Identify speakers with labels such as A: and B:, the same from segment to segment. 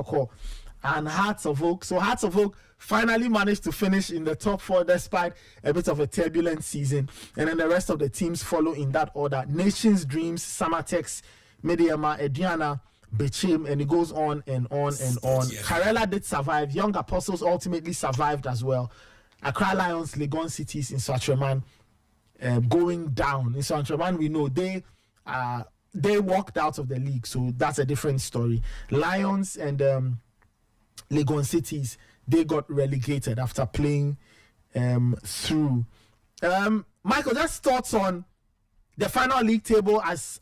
A: Kotoko and Hearts of Oak. So Hearts of Oak finally managed to finish in the top 4 despite a bit of a turbulent season. And then the rest of the teams follow in that order. Nations Dreams, Samatex, Mediama, Ediana, Bechim, and it goes on and on and on. Karela did survive. Young Apostles ultimately survived as well. Accra Lions, Legon Cities in Satraman going down. In Satraman, we know they walked out of the league, so that's a different story. Lions and Legon Cities, they got relegated after playing through. Michael, just thoughts on the final league table as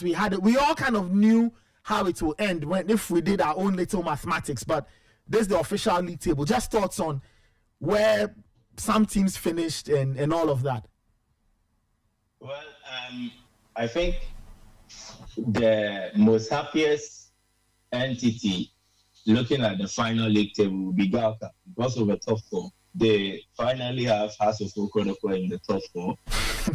A: we had it. We all kind of knew how it will end if we did our own little mathematics, but this is the official league table. Just thoughts on where some teams finished and all of that.
B: Well, I think the most happiest entity looking at the final league table will be Galka because of the top 4. They finally have House of Okodoko in the top 4.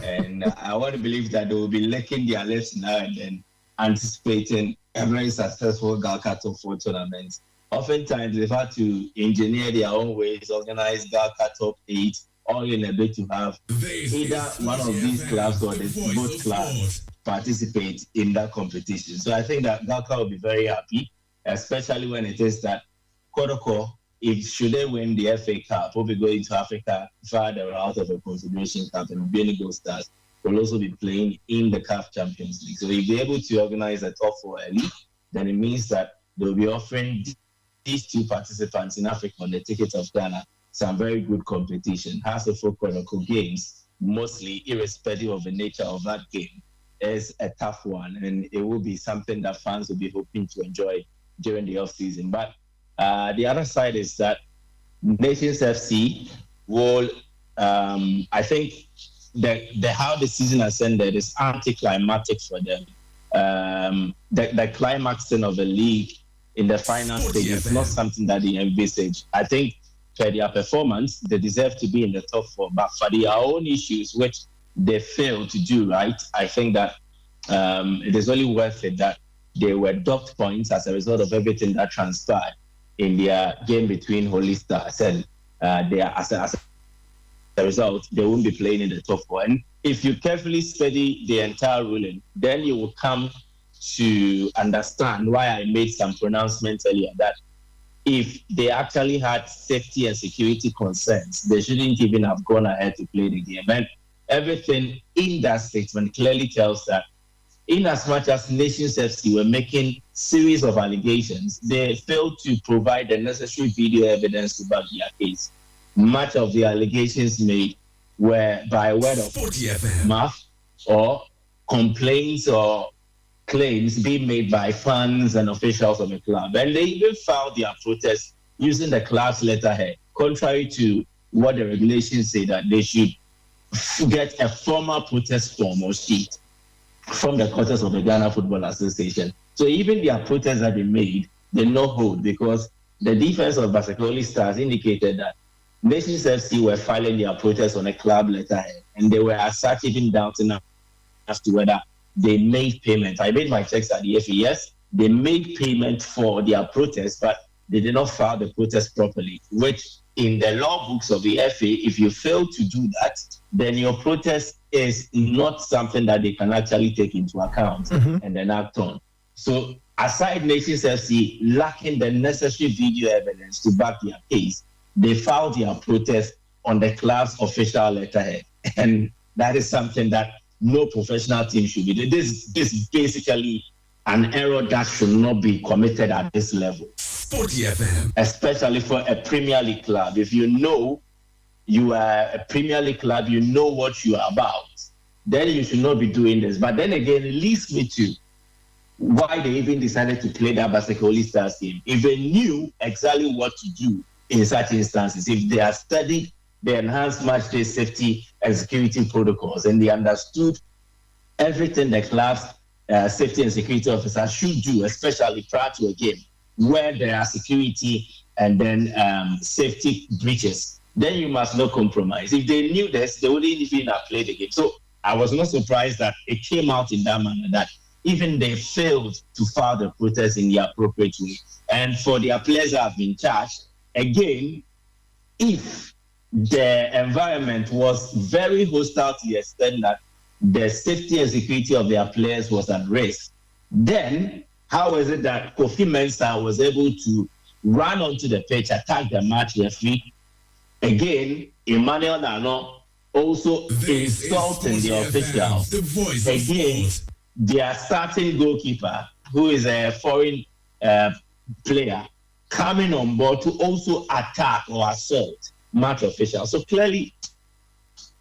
B: And I want to believe that they will be licking their lips now and then anticipating a very successful Galka top 4 tournament. Oftentimes, they've had to engineer their own ways, organize Galka top 8, all in a bit to have either one of these clubs or both clubs participate in that competition. So I think that Galka will be very happy, especially when it is that Kotoko, should they win the FA Cup, will be going to Africa further out of a Confederation Cup, and Benny Gold Stars will also be playing in the CAF Champions League. So if they're able to organize a top 4 early, then it means that they'll be offering these 2 participants in Africa on the ticket of Ghana some very good competition. House of Okodoko games, mostly irrespective of the nature of that game, is a tough one, and it will be something that fans will be hoping to enjoy during the off-season. But the other side is that Nations FC will, I think, the how the season has ended is anticlimactic for them. The climaxing of the league in the final stage is not something that they envisage. I think for their performance, they deserve to be in the top 4, but for their own issues, which they failed to do right, I think that it is only worth it that they were docked points as a result of everything that transpired in their game between Holy Stars, and as a result, they won't be playing in the top 4. And if you carefully study the entire ruling, then you will come to understand why I made some pronouncements earlier that if they actually had safety and security concerns, they shouldn't even have gone ahead to play the game. And everything in that statement clearly tells that in as much as Nations FC were making series of allegations, they failed to provide the necessary video evidence to back their case. Much of the allegations made were by word of mouth or complaints or claims being made by fans and officials of the club. And they even filed their protest using the club's letterhead, contrary to what the regulations say that they should get a formal protest form or sheet from the quarters of the Ghana Football Association. So even their protests that they made, they no hold, because the defense of Basakoli Stars indicated that Nations FC were filing their protests on a club letterhead, and they were as such even doubting as to whether they made payment. I made my checks at the FA. Yes, they made payment for their protest, but they did not file the protest properly, which in the law books of the FA, if you fail to do that, then your protest is not something that they can actually take into account and then act on. So aside Nations FC lacking the necessary video evidence to back their case, they filed their protest on the club's official letterhead. And that is something that no professional team should be doing. This is basically an error that should not be committed at this level.
C: SportyFM.
B: Especially for a Premier League club. If you know you are a Premier League club, you know what you are about, then you should not be doing this. But then again, it leads me to why they even decided to play that Basakoli Stars game. If they knew exactly what to do in such instances, if they had studied the enhanced match day safety and security protocols, and they understood everything the club's safety and security officers should do, especially prior to a game where there are security and then safety breaches, then you must not compromise. If they knew this, they wouldn't even have played the game. So I was not surprised that it came out in that manner, that even they failed to file the protest in the appropriate way. And for their players that have been charged, again, if the environment was very hostile to the extent that the safety and security of their players was at risk, then how is it that Kofi Mensah was able to run onto the pitch, attack the match referee? Again, Emmanuel Nano also insulting the officials. Again, their starting goalkeeper, who is a foreign player, coming on board to also attack or assault match officials. So clearly,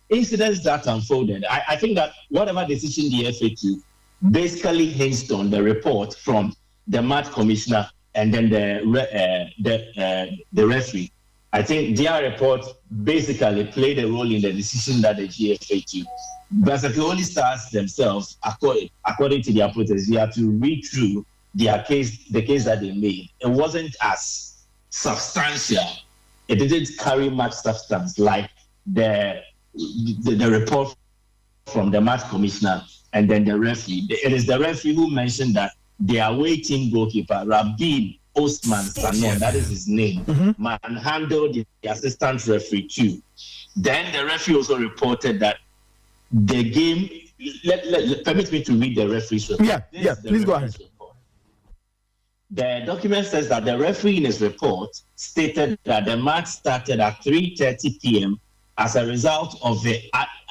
B: incidents that unfolded, I think that whatever decision the FA took basically hinged on the report from the match commissioner and then the referee. I think their report basically played a role in the decision that the GFA took. But the only stars themselves, according to their protest, they have to read through the case that they made. It wasn't as substantial. It didn't carry much substance like the report from the match commissioner and then the referee. It is the referee who mentioned that the away team goalkeeper, Rabin Osman Sanon, that is his name, manhandled the assistant referee too. Then the referee also reported that the game, permit me to read the referee's report.
A: Please go ahead.
B: Report. The document says that the referee in his report stated that the match started at 3:30 p.m. as a result of the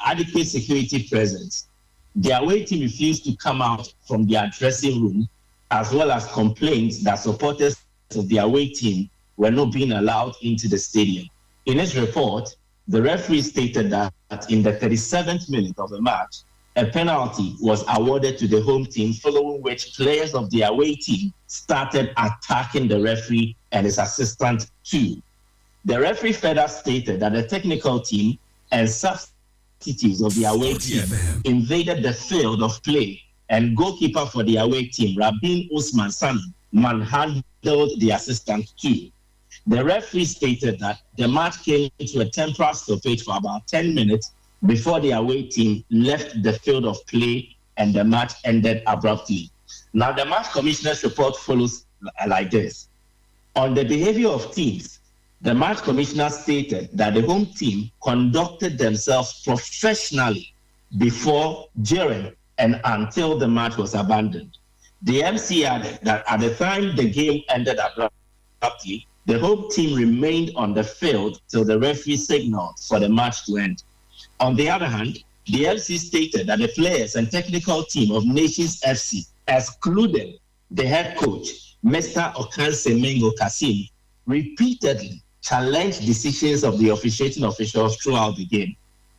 B: adequate security presence. The away team refused to come out from their dressing room, as well as complaints that supporters of the away team were not being allowed into the stadium. In his report, the referee stated that in the 37th minute of the match, a penalty was awarded to the home team, following which players of the away team started attacking the referee and his assistant too. The referee further stated that the technical team and substitutes of the away team invaded the field of play, and goalkeeper for the away team, Rabin Osman Sanon, manhandled the assistant too. The referee stated that the match came to a temporary stoppage for about 10 minutes before the away team left the field of play and the match ended abruptly. Now, the match commissioner's report follows like this. On the behavior of teams, the match commissioner stated that the home team conducted themselves professionally before, during, and until the match was abandoned. The MC added that at the time the game ended abruptly, the home team remained on the field till the referee signaled for the match to end. On the other hand, the MC stated that the players and technical team of Nations FC, excluding the head coach, Mr. Okansemengo Kasim, repeatedly challenged decisions of the officiating officials throughout the game.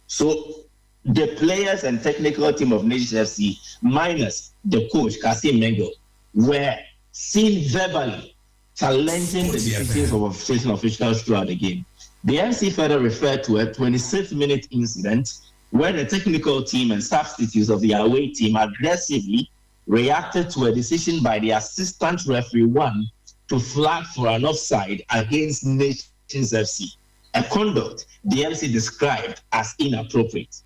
B: So the players and technical team of Nations FC, minus the coach, Kasim Mengo, were seen verbally challenging the decisions of officiating officials throughout the game. The MC further referred to a 26-minute incident where the technical team and substitutes of the away team aggressively reacted to a decision by the assistant referee 1 to flag for an offside against Nations FC, a conduct the MC described as inappropriate.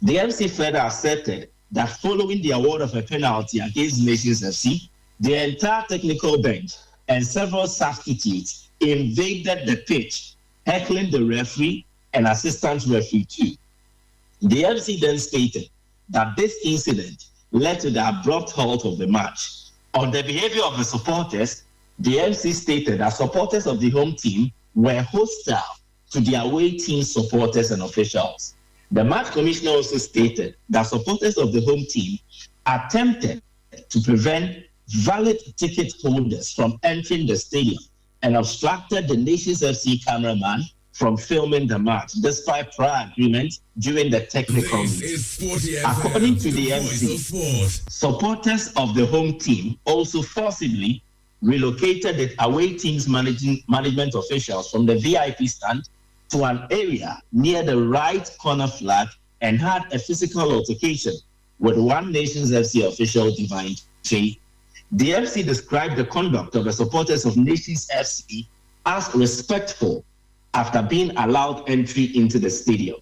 B: The MC further asserted that following the award of a penalty against Nations FC, the entire technical bench and several substitutes invaded the pitch, heckling the referee and assistant referee too. The MC then stated that this incident led to the abrupt halt of the match. On the behavior of the supporters, the MC stated that supporters of the home team were hostile to the away team supporters and officials. The match commissioner also stated that supporters of the home team attempted to prevent valid ticket holders from entering the stadium and obstructed the Nations FC cameraman from filming the match, despite prior agreement during the technical meeting. According to the MC, supporters of the home team also forcibly relocated the away team's management officials from the VIP stand to an area near the right corner flag and had a physical altercation with one Nations FC official, Divine J. The FC described the conduct of the supporters of Nations FC as respectful after being allowed entry into the stadium.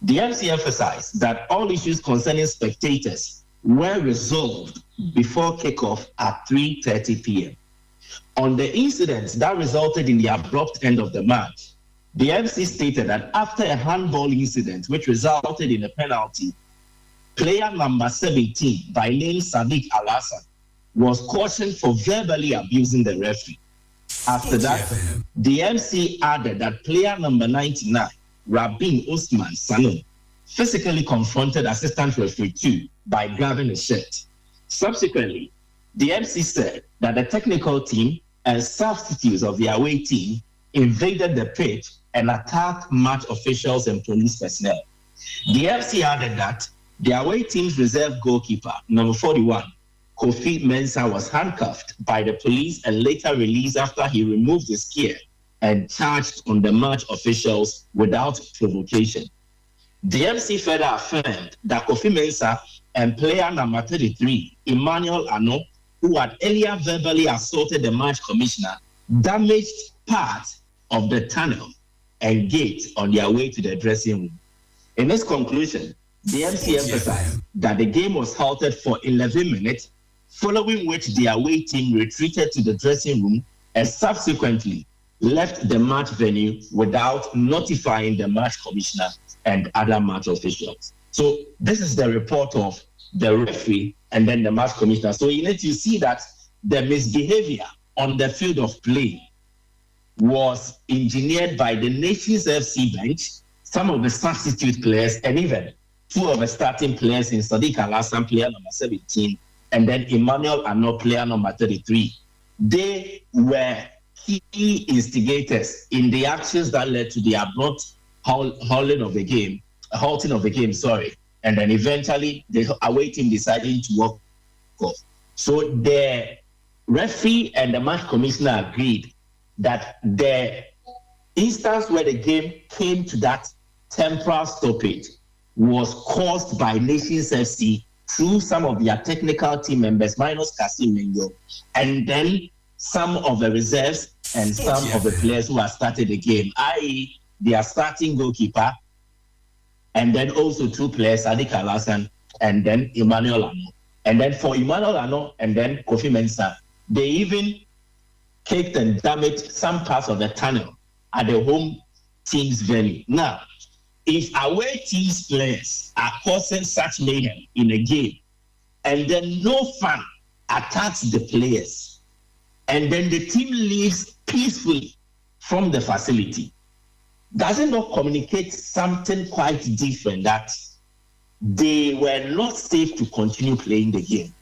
B: The FC emphasized that all issues concerning spectators were resolved before kickoff at 3:30 p.m. On the incident that resulted in the abrupt end of the match, the MC stated that after a handball incident which resulted in a penalty, player number 17 by name Sadiq Al-Hassan was cautioned for verbally abusing the referee. After that, the MC added that player number 99, Rabin Osman Sanu, physically confronted assistant referee 2 by grabbing his shirt. Subsequently, the MC said that the technical team and substitutes of the away team invaded the pitch and attacked match officials and police personnel. The MC added that the away team's reserve goalkeeper, number 41, Kofi Mensah, was handcuffed by the police and later released after he removed his gear and charged on the match officials without provocation. The MC further affirmed that Kofi Mensah and player number 33, Emmanuel Ano, who had earlier verbally assaulted the match commissioner, damaged part of the tunnel and gate on their way to the dressing room. In his conclusion, the MC emphasized that the game was halted for 11 minutes, following which the away team retreated to the dressing room and subsequently left the match venue without notifying the match commissioner and other match officials. So this is the report of the referee and then the match commissioner. So you need to see that the misbehavior on the field of play was engineered by the Nations FC bench, some of the substitute players, and even two of the starting players in Sadiq Al-Hassan, player number 17, and then Emmanuel Ano, player number 33. They were key instigators in the actions that led to the abrupt halting of the game, and then eventually the away team decided to walk off. So the referee and the match commissioner agreed that the instance where the game came to that temporary stoppage was caused by Nations FC through some of their technical team members, minus Kasim Mengo, and then some of the reserves and some of the players who have started the game, i.e. their starting goalkeeper, and then also two players, Sadiq Al-Hassan and then Emmanuel Ano. And then for Emmanuel Ano and then Kofi Mensah, they even kicked and damaged some parts of the tunnel at the home team's venue. Now, if away team's players are causing such mayhem in a game, and then no fan attacks the players, and then the team leaves peacefully from the facility, does it not communicate something quite different, that they were not safe to continue playing the game?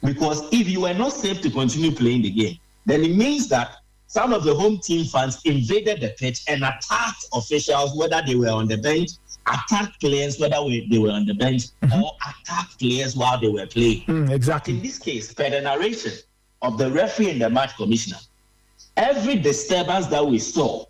B: Because if you were not safe to continue playing the game, then it means that some of the home team fans invaded the pitch and attacked officials, whether they were on the bench, attacked players, whether they were on the bench, or attacked players while they were playing.
A: Exactly.
B: In this case, per the narration of the referee and the match commissioner, every disturbance that we saw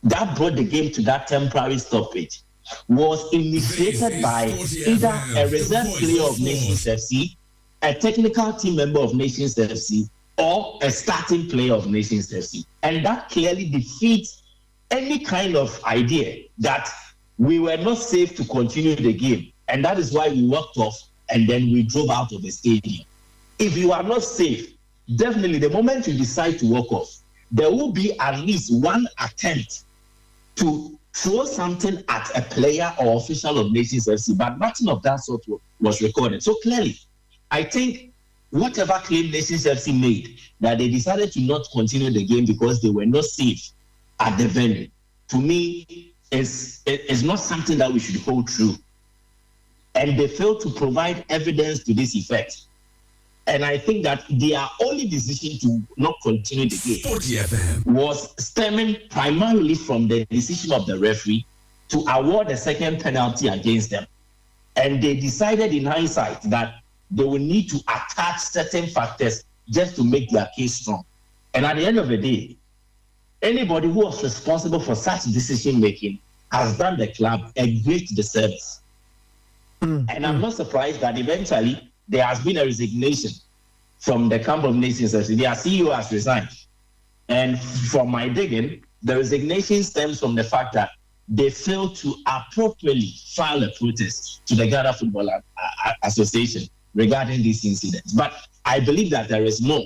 B: that brought the game to that temporary stoppage was initiated by either a reserve player of Nations FC, a technical team member of Nations FC, or a starting player of Nations FC. And that clearly defeats any kind of idea that we were not safe to continue the game. And that is why we walked off and then we drove out of the stadium. If you are not safe, definitely the moment you decide to walk off, there will be at least one attempt to throw something at a player or official of Nations FC, but nothing of that sort was recorded. So clearly, I think whatever claim Nations FC made, that they decided to not continue the game because they were not safe at the venue, to me, is not something that we should hold true. And they failed to provide evidence to this effect. And I think that their only decision to not continue the game was stemming primarily from the decision of the referee to award a second penalty against them. And they decided in hindsight that they will need to attach certain factors just to make their case strong. And at the end of the day, anybody who was responsible for such decision-making has done the club a great disservice. And I'm not surprised that eventually there has been a resignation from the camp of Nations FC. Their CEO has resigned. And from my digging, the resignation stems from the fact that they failed to appropriately file a protest to the Ghana Football Association regarding these incidents. But I believe that there is more.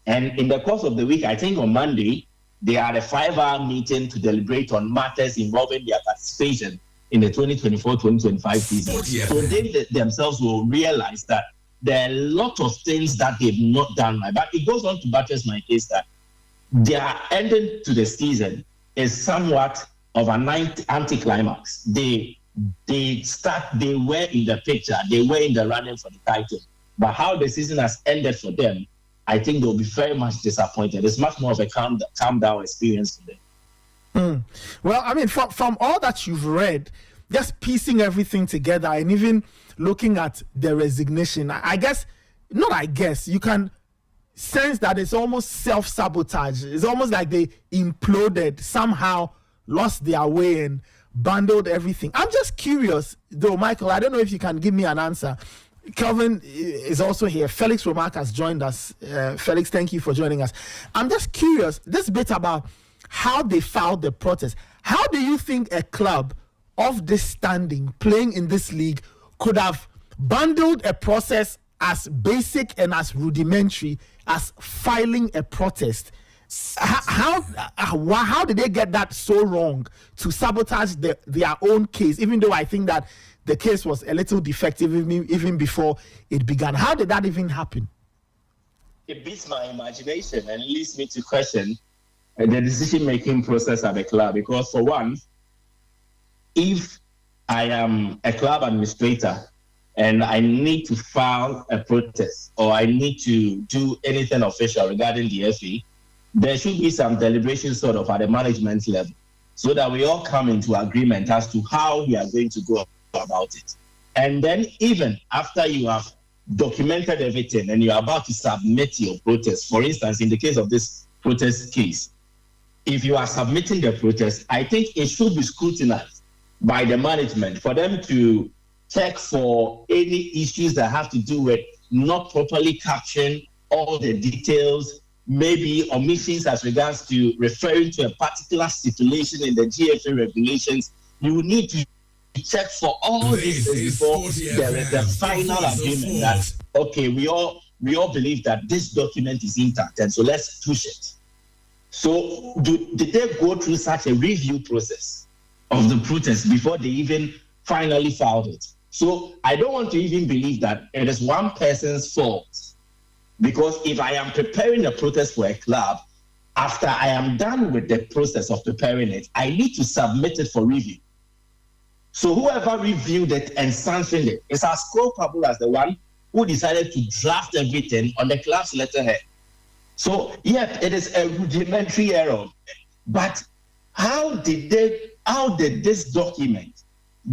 B: And in the course of the week, I think on Monday, they had a 5-hour meeting to deliberate on matters involving their participation in the 2024-2025 season. So they themselves will realize that there are a lot of things that they've not done right. But it goes on to buttress my case that their ending to the season is somewhat of an anticlimax. They were in the picture, they were in the running for the title. But how the season has ended for them, I think they'll be very much disappointed. It's much more of a calm down experience for them.
A: Well, I mean, from all that you've read, just piecing everything together and even looking at the resignation, you can sense that it's almost self-sabotage. It's almost like they imploded, somehow lost their way and bundled everything. I'm just curious, though, Michael, I don't know if you can give me an answer. Kelvin is also here. Felix Romark has joined us. Felix, thank you for joining us. I'm just curious, this bit about how they filed the protest. How do you think a club of this standing, playing in this league, could have bundled a process as basic and as rudimentary as filing a protest? How did they get that so wrong to sabotage their own case, even though I think that the case was a little defective even before it began? How did that even happen?
B: It beats my imagination and leads me to question the decision-making process at the club. Because for one, if I am a club administrator and I need to file a protest or I need to do anything official regarding the FA, there should be some deliberation sort of at the management level so that we all come into agreement as to how we are going to go about it. And then even after you have documented everything and you're about to submit your protest, for instance, in the case of this protest case, if you are submitting the protest, I think it should be scrutinized by the management for them to check for any issues that have to do with not properly capturing all the details, maybe omissions as regards to referring to a particular stipulation in the GFA regulations. You need to check for all these things before there is a final agreement that, okay, we all believe that this document is intact, and so let's push it. So did they go through such a review process of the protest before they even finally filed it? So I don't want to even believe that it is one person's fault, because if I am preparing a protest for a club, after I am done with the process of preparing it, I need to submit it for review. So whoever reviewed it and sanctioned it is as culpable as the one who decided to draft everything on the club's letterhead. So, yeah, it is a rudimentary error. But how did this document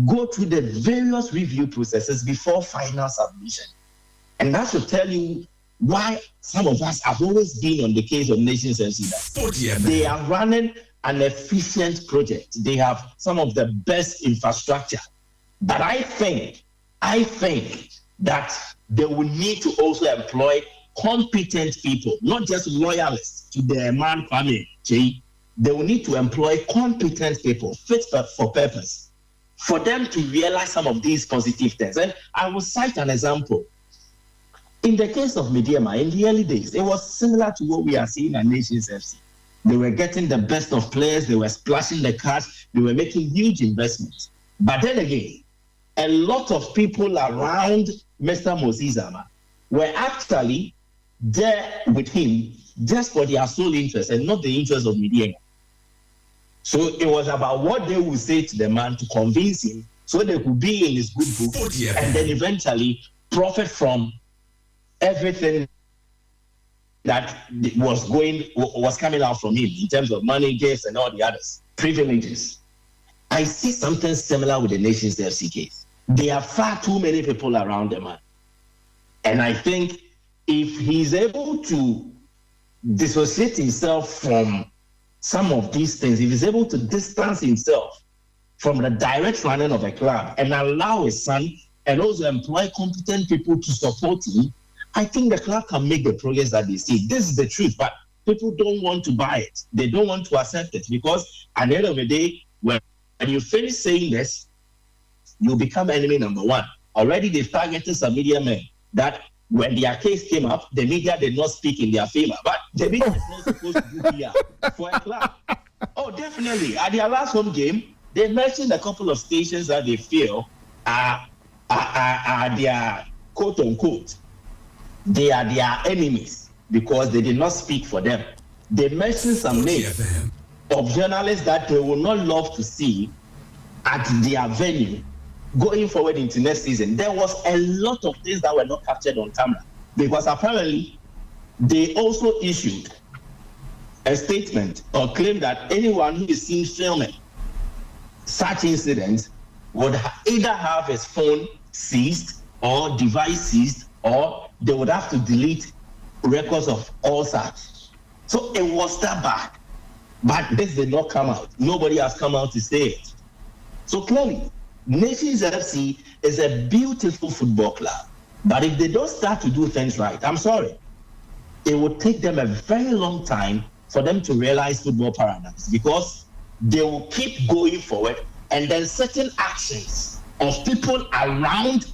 B: go through the various review processes before final submission? And that should tell you why some of us have always been on the case of Nations FC. They are running an efficient project. They have some of the best infrastructure. But I think that they will need to also employ competent people, not just loyalists to their man Kwame. They will need to employ competent people, fit for purpose, for them to realize some of these positive things. And I will cite an example. In the case of Mediama, in the early days, it was similar to what we are seeing at Nations FC. They were getting the best of players, they were splashing the cash, they were making huge investments. But then again, a lot of people around Mr. Mosizama were actually there with him just for their sole interest and not the interest of Mediama. So it was about what they would say to the man to convince him so they could be in his good books and then eventually profit from everything that was coming out from him in terms of money, gifts, and all the others, privileges. I see something similar with the Nations FC case. There are far too many people around the man. And I think if he's able to dissociate himself from some of these things, if he's able to distance himself from the direct running of a club and allow his son and also employ competent people to support him, I think the club can make the progress that they see. This is the truth, but people don't want to buy it. They don't want to accept it because at the end of the day, when when you finish saying this, you become enemy number one. Already they've targeted some media men that when their case came up, the media did not speak in their favor. But the media is not supposed to do PR for a club. Oh, definitely. At their last home game, they mentioned a couple of stations that they feel are their quote unquote, they are their enemies because they did not speak for them. They mentioned some names of journalists that they would not love to see at their venue going forward into next season. There was a lot of things that were not captured on camera because apparently they also issued a statement or claim that anyone who is seen filming such incidents would either have his phone seized or device seized, or they would have to delete records of all such. So it was that bad. But this did not come out. Nobody has come out to say it. So clearly, Nations FC is a beautiful football club. But if they don't start to do things right, I'm sorry, it will take them a very long time for them to realize football paradigms, because they will keep going forward, and then certain actions of people around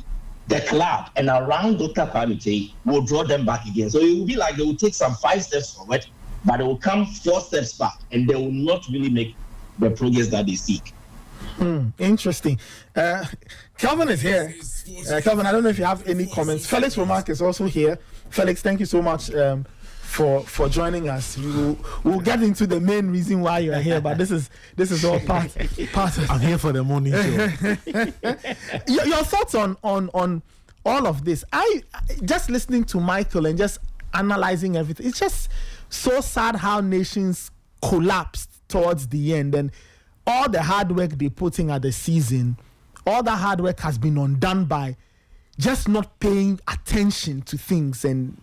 B: the club and around Dr. Kwame will draw them back again. So it will be like they will take some 5 steps forward, but they will come 4 steps back, and they will not really make the progress that they seek.
A: Interesting. Kelvin is here. Kelvin, I don't know if you have any comments. Felix Womack is also here. Felix, thank you so much for joining us. We'll get into the main reason why you are here, but this is all part of.
C: I'm here for the morning show.
A: Your thoughts on all of this? I just listening to Michael and just analyzing everything. It's just so sad how nations collapsed towards the end, and all the hard work they put in at the season, all that hard work has been undone by just not paying attention to things. And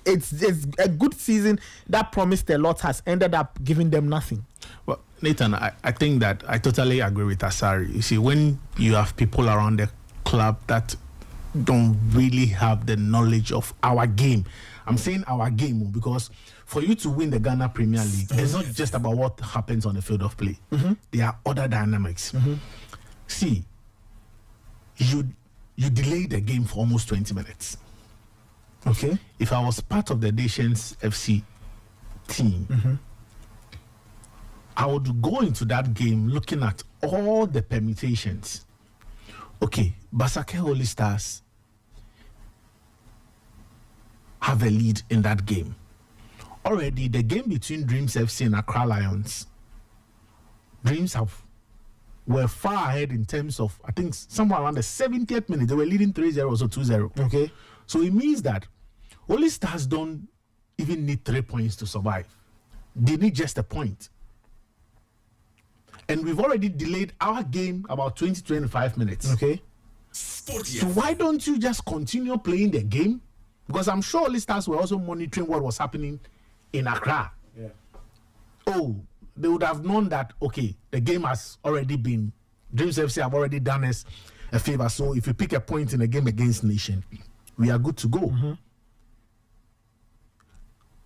A: it's a good season that promised a lot has ended up giving them nothing.
C: Well, Nathan, I think that I totally agree with Asari. You see, when you have people around the club that don't really have the knowledge of our game, I'm saying our game because for you to win the Ghana Premier League, it's not just about what happens on the field of play. Mm-hmm. There are other dynamics. Mm-hmm. See, you delayed the game for almost 20 minutes. Okay. If I was part of the Nations FC team, mm-hmm. I would go into that game looking at all the permutations. Okay, Basake Holy Stars have a lead in that game. Already, the game between Dreams FC and Accra Lions, Dreams were far ahead in terms of, I think, somewhere around the 70th minute. They were leading 3-0 or 2-0. Okay. So it means that Holy Stars don't even need 3 points to survive. They need just a point. And we've already delayed our game about 20-25 minutes. Okay. So why don't you just continue playing the game? Because I'm sure Holy Stars were also monitoring what was happening in Accra. Yeah. Oh, they would have known that, okay, the game has already been, Dreams FC have already done us a favor. So if you pick a point in a game against Nation, we are good to go. Mm-hmm.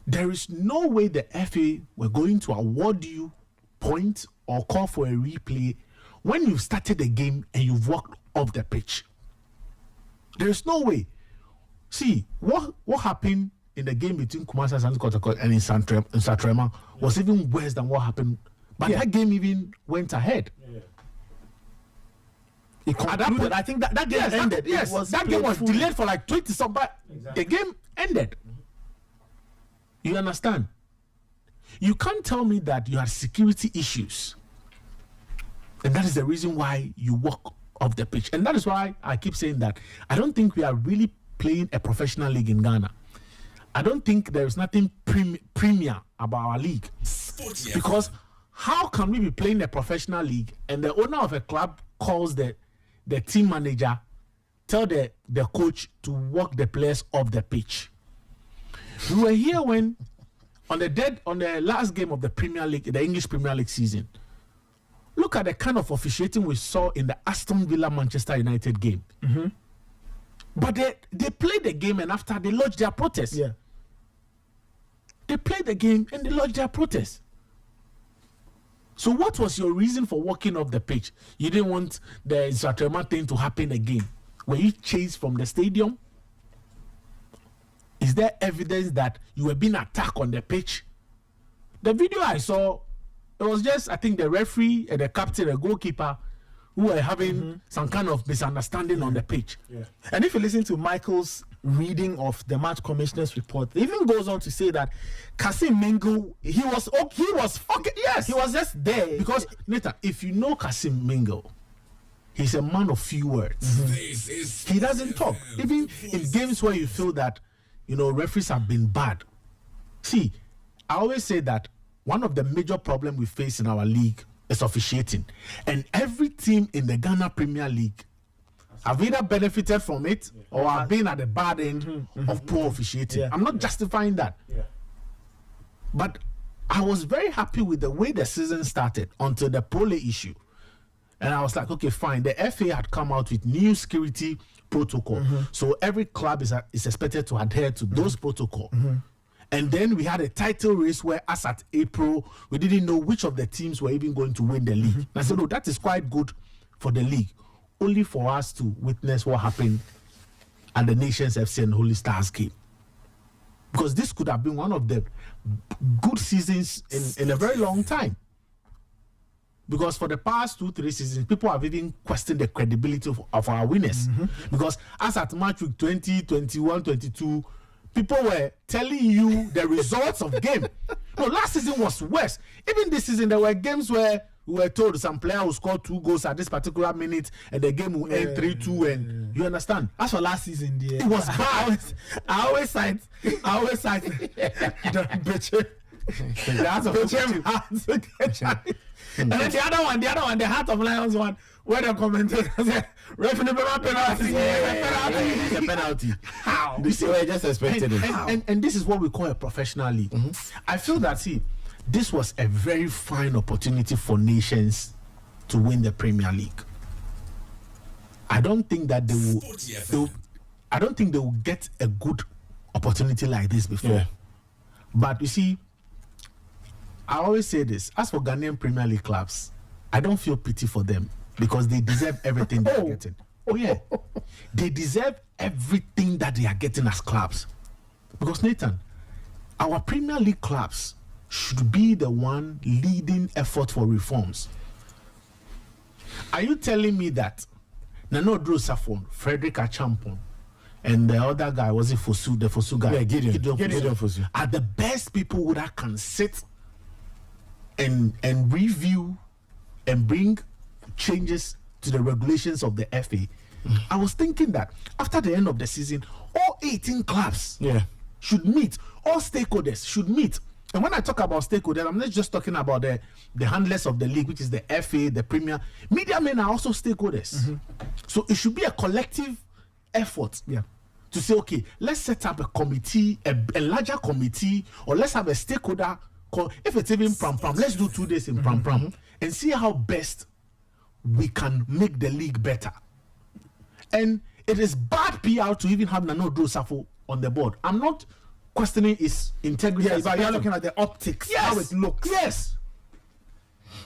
C: There is no way the FA were going to award you points or call for a replay when you've started the game and you've walked off the pitch. There is no way. See, what happened in the game between Kumasi and in Santrema was even worse than what happened. But that game even went ahead. Yeah. At that point, I think that game ended. That game was delayed for like 20 some, but the game ended. Mm-hmm. You understand? You can't tell me that you had security issues, and that is the reason why you walk off the pitch. And that is why I keep saying that I don't think we are really playing a professional league in Ghana. I don't think there is nothing premier about our league. Because how can we be playing a professional league and the owner of a club calls the team manager, tell the coach to walk the players off the pitch? We were here when on the last game of the Premier League, the English Premier League season. Look at the kind of officiating we saw in the Aston Villa Manchester United game. Mm-hmm. But they played the game, and after they lodged their protest. Yeah. They played the game and they lodged their protest. So what was your reason for walking off the pitch? You didn't want the Zatrema thing to happen again. Were you chased from the stadium? Is there evidence that you were being attacked on the pitch? The video I saw, it was just, I think, the referee and the captain, the goalkeeper, who were having some kind of misunderstanding on the pitch.
A: Yeah. And if you listen to Michael's reading of the match commissioner's report, it even goes on to say that Kasim Mingle, he was just there.
C: Because, Nathan, if you know Kasim Mingle, he's a man of few words. He doesn't talk. Even in games where you feel that, referees have been bad. See, I always say that one of the major problems we face in our league is officiating. And every team in the Ghana Premier League have either benefited from it or have been at the bad end of poor officiating. I'm not justifying that. But I was very happy with the way the season started until the Pole issue. And I was like, okay, fine. The FA had come out with new security protocol. So every club is expected to adhere to those protocols. And then we had a title race where, as at April, we didn't know which of the teams were even going to win the league. And I said, that is quite good for the league. Only for us to witness what happened at the Nations FC and Holy Stars game. Because this could have been one of the good seasons in a very long time. Because for the past 2-3 seasons, people have even questioned the credibility of our winners. Because as at match week 20, 21, 22, people were telling you the results of game. No, last season was worse. Even this season, there were games where we were told some player will score 2 goals at this particular minute and the game will end 3-2, and you understand?
A: As for last season,
C: it was bad.
A: I always cite the bitch. And then the other one, the Heart of Lions one, where the commentator said, referee penalty.
C: It's a penalty.
A: How?
C: This is what I just expected. And this is what we call a professional league. I feel that, this was a very fine opportunity for nations to win the Premier League. I don't think that they will get a good opportunity like this before.
A: Yeah.
C: But you see, I always say this, as for Ghanaian Premier League clubs, I don't feel pity for them because they deserve everything they're getting. Oh yeah. They deserve everything that they are getting as clubs. Because Nathan, our Premier League clubs should be the one leading effort for reforms. Are you telling me that Nano Drew Safon, Frederick Achampon, and the other guy, was it Fosu, the Fosu guy?
A: Yeah, Gideon
C: Fosu, are the best people that can sit and review and bring changes to the regulations of the FA? I was thinking that after the end of the season, all 18 clubs should meet, all stakeholders should meet. And when I talk about stakeholders, I'm not just talking about the handlers of the league, which is the FA, the Premier. Media men are also stakeholders. So it should be a collective effort to say, okay, let's set up a committee, a larger committee, or let's have a stakeholder call. If it's even pram, let's do 2 days in pram and see how best we can make the league better. And it is bad PR to even have Nano Drosafo on the board. I'm not questioning his integrity.
A: Yes, but you're looking at the optics, how it looks.
C: Yes.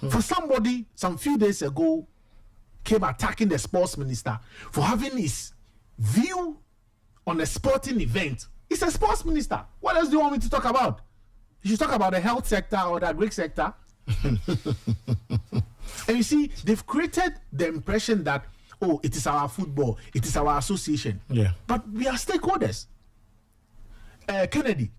C: For somebody some few days ago came attacking the sports minister for having his view on a sporting event. He's a sports minister. What else do you want me to talk about? You should talk about the health sector or the agri sector. And you see, they've created the impression that, it is our football, it is our association.
A: Yeah.
C: But we are stakeholders. Kennedy,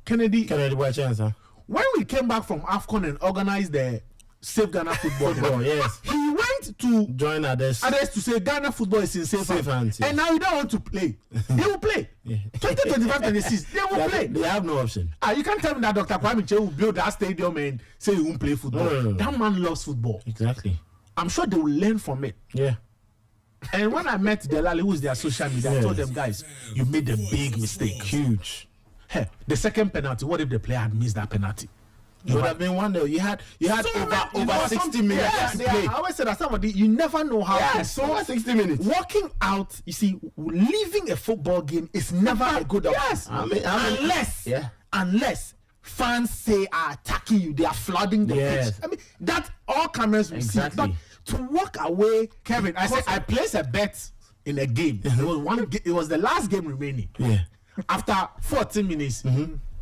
A: what chance, huh?
C: When we came back from AFCON and organized the Safe Ghana Football,
A: yes,
C: he went to
A: join others
C: to say Ghana football is in safe hands.
A: Yes.
C: And now you don't want to play. They will play. 2025-26, they will play.
A: They have no option.
C: You can't tell me that Dr. Kwame Che will build that stadium and say he won't play football.
A: No.
C: That man loves football.
A: Exactly.
C: I'm sure they will learn from it.
A: Yeah.
C: And when I met Delali, who's their social media, I told them, guys, you made a big mistake.
A: Huge.
C: Hey, the second penalty, what if the player had missed that penalty?
A: You would have been one day. You had over 60 minutes to play. I always say that somebody, you never know how to.
C: So
A: 60 minutes.
C: Walking out, you see, leaving a football game is never a good option.
A: Yes.
C: Unless fans say are attacking you, they are flooding the pitch. I mean,
A: that all cameras will see. But to walk away,
C: Kevin, I said I placed a bet in a game. It was the last game remaining.
A: Yeah.
C: After 14 minutes,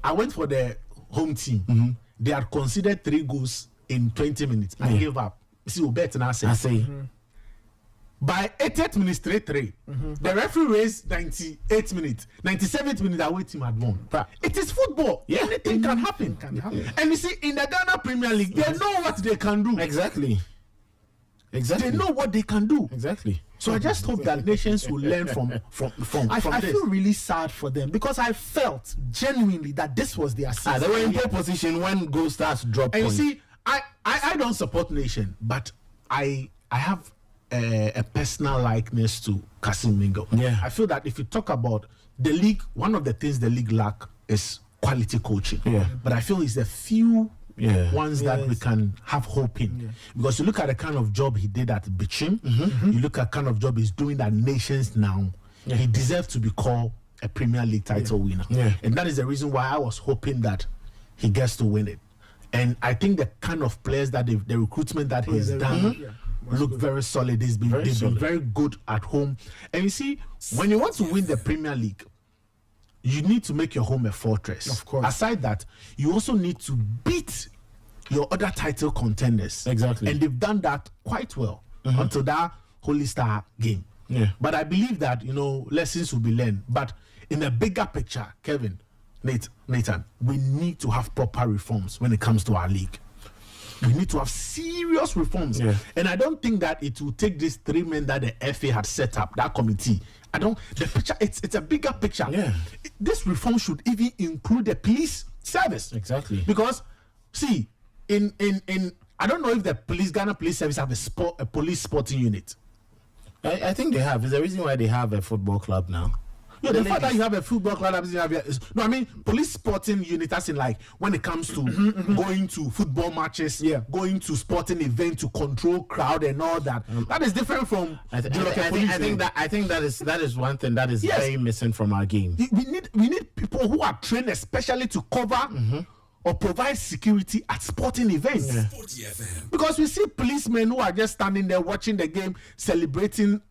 C: I went for the home team. They had considered 3 goals in 20 minutes. I gave up. See, we bet now. I say. By 88 minutes, 3-3. The referee raised 98 minutes. 97th minute, away team had won. It is football.
A: Yeah.
C: Anything can happen. And you see, in the Ghana Premier League, they know what they can do.
A: Exactly.
C: They know what they can do.
A: Exactly.
C: So I just hope that nations will learn from this.
A: I feel really sad for them because I felt genuinely that this was their season.
C: They were in pole position when goal starts drop. And you see, I don't support nation, but I have a personal likeness to Kasim Mingo.
A: Yeah.
C: I feel that if you talk about the league, one of the things the league lack is quality coaching.
A: Yeah.
C: But I feel it's a few ones that we can have hope in. Because you look at the kind of job he did at Bichim, you look at the kind of job he's doing at Nations now, he deserves to be called a Premier League title winner. And that is the reason why I was hoping that he gets to win it. And I think the kind of players that the recruitment that he's done look very solid. They've been very good at home. And you see, when you want to win the Premier League, you need to make your home a fortress.
A: Of course.
C: Aside that, you also need to beat your other title contenders.
A: Exactly.
C: And they've done that quite well until that Holy Star game.
A: Yeah.
C: But I believe that, lessons will be learned. But in a bigger picture, Kevin, Nathan, we need to have proper reforms when it comes to our league. We need to have serious reforms. And I don't think that it will take these 3 men that the FA had set up, that committee. The picture, it's a bigger picture. This reform should even include the police service.
A: Exactly.
C: Because, see, in I don't know if the Ghana Police Service have a police sporting unit.
A: I think they have. It's the reason why they have a football club now.
C: Yeah, the fact that you have a football club, no, I mean police sporting unit. That's in like when it comes to going to football matches, going to sporting events to control crowd and all that. That is different from.
A: I think that is one thing that is very missing from our game.
C: We need people who are trained especially to cover or provide security at sporting events. Because we see policemen who are just standing there watching the game, celebrating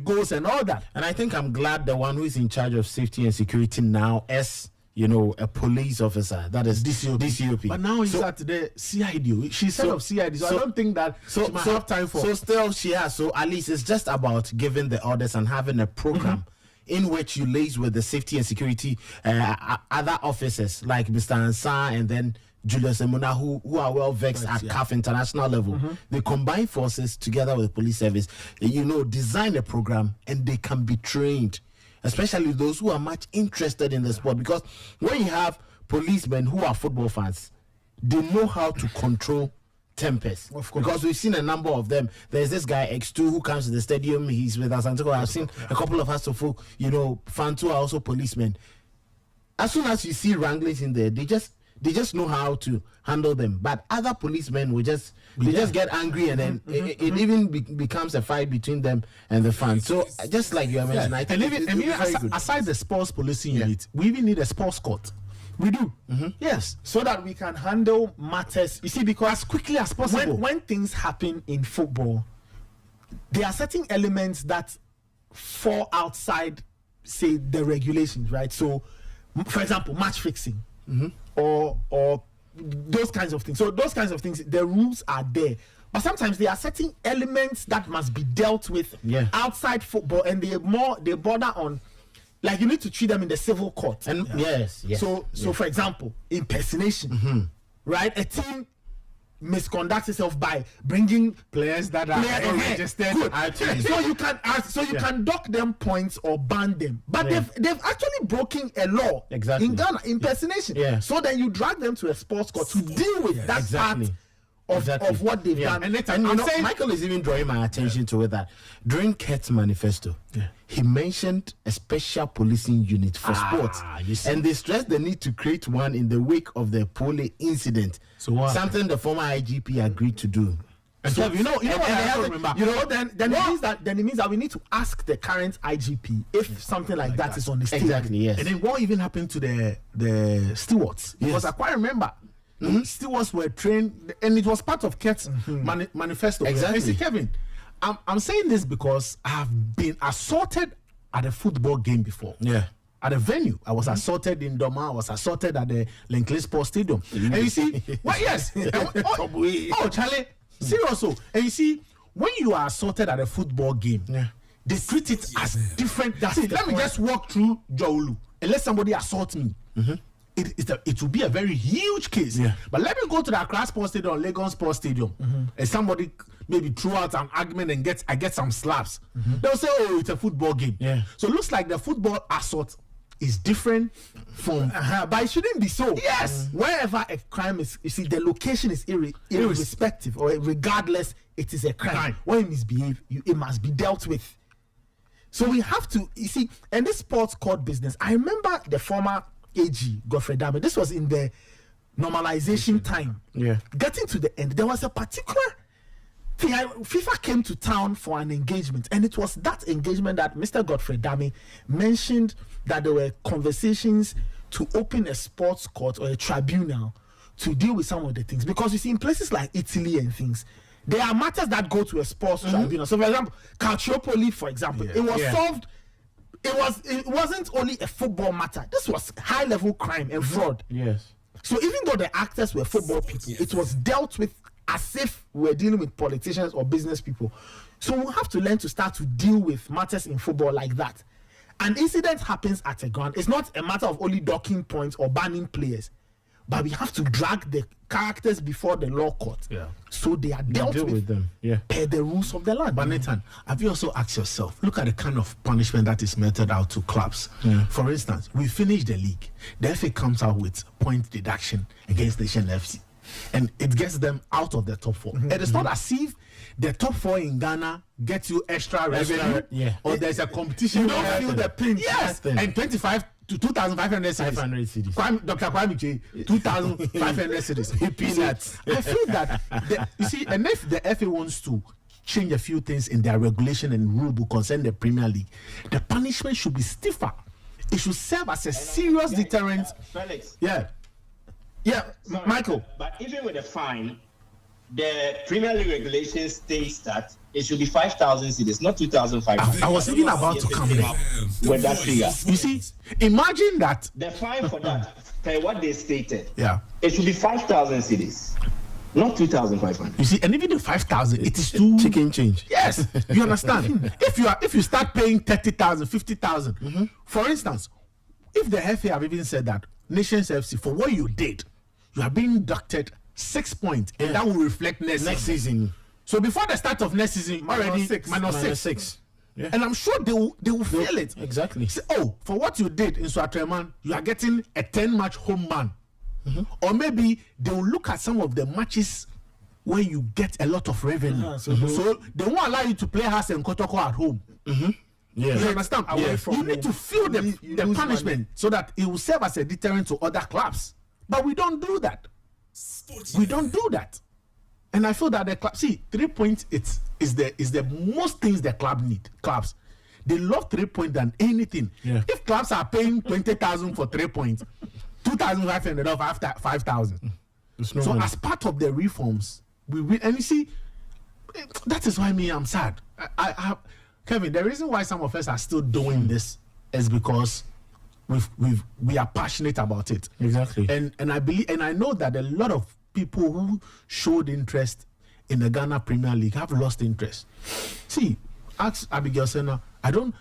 C: goals and all that.
A: And I think I'm glad the one who is in charge of safety and security now is a police officer, that is DCOP.
C: But now he's at the CID. She's head of CID, so I don't think that she might have time for.
A: So still she has. So at least it's just about giving the orders and having a program in which you liaise with the safety and security other officers like Mr. Ansar and then Julius Emuna, who are well vexed at CAF international level. They combine forces together with the police service, design a program, and they can be trained, especially those who are much interested in the sport. Because when you have policemen who are football fans, they know how to control tempers.
C: Of course.
A: Because we've seen a number of them. There's this guy X2 who comes to the stadium. He's with us. I've seen a couple of us fans who are also policemen. As soon as you see wranglings in there, they just know how to handle them. But other policemen will just get angry, and then it even becomes a fight between them and the fans. So just like you have mentioned, I think
C: aside the sports policing unit, we even need a sports court. We do.
A: Yes.
C: So that we can handle matters. You see, because as quickly as possible.
A: When things happen in football, there are certain elements that fall outside, say, the regulations, right? So, for example, match fixing. Or those kinds of things. So those kinds of things, the rules are there. But sometimes there are certain elements that must be dealt with outside football, and they border on, like, you need to treat them in the civil court.
C: And
A: So for example, impersonation, right? A team misconducts itself by bringing
C: players that are registered.
A: So you can dock them points or ban them. But they've actually broken a law in Ghana, impersonation. So then you drag them to a sports court to deal with that part of what they've done.
C: And
A: Michael is even drawing my attention to it that during Ket's manifesto, he mentioned a special policing unit for sports, and they stressed the need to create one in the wake of the Pole incident. Something the former IGP agreed to do.
C: So then
A: it means that we need to ask the current IGP if something like that is on the stage.
C: And then what even happened to the stewards? Because I quite remember. stewards were trained, and it was part of Ket's manifesto.
A: Exactly.
C: And see, Kevin, I'm saying this because I have been assaulted at a football game before.
A: Yeah.
C: At a venue, I was assaulted in Doma. I was assaulted at the Linkley Sports Stadium. And you see, well, yes. Charlie, seriously. And you see, when you are assaulted at a football game, they treat it as different. See, let me just walk through Jowulu and let somebody assault me. It will be a very huge case.
A: Yeah.
C: But let me go to the Accra Sports Stadium or Legon Sports Stadium and somebody maybe throw out an argument and I get some slaps. They'll say, oh, it's a football game.
A: Yeah.
C: So it looks like the football assault is different from
A: but it shouldn't be so.
C: Yes.
A: Wherever a crime is, you see, the location is irrespective or regardless, it is a crime. When you misbehave, it must be dealt with. So we have to, you see, and this sports court business, I remember the former AG, Godfrey Dame, this was in the normalization time.
C: Yeah.
A: Getting to the end, there was a particular thing. FIFA came to town for an engagement, and it was that engagement that Mr. Godfrey Dame mentioned that there were conversations to open a sports court or a tribunal to deal with some of the things. Because you see, in places like Italy and things, there are matters that go to a sports tribunal. So, for example, Calciopoli, for example, it was solved. It wasn't only a football matter. This was high-level crime and fraud.
C: Yes.
A: So even though the actors were football people, it was dealt with as if we're dealing with politicians or business people. So we have to learn to start to deal with matters in football like that. An incident happens at a ground. It's not a matter of only docking points or banning players, but we have to drag the characters before the law court.
C: Yeah.
A: So they are dealt with
C: them. Yeah.
A: Per the rules of the land.
C: But Nathan, have you also asked yourself, look at the kind of punishment that is meted out to clubs. For instance, we finished the league. The FA comes out with point deduction against Nation FC. And it gets them out of the top four. And it's not as if the top four in Ghana get you extra revenue, or there's a competition.
A: You don't feel the pinch.
C: Yes, and 25 to 2,500 cities. Dr. Kwame J, 2,500 cities. Peanuts. I feel that, you see, and if the FA wants to change a few things in their regulation and rule book concern the Premier League, the punishment should be stiffer. It should serve as a serious deterrent.
B: Felix.
C: Yeah.
B: Sorry,
C: Michael.
B: But even with a fine, the Premier League regulation states that it should be 5,000 cedis, not 2,500.
C: I was even about to come there
B: with that figure.
C: You see, imagine that
B: The fine for that, per what they stated,
C: Yeah.
B: it should be 5,000 cedis, not 2,500.
C: You see, and even the 5,000, it is too
A: chicken change.
C: Yes, you understand. If you start paying 30,000, 50,000, for instance, if the FA have even said that Nations FC, for what you did, you are being deducted 6 points, and that will reflect next season. So before the start of next season, already minus six. Yeah. And I'm sure they will feel it.
A: Exactly.
C: Say, oh, for what you did in Swatreman, you are getting a 10-match home ban. Or maybe they will look at some of the matches where you get a lot of revenue. So they won't allow you to play Hearts and Kotoko at home.
A: Yeah.
C: You understand? You need to feel the punishment so that it will serve as a deterrent to other clubs. But we don't do that. We don't do that. And I feel that the club, 3 points is the most things the club need. Clubs, they love 3 points than anything.
A: Yeah.
C: If clubs are paying 20,000 for 3 points, 2,500 off after 5,000. So as part of the reforms, and you see, that is why I'm sad. Kevin, the reason why some of us are still doing this is because we are passionate about it.
A: Exactly.
C: And I believe, and I know that a lot of people who showed interest in the Ghana Premier League have lost interest. See, ask Abigail Sena. The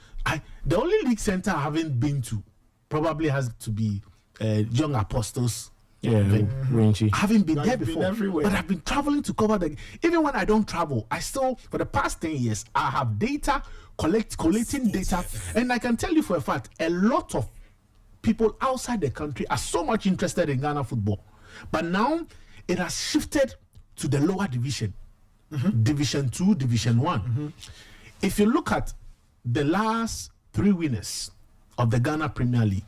C: only league center I haven't been to probably has to be Young Apostles. I haven't been there before, but I've been traveling to cover even when I don't travel, I still, for the past 10 years, I have data, collecting data, and I can tell you for a fact, a lot of people outside the country are so much interested in Ghana football. But now it has shifted to the lower division, Division 2, Division 1. If you look at the last 3 winners of the Ghana Premier League,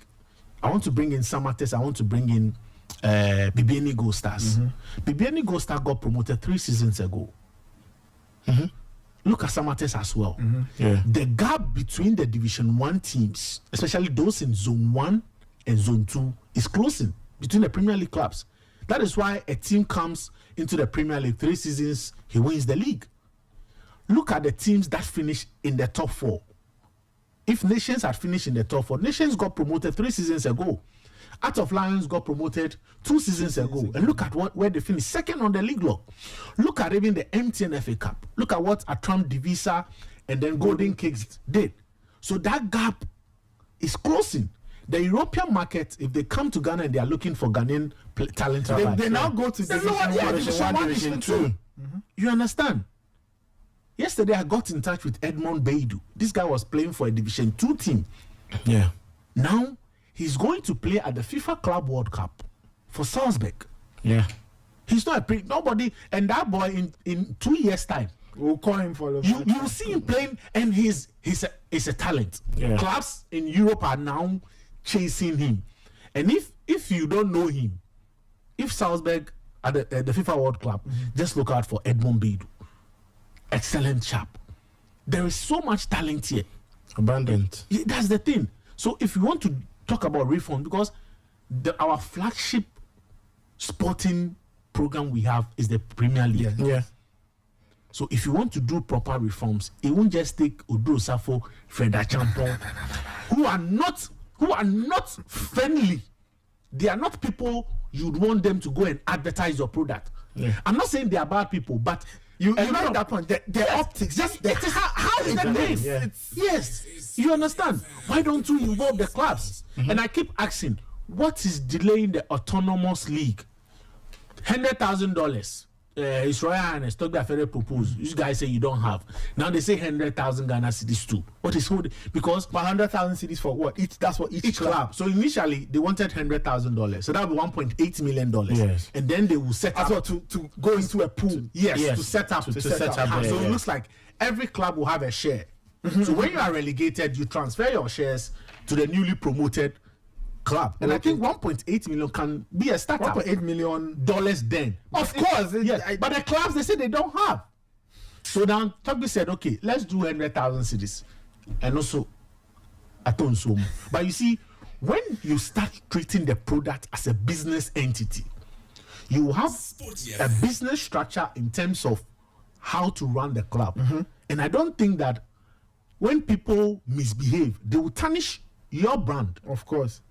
C: I want to bring in Samates, I want to bring in Bibiani Gold Stars. Bibiani Gold Star got promoted 3 seasons ago. Look at Samates as well. The gap between the Division 1 teams, especially those in Zone 1 and Zone 2, is closing between the Premier League clubs. That is why a team comes into the Premier League 3 seasons, he wins the league. Look at the teams that finish in the top 4. If Nations had finished in the top 4, Nations got promoted 3 seasons ago. Heart of Lions got promoted 2 seasons ago. And look at where they finished, second on the league log. Look at even the MTN FA Cup. Look at what Atram Divisa and then Golden Kings did. So that gap is closing. The European market, if they come to Ghana and they are looking for Ghanaian talent,
A: they now go to Division 1, Division 2.
C: You understand? Yesterday, I got in touch with Edmond Beidu. This guy was playing for a Division 2 team.
A: Yeah.
C: Now, he's going to play at the FIFA Club World Cup for Salzburg.
A: Yeah.
C: He's not nobody, and that boy in 2 years' time,
A: we'll call him for the
C: you will see him playing, and he's a talent.
A: Yeah.
C: Clubs in Europe are now chasing him. And if you don't know him, if Salzburg at the FIFA World Cup, just look out for Edmond Beidu. Excellent chap. There is so much talent here.
A: Abundant.
C: Yeah, that's the thing. So if you want to talk about reform, because our flagship sporting program we have is the Premier League.
A: Yeah.
C: So if you want to do proper reforms, it won't just take Odo Safo, Freda Champon, who are not friendly. They are not people you'd want them to go and advertise your product.
A: Yeah.
C: I'm not saying they are bad people, but
A: you know that point. The optics, just
C: how is that thing?
A: Yeah.
C: Yes, you understand. Why don't you involve the clubs? And I keep asking, what is delaying the autonomous league? $100,000. His Royal Highness Togba Ferre proposed. You guys say you don't have. Now they say 100,000 Ghana cedis too. What is holding? Because
A: 100,000 cedis for what? That's what each club.
C: So initially they wanted $100,000. So that would be $1.8 million.
A: Yes.
C: And then they will set up
A: to go into a pool.
C: To set up.
A: To set up.
C: So it looks like every club will have a share. So when you are relegated, you transfer your shares to the newly promoted club. And I think 1.8 million can be a startup.
A: $1.8 million
C: then.
A: Of course.
C: Yes. But the clubs, they say they don't have. So now Togby said, okay, let's do 100,000 cedis. And also Atonsum. But you see, when you start treating the product as a business entity, you have a business structure in terms of how to run the club. And I don't think that when people misbehave, they will tarnish your brand.
A: Of course.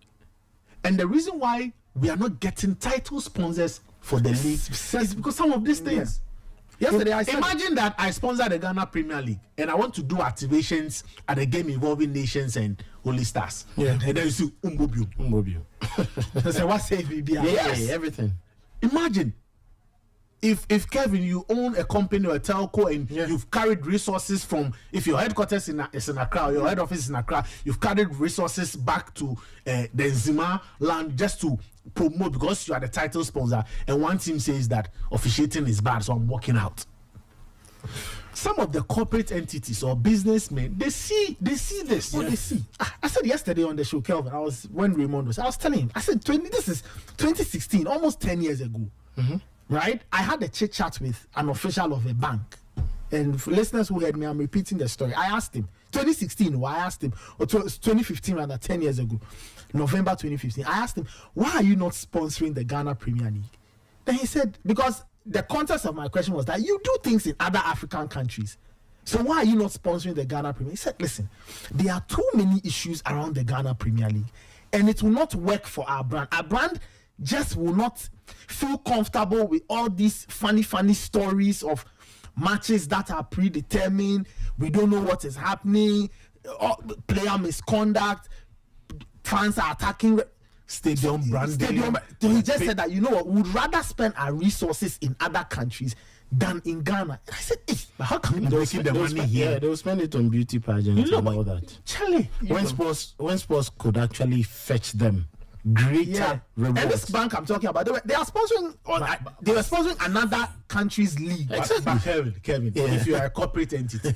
C: And the reason why we are not getting title sponsors for the league is because some of these things.
A: Yesterday,
C: imagine that I sponsor the Ghana Premier League and I want to do activations at a game involving Nations and Holy Stars.
A: Yeah.
C: And then you see Umbobio.
A: So what say
C: Yes,
A: everything.
C: Imagine if Kevin, you own a company or a telco and you've carried resources from, if your headquarters is in Accra, or your head office is in Accra, you've carried resources back to the Nzima land just to promote because you are the title sponsor, and one team says that officiating is bad, so I'm walking out. Some of the corporate entities or businessmen, they see this.
A: What they see. I said yesterday on the show, Kelvin, when Raymond was, I was telling him, I said this is 2016, almost 10 years ago. Right? I had a chit chat with an official of a bank. And for listeners who heard me, I'm repeating the story. I asked him, 2016, I asked him, or 2015, rather, 10 years ago, November 2015, I asked him, why are you not sponsoring the Ghana Premier League? Then he said, because the context of my question was that you do things in other African countries. So why are you not sponsoring the Ghana Premier League? He said, listen, there are too many issues around the Ghana Premier League, and it will not work for our brand. Our brand just will not feel comfortable with all these funny stories of matches that are predetermined. We don't know what is happening, player misconduct, fans are attacking
C: stadium branding.
A: He just said that, you know what, we'd rather spend our resources in other countries than in Ghana. And I said,
C: but how can we make the money here?
D: Yeah, they will spend it on beauty pageants and all that.
C: Charlie,
D: when sports could actually fetch them greater rewards.
A: And this bank I'm talking about, they are sponsoring. They were sponsoring another country's league.
C: But Kevin, if you are a corporate entity,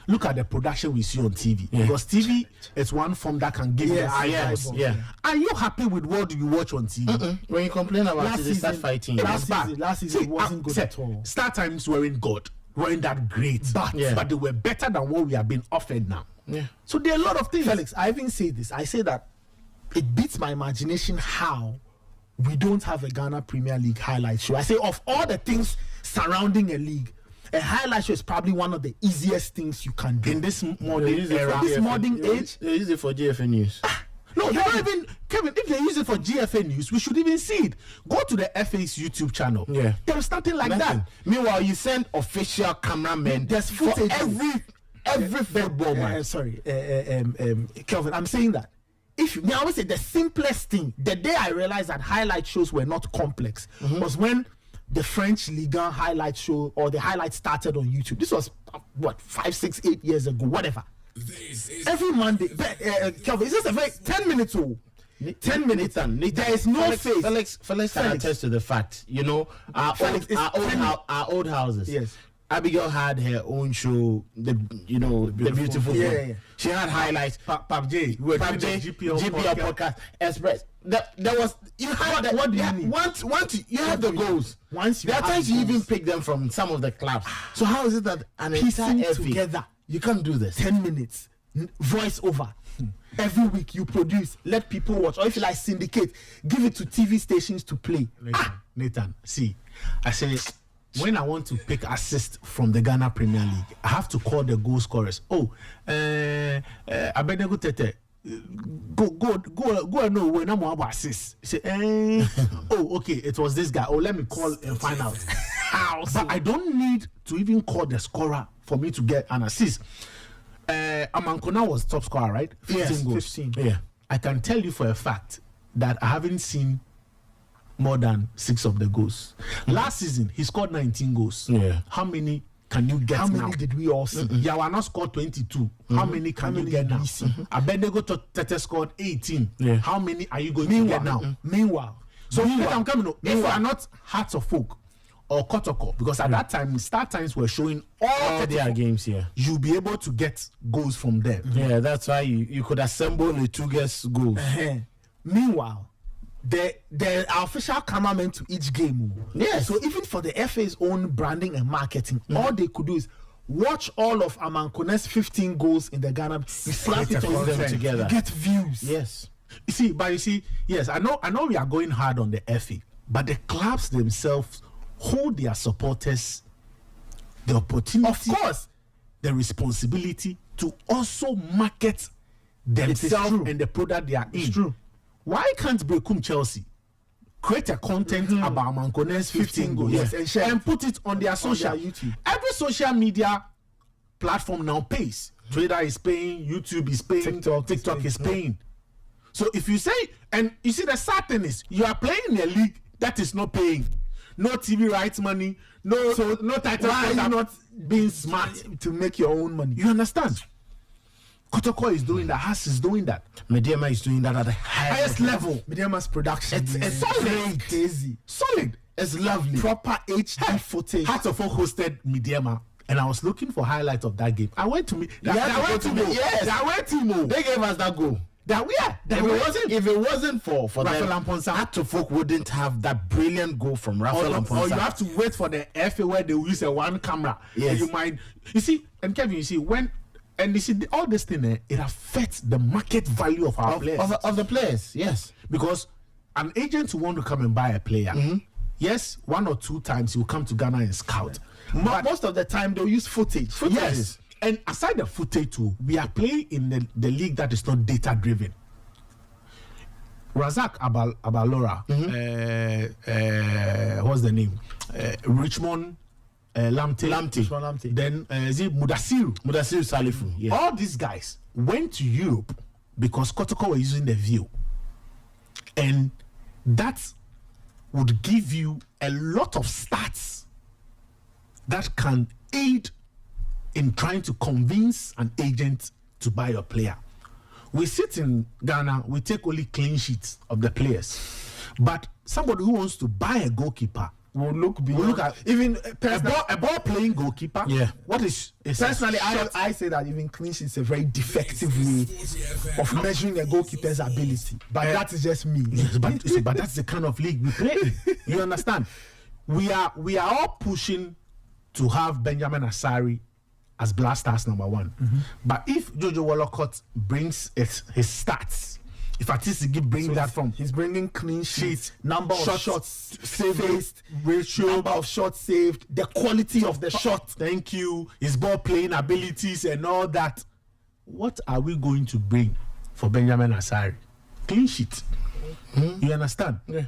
C: look at the production we see on TV. Because TV is one form that can give you eyeballs. Are you happy with what you watch on TV?
D: When you complain about it, they start fighting.
A: Last season wasn't good at all.
C: Star Times weren't that great, but they were better than what we are being offered now. So there are a lot of things.
A: Felix, I even say this. I say that it beats my imagination how we don't have a Ghana Premier League highlight show. I say of all the things surrounding a league, a highlight show is probably one of the easiest things you can do
C: in this modern era.
A: This modern age.
D: They use it for GFN News.
C: No, they don't even, Kevin, if they use it for GFA News, we should even see it. Go to the FA's YouTube channel.
D: Yeah.
C: There's nothing like
D: Nothing.
C: that.
D: Meanwhile, you send official cameramen.
A: There's
D: for
A: footage.
D: every football match.
A: Sorry, Kelvin, I'm saying that. If I always say the simplest thing, the day I realized that highlight shows were not complex was when the French Ligue 1 highlight show or the highlight started on YouTube. This was what 5, 6, 8 years ago, whatever. Every Monday, Kelvin, it's just a very 10 minutes old. 10 minutes and there is no face.
D: Felix can attest to the fact, you know, our old houses.
A: Yes.
D: Abigail had her own show, the beautiful
A: Yeah,
D: one.
A: yeah.
D: She had highlights.
C: PUBG,
D: GPL podcast, Express. There was you had that.
A: What do you need?
D: Once you have the goals.
A: Once you
D: there are
A: have
D: times
A: the
D: you
A: goals.
D: even pick them from some of the clubs. So how is it that an
A: Piecing
D: entire FA,
A: together.
D: you can't do this?
A: 10 minutes, voice over. Every week you produce, let people watch, or if you like syndicate, give it to TV stations to play.
C: Nathan, see, I say when I want to pick assist from the Ghana Premier League, I have to call the goal scorers. Oh, Abednego Tete, go and know when I'm about assist. Say, oh, okay, it was this guy. Oh, let me call and find out. But I don't need to even call the scorer for me to get an assist. Amankona was top scorer, right? 15 goals.
A: 15.
D: Yeah.
C: I can tell you for a fact that I haven't seen more than 6 of the goals. Last season, he scored 19 goals.
D: Yeah.
C: How many can you get
A: How
C: now?
A: many did we all see?
C: Yawana scored 22. How many can you get now? Abednego Tete scored 18.
D: Yeah.
C: How many are you going to get now?
A: Meanwhile,
C: So I'm coming. If you are not Hearts of Folk or Kotoko, because at that time, Star Times were showing all
D: Their games here.
C: you'll be able to get goals from them.
D: Yeah, that's why you could assemble the 2 guest goals.
A: meanwhile, there are official cameramen to each game.
D: Yes.
A: So even for the FA's own branding and marketing, all they could do is watch all of Amankone's 15 goals in the Ghana. You slap it on
D: them together.
A: Get views.
D: Yes.
C: You see, yes, I know we are going hard on the FA, but the clubs themselves hold their supporters the opportunity,
A: Of course.
C: the responsibility to also market themselves
A: true.
C: and the product they are in.
A: It's true.
C: Why can't Brekum Chelsea create a content about Mankone's 15 goals
A: Yes, and share
C: and put it on their social
A: YouTube?
C: Every social media platform now pays. Twitter is paying, YouTube is paying, TikTok is paying. So if you say, and you see the sad thing is, you are playing in a league that is not paying, no TV rights money, no title.
A: Why are you not
C: being smart
A: to make your own money?
C: You understand? Kotoko is doing that. Haas is doing that.
D: Mediama is doing that at the
C: Highest level.
A: Mediama's production
D: It's
A: is
D: solid.
A: crazy.
C: Solid.
D: It's lovely.
A: Proper HD footage.
C: Hearts of Oak hosted Midiama, and I was looking for highlights of that game. I went to me.
D: had to go to me. Yes.
C: I went to Mo.
D: They gave us that goal. If it wasn't for
C: Raphael
D: them,
C: Amponsa.
D: Heart to Folk wouldn't have that brilliant goal from Raphael
C: Or you
D: Amponsa.
C: have to wait for the FA where they will use a one camera.
D: Yes.
C: And you might, you see, and Kevin, you see, all this thing, it affects the market value of our players.
D: of the players, yes.
C: Because an agent who want to come and buy a player, yes, 1 or 2 times he will come to Ghana and scout.
A: But most of the time they'll use footage.
C: Yes. And aside the footage too, we are playing in the league that is not data driven. Razak Abalora, what's the name? Richmond Lamte. Then is it Mudasiru
D: Salifu. Yeah.
C: All these guys went to Europe because Kotoko were using the View. And that would give you a lot of stats that can aid in trying to convince an agent to buy your player. We sit in Ghana, we take only clean sheets of the players. But somebody who wants to buy a goalkeeper
A: Will look
C: at
A: even
C: a ball playing goalkeeper.
D: Yeah.
C: What is
A: personally, I say that even clean sheet is a very defective way of measuring a goalkeeper's ability. But that is just me.
C: Yes, but that's the kind of league we play. You understand? We are all pushing to have Benjamin Asari as Blasters number 1. But if Jojo Wallacott brings his stats If at least he bring that from,
A: he's bringing clean sheets, number of shots
C: saved, ratio,
A: number of shots saved, the quality of the shot.
C: Thank you. His ball playing abilities and all that. What are we going to bring for Benjamin Asare? Clean sheet. You understand?
A: Yeah.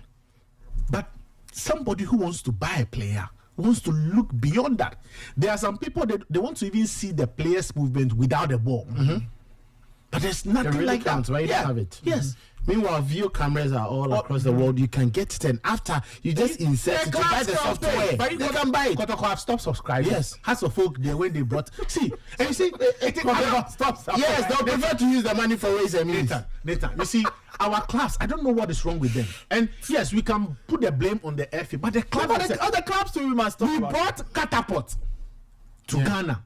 C: But somebody who wants to buy a player wants to look beyond that. There are some people that they want to even see the player's movement without the ball. But there's nothing
D: really
C: like
D: counts,
C: that.
D: right? You don't have it.
C: Yes.
D: Meanwhile, video cameras are all across the world. You can get it, and after you just insert it, you buy the software.
C: But you
D: can buy it.
C: Kotoko have stopped subscribing.
D: Yes.
C: Has of folk there when they brought. See, and you see, stop.
D: Yes, they'll prefer to use the money for ways and means.
C: Nathan, you see, our clubs, I don't know what is wrong with them. And yes, we can put the blame on the FA, but the club,
A: Other clubs too, we must talk about.
C: brought Catapult to Ghana.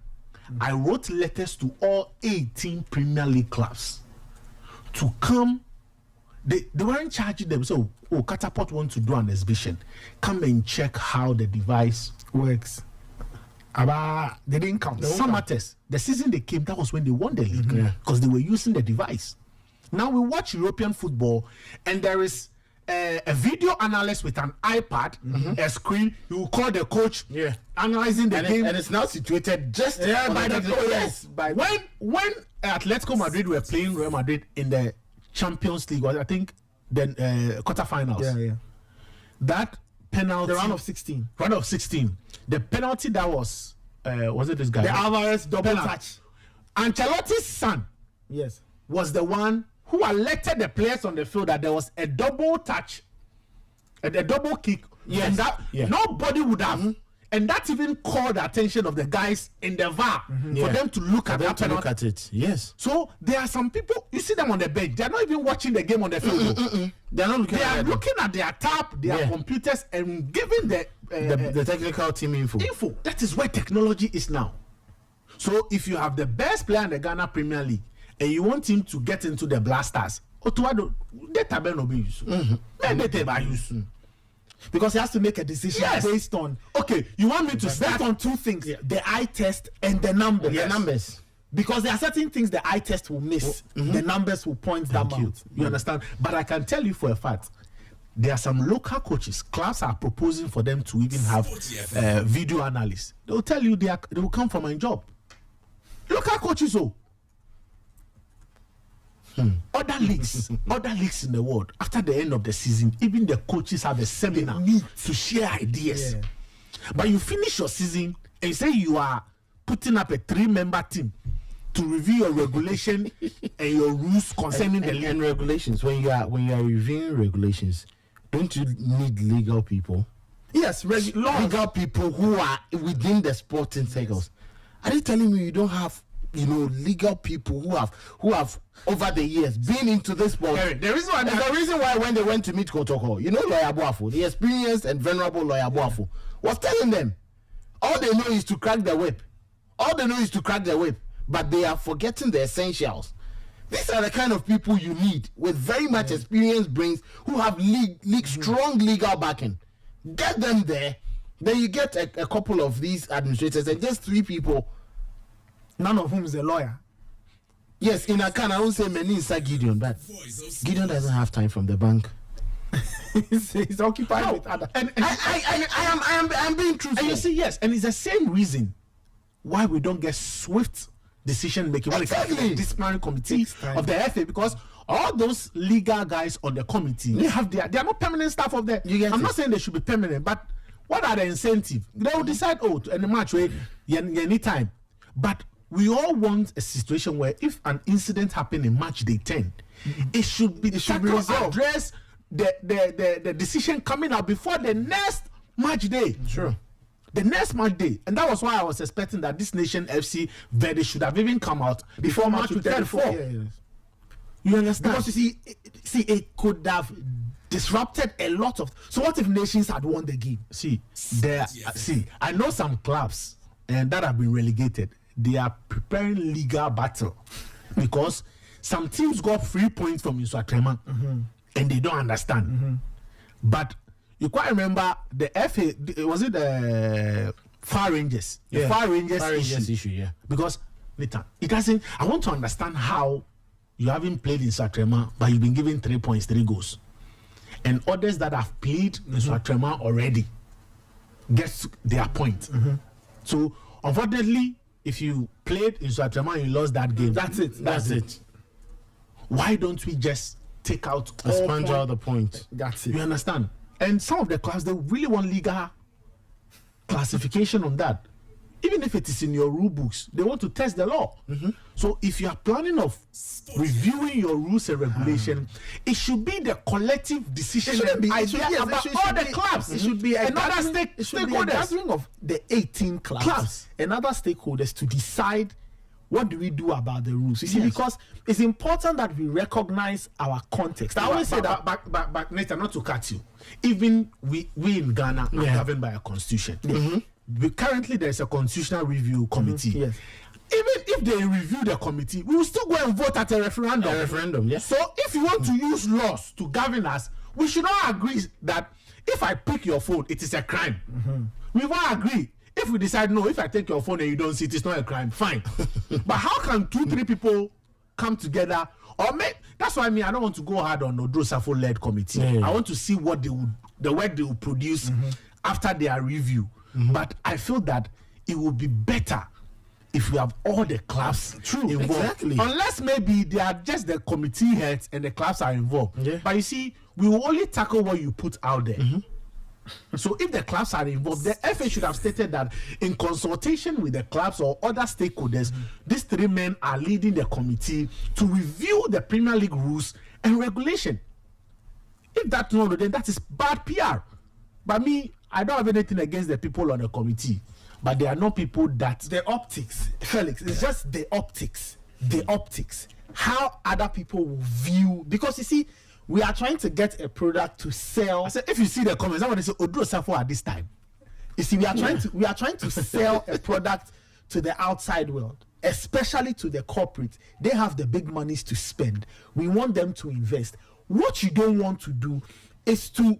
C: I wrote letters to all 18 Premier League clubs to come. They weren't charging them. So, Catapult want to do an exhibition. Come and check how the device
A: works. They didn't come.
C: Summertest, the season they came, that was when they won the league because they were using the device. Now we watch European football, and there is a video analyst with an iPad, a screen. You will call the coach, analyzing the game,
D: and it's now situated just
C: by the goal.
D: Yes.
C: When Atletico Madrid were playing Real Madrid in the Champions League, I think then quarterfinals.
A: Yeah.
C: That penalty,
A: The round of 16.
C: The penalty that was it this guy?
A: The Alvarez double
C: Penalty.
A: touch.
C: Ancelotti's son
A: Yes.
C: was the one who alerted the players on the field that there was a double touch, a double kick.
D: Yes.
C: And that nobody would have. And that even called the attention of the guys in the VAR for them to look at that penalty.
D: Look at it. Yes.
C: So there are some people, you see them on the bench, they're not even watching the game on the field.
D: They're not looking
C: They are
D: at
C: looking at their tab, their computers, and giving
D: the technical team info.
C: That is where technology is now. So if you have the best player in the Ghana Premier League and you want him to get into the Blasters, data no be used. Data by use.
A: Because he has to make a decision based on.
C: Okay, you want me to
A: Based
C: start
A: on two things: the eye test and the numbers.
D: The numbers.
A: Because there are certain things the eye test will miss. The numbers will point them out.
C: You understand? But I can tell you for a fact, there are some local coaches. Clubs are proposing for them to even have video analysts. They will tell you they will come from my job. Local coaches, Other leagues in the world, after the end of the season, even the coaches have a seminar to share ideas.
A: Yeah.
C: But you finish your season and you say you are putting up a 3-member team to review your regulation and your rules concerning the league.
D: And regulations. When you are reviewing regulations, don't you need legal people?
A: Yes,
D: Legal people who are within the sporting circles. Are they telling me you don't have legal people who have over the years been into this sport?
C: The
D: reason why when they went to meet Kotoko, Lawyer Boafo, the experienced and venerable Lawyer Boafo, was telling them all they know is to crack the whip. But they are forgetting the essentials. These are the kind of people you need with very much experienced brains who have strong legal backing. Get them there. Then you get a couple of these administrators and just 3 people,
A: none of whom is a lawyer.
D: Yes, in Akan, I don't say many inside Gideon, but Gideon doesn't have time from the bank.
A: He's occupied with other.
C: And
D: I am being truthful.
C: And you see, yes, and it's the same reason why we don't get swift decision making when it comes to the disciplinary committee of the FA, because all those legal guys on the committee, they are not permanent staff of the. I'm not saying they should be permanent, but what are the incentives? They will decide, in the match where you need time. But we all want a situation where if an incident happened in match day 10, it should be resolved. Address the decision coming out before the next match day.
D: Sure.
C: The next match day. And that was why I was expecting that this Nation FC verdict should have even come out before match 34.
A: Yes.
C: You understand?
A: Because you see, it could have disrupted a lot of. So what if Nations had won the game?
C: I know some clubs and that have been relegated. They are preparing legal battle because some teams got 3 points from Isuatrema and they don't understand. But you quite remember the FA, was it the Far Rangers? The Far Rangers issue.
D: Yeah.
C: Because later, it doesn't. I want to understand how you haven't played in Satrema, but you've been given 3 points, 3 goals. And others that have played in Satrema already gets their point. So, unfortunately, if you played in Satrema and you lost that game,
A: That's it.
C: Why don't we just take out
D: Sponge out the points.
A: That's it.
C: You understand? And some of the clubs, they really want legal classification on that. Even if it is in your rule books, they want to test the law. So if you are planning of reviewing your rules and regulation, it should be the collective decision and idea about all the clubs.
A: It should be
C: another
A: stakeholders. Gathering of the 18 clubs and other stakeholders to decide what do we do about the rules. You see, because it's important that we recognize our context. I always say that.
C: But Nathan, not to cut you, even we in Ghana are governed by a constitution. Currently, there's a constitutional review committee. Even if they review the committee, we will still go and vote at a referendum.
D: Yes.
C: So if you want to use laws to govern us, we should all agree that if I pick your phone, it is a crime. We all agree. If we decide no, if I take your phone and you don't see it, it's not a crime. Fine. But how can 2-3 people come together? Or that's why I don't want to go hard on Odro Safo-led committee. I want to see what the work they will produce after their review. But I feel that it would be better if we have all the clubs involved.
D: Exactly.
C: Unless maybe they are just the committee heads and the clubs are involved. But you see, we will only tackle what you put out there. So if the clubs are involved, the FA should have stated that in consultation with the clubs or other stakeholders, these 3 men are leading the committee to review the Premier League rules and regulation. If that's not, then that is bad PR. But me, I don't have anything against the people on the committee, but they are not people that
A: the optics, Felix. It's just the optics. The optics. How other people will view, because you see, we are trying to get a product to sell.
C: I said, if you see the comments, somebody say Odro Safo at this time.
A: You see, we are trying to sell a product to the outside world, especially to the corporate. They have the big monies to spend. We want them to invest. What you don't want to do is to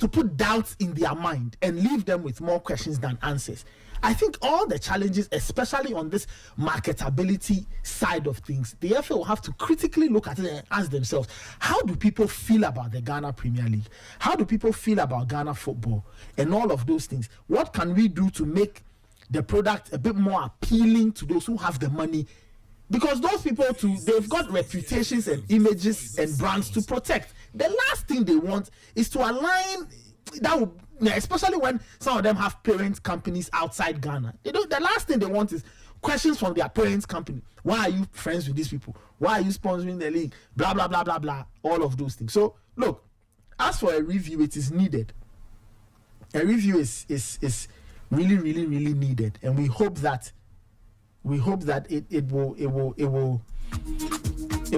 A: put doubts in their mind and leave them with more questions than answers. I think all the challenges, especially on this marketability side of things, the FA will have to critically look at it and ask themselves, how do people feel about the Ghana Premier League? How do people feel about Ghana football? And all of those things. What can we do to make the product a bit more appealing to those who have the money? Because those people too, they've got reputations and images and brands to protect. The last thing they want is to align that would, especially when some of them have parent companies outside Ghana. The last thing they want is questions from their parents' company. Why are you friends with these people? Why are you sponsoring the league? Blah blah blah blah blah. All of those things. So look, as for a review, it is needed. A review is really really really needed, and we hope that it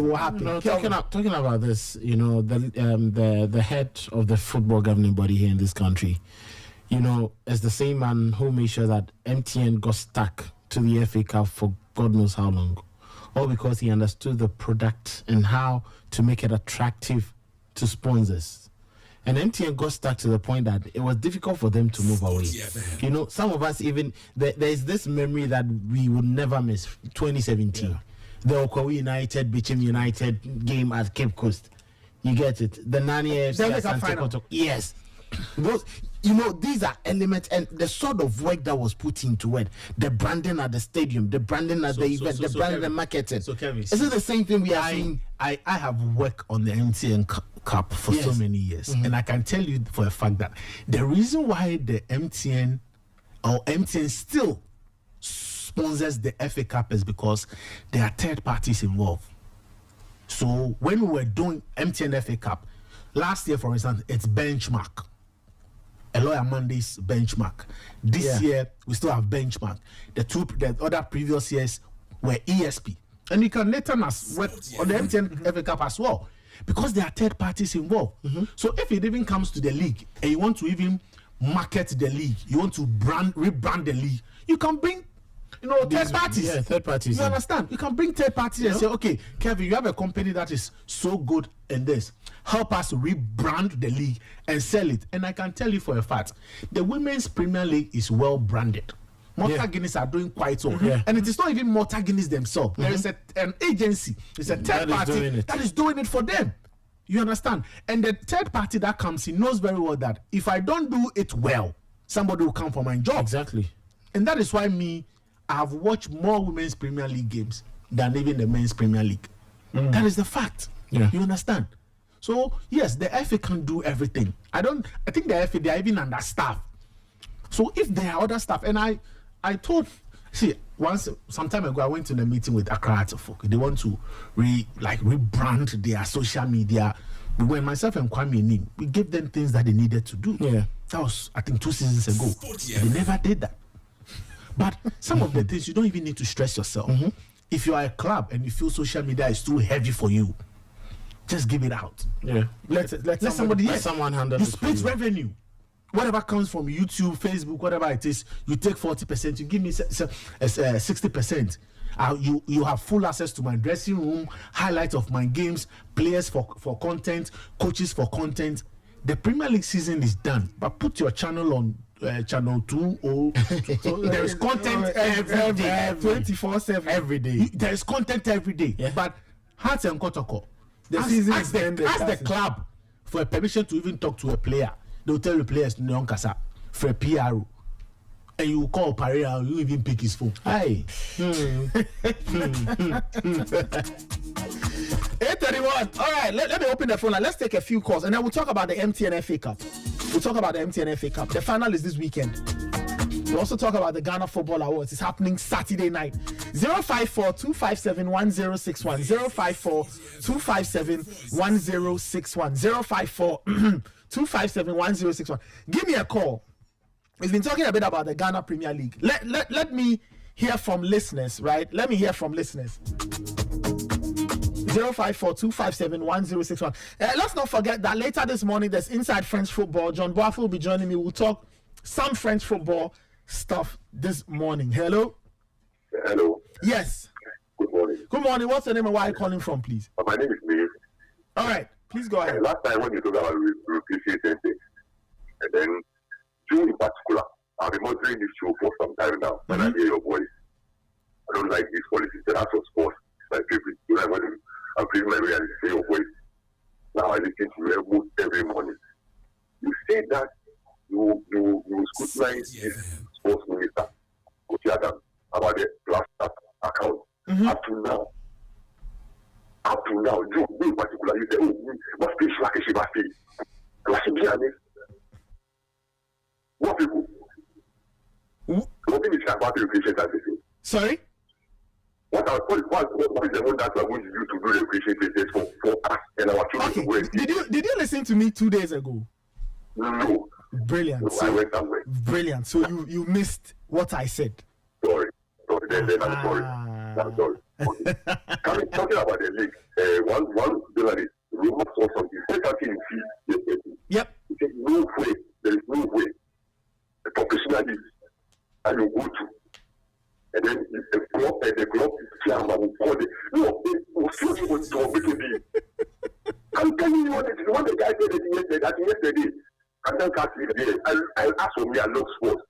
A: will happen.
D: Talking about this, the head of the football governing body here in this country, is the same man who made sure that MTN got stuck to the FA Cup for God knows how long, all because he understood the product and how to make it attractive to sponsors. And MTN got stuck to the point that it was difficult for them to move away. Some of us even, there's this memory that we will never miss, 2017. Yeah. The Okawi United, Bichim United game at Cape Coast. You get it. The Nani FC. Yes. Those, these are elements and the sort of work that was put into it. The branding at the stadium, the branding at the event, the branding and marketing.
C: So Kevin,
D: is it the same thing we are seeing?
C: I have worked on the MTN Cup for so many years, and I can tell you for a fact that the reason why the MTN still sponsors the FA Cup is because there are third parties involved. So when we were doing MTN FA Cup last year, for instance, it's Benchmark. Eloy Mondays Benchmark. This year we still have Benchmark. The other previous years were ESP, and you can later work on the MTN FA Cup as well, because there are third parties involved. So if it even comes to the league and you want to even market the league, you want to rebrand the league, you can bring third parties.
D: Yeah, third parties.
C: You understand? You can bring third parties and say, okay, Kevin, you have a company that is so good in this. Help us rebrand the league and sell it. And I can tell you for a fact, the Women's Premier League is well branded. Malta Guinness are doing quite well. And it is not even Malta Guinness themselves. There is an agency, it's a third party that is doing it for them. You understand? And the third party that comes in knows very well that if I don't do it well, somebody will come for my job.
D: Exactly.
C: And that is why I have watched more women's Premier League games than even the men's Premier League. That is the fact.
D: Yeah.
C: You understand? So yes, the FA can do everything. I think the FA, they are even understaffed. So if there are other staff, and I told, some time ago I went to the meeting with Accra Hearts of Folk. They want to rebrand their social media. When myself and Kwame Nim, we gave them things that they needed to do.
D: Yeah.
C: That was, I think, 2 seasons ago. They never did that. But some of the things you don't even need to stress yourself. If you are a club and you feel social media is too heavy for you, just give it out.
D: Yeah.
C: Let someone
D: handle
C: you
D: it.
C: split revenue. Whatever comes from YouTube, Facebook, whatever it is, you take 40%, you give me 60%. You have full access to my dressing room, highlights of my games, players for content, coaches for content. The Premier League season is done, but put your channel on channel 2 or there is content every day, 24/7 every day. There is content every day. Yeah. But Hearts and Kotoko, ask the club for a permission to even talk to a player. They'll tell the players to Kasa for a PR. And you call Pereira and you even pick his phone. Hi.
A: 8:31. All right, let me open the phone line. Let's take a few calls and then we'll talk about the MTN FA Cup. The final is this weekend. We'll also talk about the Ghana Football Awards. It's happening Saturday night. 054-257-1061. 054-257-1061. 054-257-1061. Give me a call. We've been talking a bit about the Ghana Premier League. Let me hear from listeners, right? 054-257-1061. Let's not forget that later this morning there's Inside French Football. John Boafo will be joining me. We'll talk some French football stuff this morning. Hello?
E: Hello.
A: Yes.
E: Good morning.
A: Good morning. What's your name and where are you calling from, please?
E: My name is Dave.
A: All right. Please go ahead.
E: Last time when you talked about replacing things, and then you in particular, I've been monitoring this show for some time now. When I hear your voice, I don't like this policy. The House of Sports is my favorite. You know, when I'm feeling my way and say your voice. Now I listen to you almost every morning. You say that you scrutinize this sports minister, Coach Adam, about the last account. Up to now, you in particular, you say, oh, must be like a Shibasti. Let's be honest. What people? What do you say about the recreation that they say?
A: Sorry?
E: What is the one that we are going to do to do the recreation business for us and our children?
A: Okay. Did you listen to me 2 days ago?
E: No.
A: Brilliant.
E: So, I went somewhere.
A: Brilliant. So you missed what I said.
E: Sorry. Then I'm sorry. I'm sorry. Okay. Talking about the league, one journalist Roma saw something. He said something in feed yesterday.
A: Yep.
E: He said, there is no way the professional league and you go to. And then the club chairman will call it. No, it was really what to make it be. I'm telling you what the guy said yesterday. And then I'll ask for me, I love sports.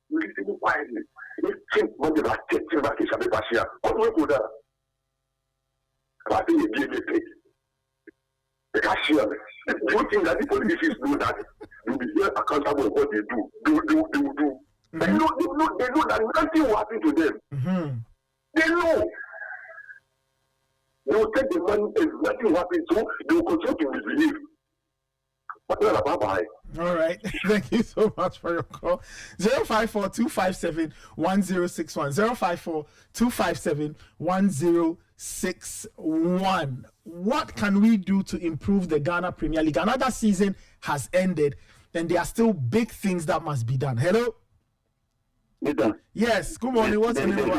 E: You listen quietly. If think when they are taking back his Abibashia, what will go down? I think they gave me pay. The cashier. Do you think that the politicians know that you'll be here accountable for what they do? They will do. They know that nothing will happen to them. They know. They will take the money and nothing will happen, so they will continue to misbehave. But well, bye-bye.
A: All right. Thank you so much for your call. 054-257-1061. 054-257-1061. What can we do to improve the Ghana Premier League? Another season has ended, and there are still big things that must be done. Hello? Yes. Good morning. What's your name?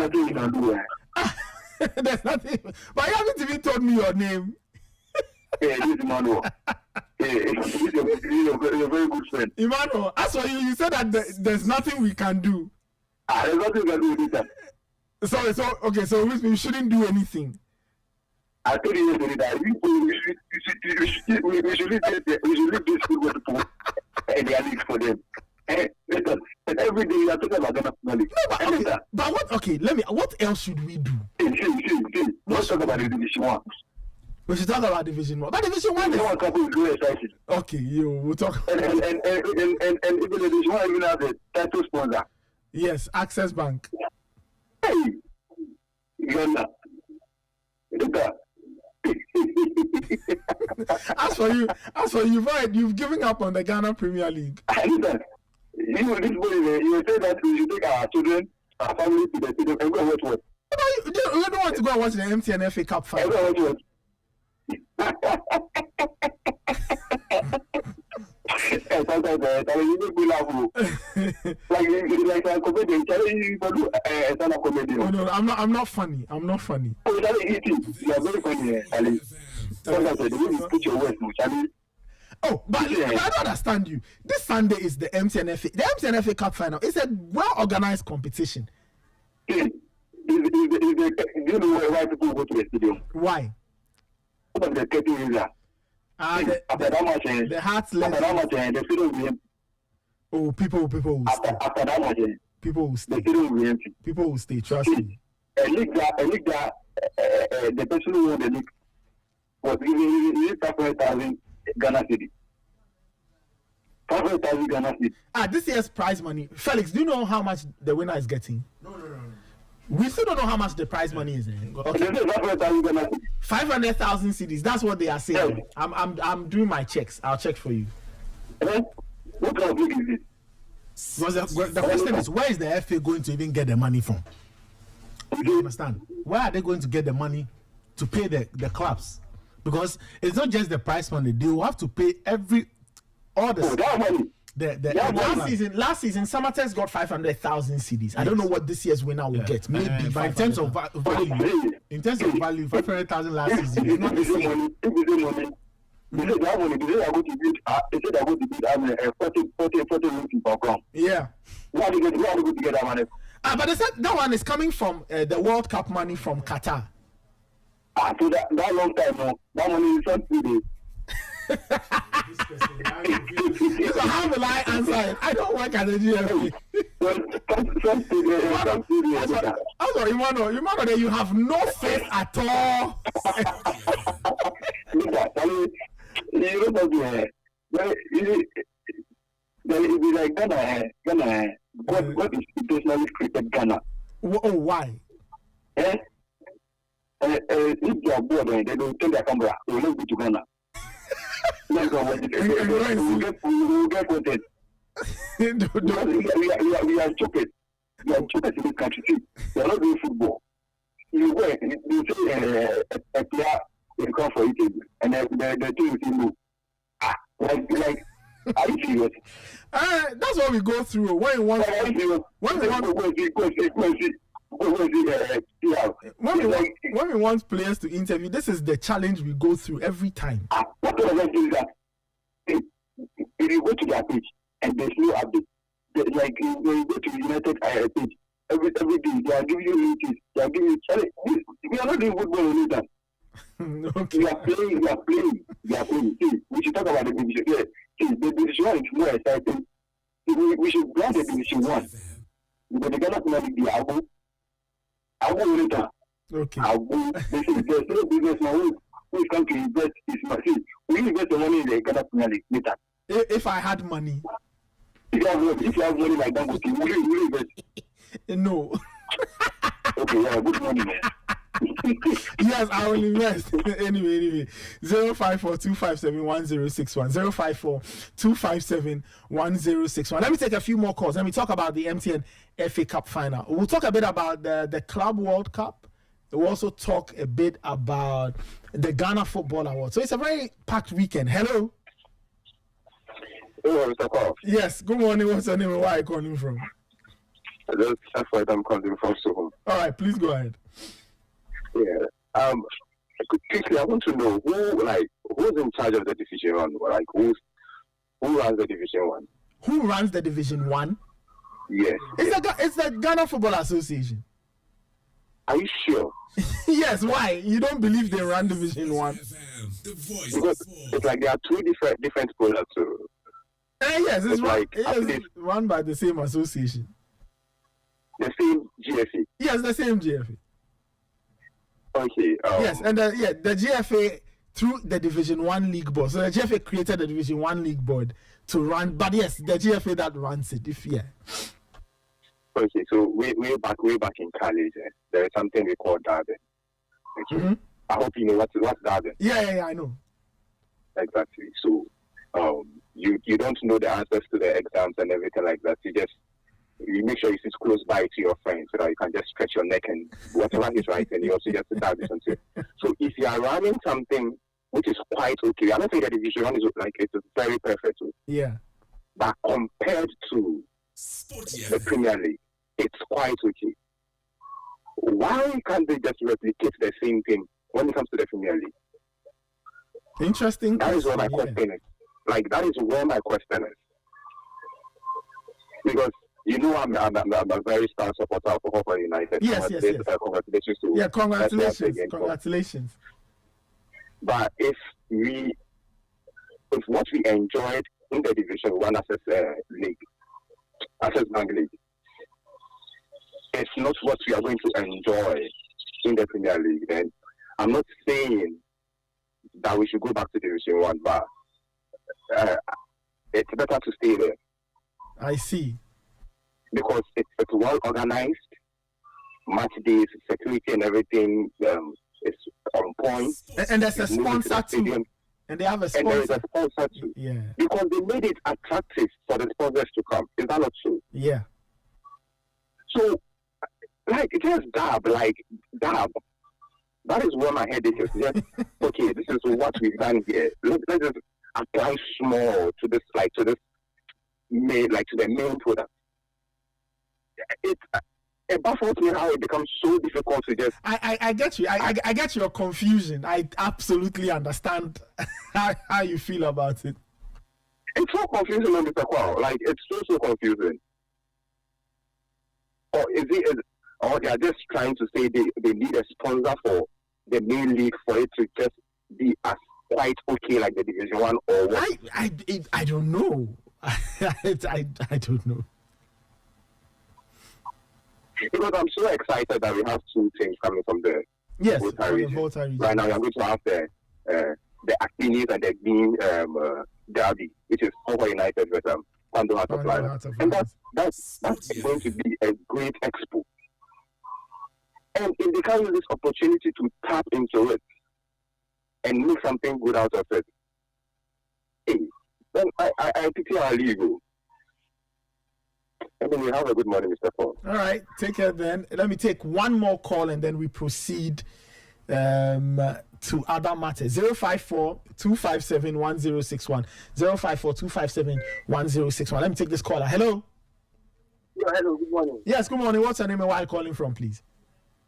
A: There's nothing. But you haven't even told me your name.
E: Hey, this is Emmanuel. Hey, you're a very good friend.
A: Emmanuel, as for you said that there's nothing we can do.
E: There's nothing we can do with that.
A: So we shouldn't do anything.
E: I told you yesterday that we should leave this football and their league for them. And every day you are talking about Ghana Premier League.
A: No, but what? Okay, what else should we do?
E: Let's talk about the Division 1.
A: We should talk about Division 1. But Division 1 is... Okay, we'll talk.
E: And even the Division 1 even has a title sponsor.
A: Yes, Access Bank.
E: Hey, Ghana.
A: As for you, right? You've given up on the Ghana Premier League.
E: This morning, you say that we should take our children, our family to the stadium and go and watch what?
A: You don't want to go and watch the MTN FA Cup final.
E: Go and watch what? Sometimes you make me laugh. Like a comedian,
A: no, I'm not funny. I'm not funny.
E: Oh, you are very funny, Charlie. Sometimes you put your words, Charlie.
A: Oh, but I don't understand you. This Sunday is the MTN FA. The MTN FA Cup final. It's a well-organized competition.
E: Do you know why people go to the stadium?
A: Why?
E: What of the 30 years? After that much,
A: the hearts
E: after that much, the stadium will be empty.
A: Oh, people will stay.
E: After that much,
A: people will stay.
E: The stadium will be empty.
A: People will stay. Trust me.
E: A league that the person who won the league was giving 500,000 Ghana cedi. 500,000 Ghana cedi.
A: This year's prize money. Felix, do you know how much the winner is getting?
C: No.
A: We still don't know how much the prize money is.
E: Okay.
A: 500,000 cedis. That's what they are saying. Yes. I'm doing my checks. I'll check for you.
E: What kind of league is it?
C: Because the question is, where is the FA going to even get the money from? You understand? Where are they going to get the money to pay the clubs? Because it's not just the prize money; they will have to pay all the.
E: That money.
A: Last season, Samatex got 500,000 cedis. Yes. I don't know what this year's winner will get. Maybe,
C: but in terms of value, 500,000 last season is not the same.
E: They said that money. They said they're going to build 40 rooms in Hong.
A: Yeah.
E: Where are they going to get that money?
A: But they said that one is coming from the World Cup money from Qatar.
E: So that long time now, that money is something.
A: So how will I answer it? I don't work at the GFP. Also, Emmanuel, you have no faith at all.
E: It be like Ghana. What is intentionally created Ghana?
A: Oh, why?
E: If they are bored, they don't take their camera. They will not go to Ghana. We get content. We are stupid. We are stupid in this country. We are not doing football. You say a player will come for it, and the team will say no. Like, are you serious?
A: That's what we go through. When we want players to interview, this is the challenge we go through every time.
E: What kind of is that? If you go to their page and there's no update, like when you go to United page, every day they are giving you notice, they are giving you. We are not doing football on that.
A: Okay.
E: We are playing. See, we should talk about the division. Yeah. See, the division 1 is more exciting. We should grant the division 1. Because the Ghana Premier League, I will later.
A: Okay.
E: I will. There's no businessman who is going to invest his money. We invest the money in the Ghana Premier League later.
A: If I had money.
E: If you have money like that, will you invest?
A: No.
E: Okay, yeah, good money, man.
A: Yes, I will invest. Anyway. 054-257-1061. 054-257-1061. Let me take a few more calls. Let me talk about the MTN FA Cup final. We'll talk a bit about the Club World Cup. We'll also talk a bit about the Ghana Football Award. So it's a very packed weekend. Hello.
E: Hello, Mr. Paul.
A: Yes, good morning. What's your name and where are you calling from?
E: That's why I'm calling from Soho.
A: All right, please go ahead.
E: Yeah. Quickly, I want to know who's in charge of the Division 1? Like who runs the Division 1?
A: Who runs the Division 1?
E: Yes.
A: It's the Ghana Football Association.
E: Are you sure?
A: Yes. Why? You don't believe they run Division 1?
E: Because it's like there are two different products. So
A: Yes, it's
E: like
A: run by the same association.
E: The same GFA.
A: Yes, the same GFA.
E: Okay.
A: Yes, and the GFA through the Division 1 League Board. So the GFA created the Division 1 League Board to run, but yes, the GFA that runs it.
E: Okay, so way back in college, there is something we call Derby. Okay.
A: Mm-hmm.
E: I hope you know what's Derby.
A: Yeah, I know.
E: Exactly. So, you don't know the answers to the exams and everything like that. You make sure you sit close by to your friends so that you can just stretch your neck and whatever he's writing, you also just start this and say. So if you are running something which is quite okay, I'm not saying that Division 1 is like it's very perfect.
A: Yeah.
E: But compared to the Premier League, it's quite okay. Why can't they just replicate the same thing when it comes to the Premier League?
A: Interesting.
E: That is where my question is. Like, that is where my question is. Because you know, I'm a very strong supporter of Hawthorn United.
A: Yes.
E: Congratulations to
A: yeah, congratulations.
E: But if what we enjoyed in the Division 1 Access Bank League, it's not what we are going to enjoy in the Premier League, then I'm not saying that we should go back to Division 1, but it's better to stay there.
A: I see.
E: Because it's well organized, match days, security and everything is on point.
A: And there's a sponsor too. And they have a sponsor.
E: And there is a sponsor too.
A: Yeah.
E: Because they made it attractive for the sponsors to come. Is that not true?
A: Yeah.
E: So, like, just dab. That is where my head is. Just, okay, this is what we've done here. Let's just apply small to this, to the main product. It baffles me how it becomes so difficult to just.
A: I get you. I get your confusion. I absolutely understand how you feel about it.
E: It's so confusing, Mr. Kwao. Like, it's so confusing. Or or they are just trying to say they need a sponsor for the main league for it to just be as quite okay like the Division 1 or what?
A: I don't know. I don't know.
E: Because I'm so excited that we have two teams coming from the Volta region. Right now, we are going to have the Aquinis and the Green Derby, which is Hawthorn United with Pando Heart of Lions. And that's going to be a great expo. And if they can use this opportunity to tap into it and make something good out of it, then I pity our league. Anyway, have a good morning, Mr. Paul.
A: All right, take care then. Let me take one more call and then we proceed to other matters. 054-257-1061. 054-257-1061. Let me take this caller. Hello.
F: Yeah, hello, good morning.
A: Yes, good morning. What's your name and where are you calling from, please?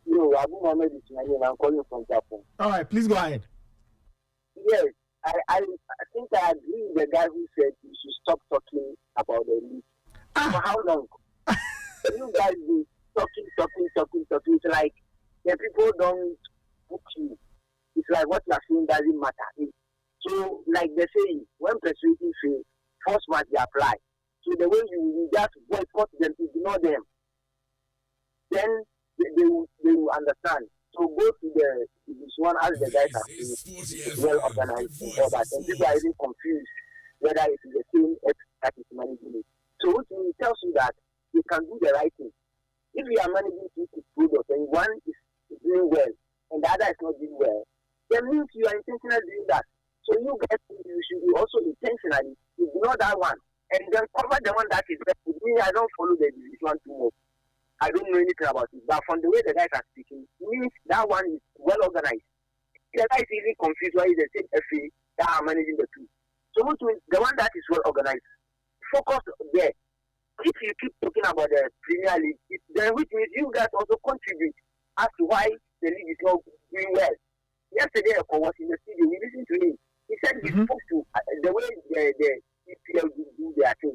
F: No, Abu Mohammed is my name. I'm calling from Japan.
A: All right, please go ahead.
F: Yes, I think I agree with the guy who said you should stop talking about the league. For how long? You guys be talking. It's like the people don't book you. It's like what you are saying doesn't matter. So, like they say, when persuading fails, force must be applied. So the way you just boycott them, ignore them, then they will understand. So go to this one as the guys are saying, it's well organized and all that. And people are even confused whether it is the same that is managing it. So which means it tells you that you can do the right thing. If you are managing two products and one is doing well and the other is not doing well, that means you are intentionally doing that. So you guys, you should be also intentionally ignore that one and then cover the one that is best. With me, I don't follow the division too much. I don't know anything about it. But from the way the guys are speaking, it means that one is well organized. The guy is even confused why is the same FA that are managing the two. So which means the one that is well organized, focus there. If you keep talking about the Premier League, then which means you guys also contribute as to why the league is not doing well. Yesterday, I was in the studio. We listened to him. He said he spoke to the way the GPL do their thing.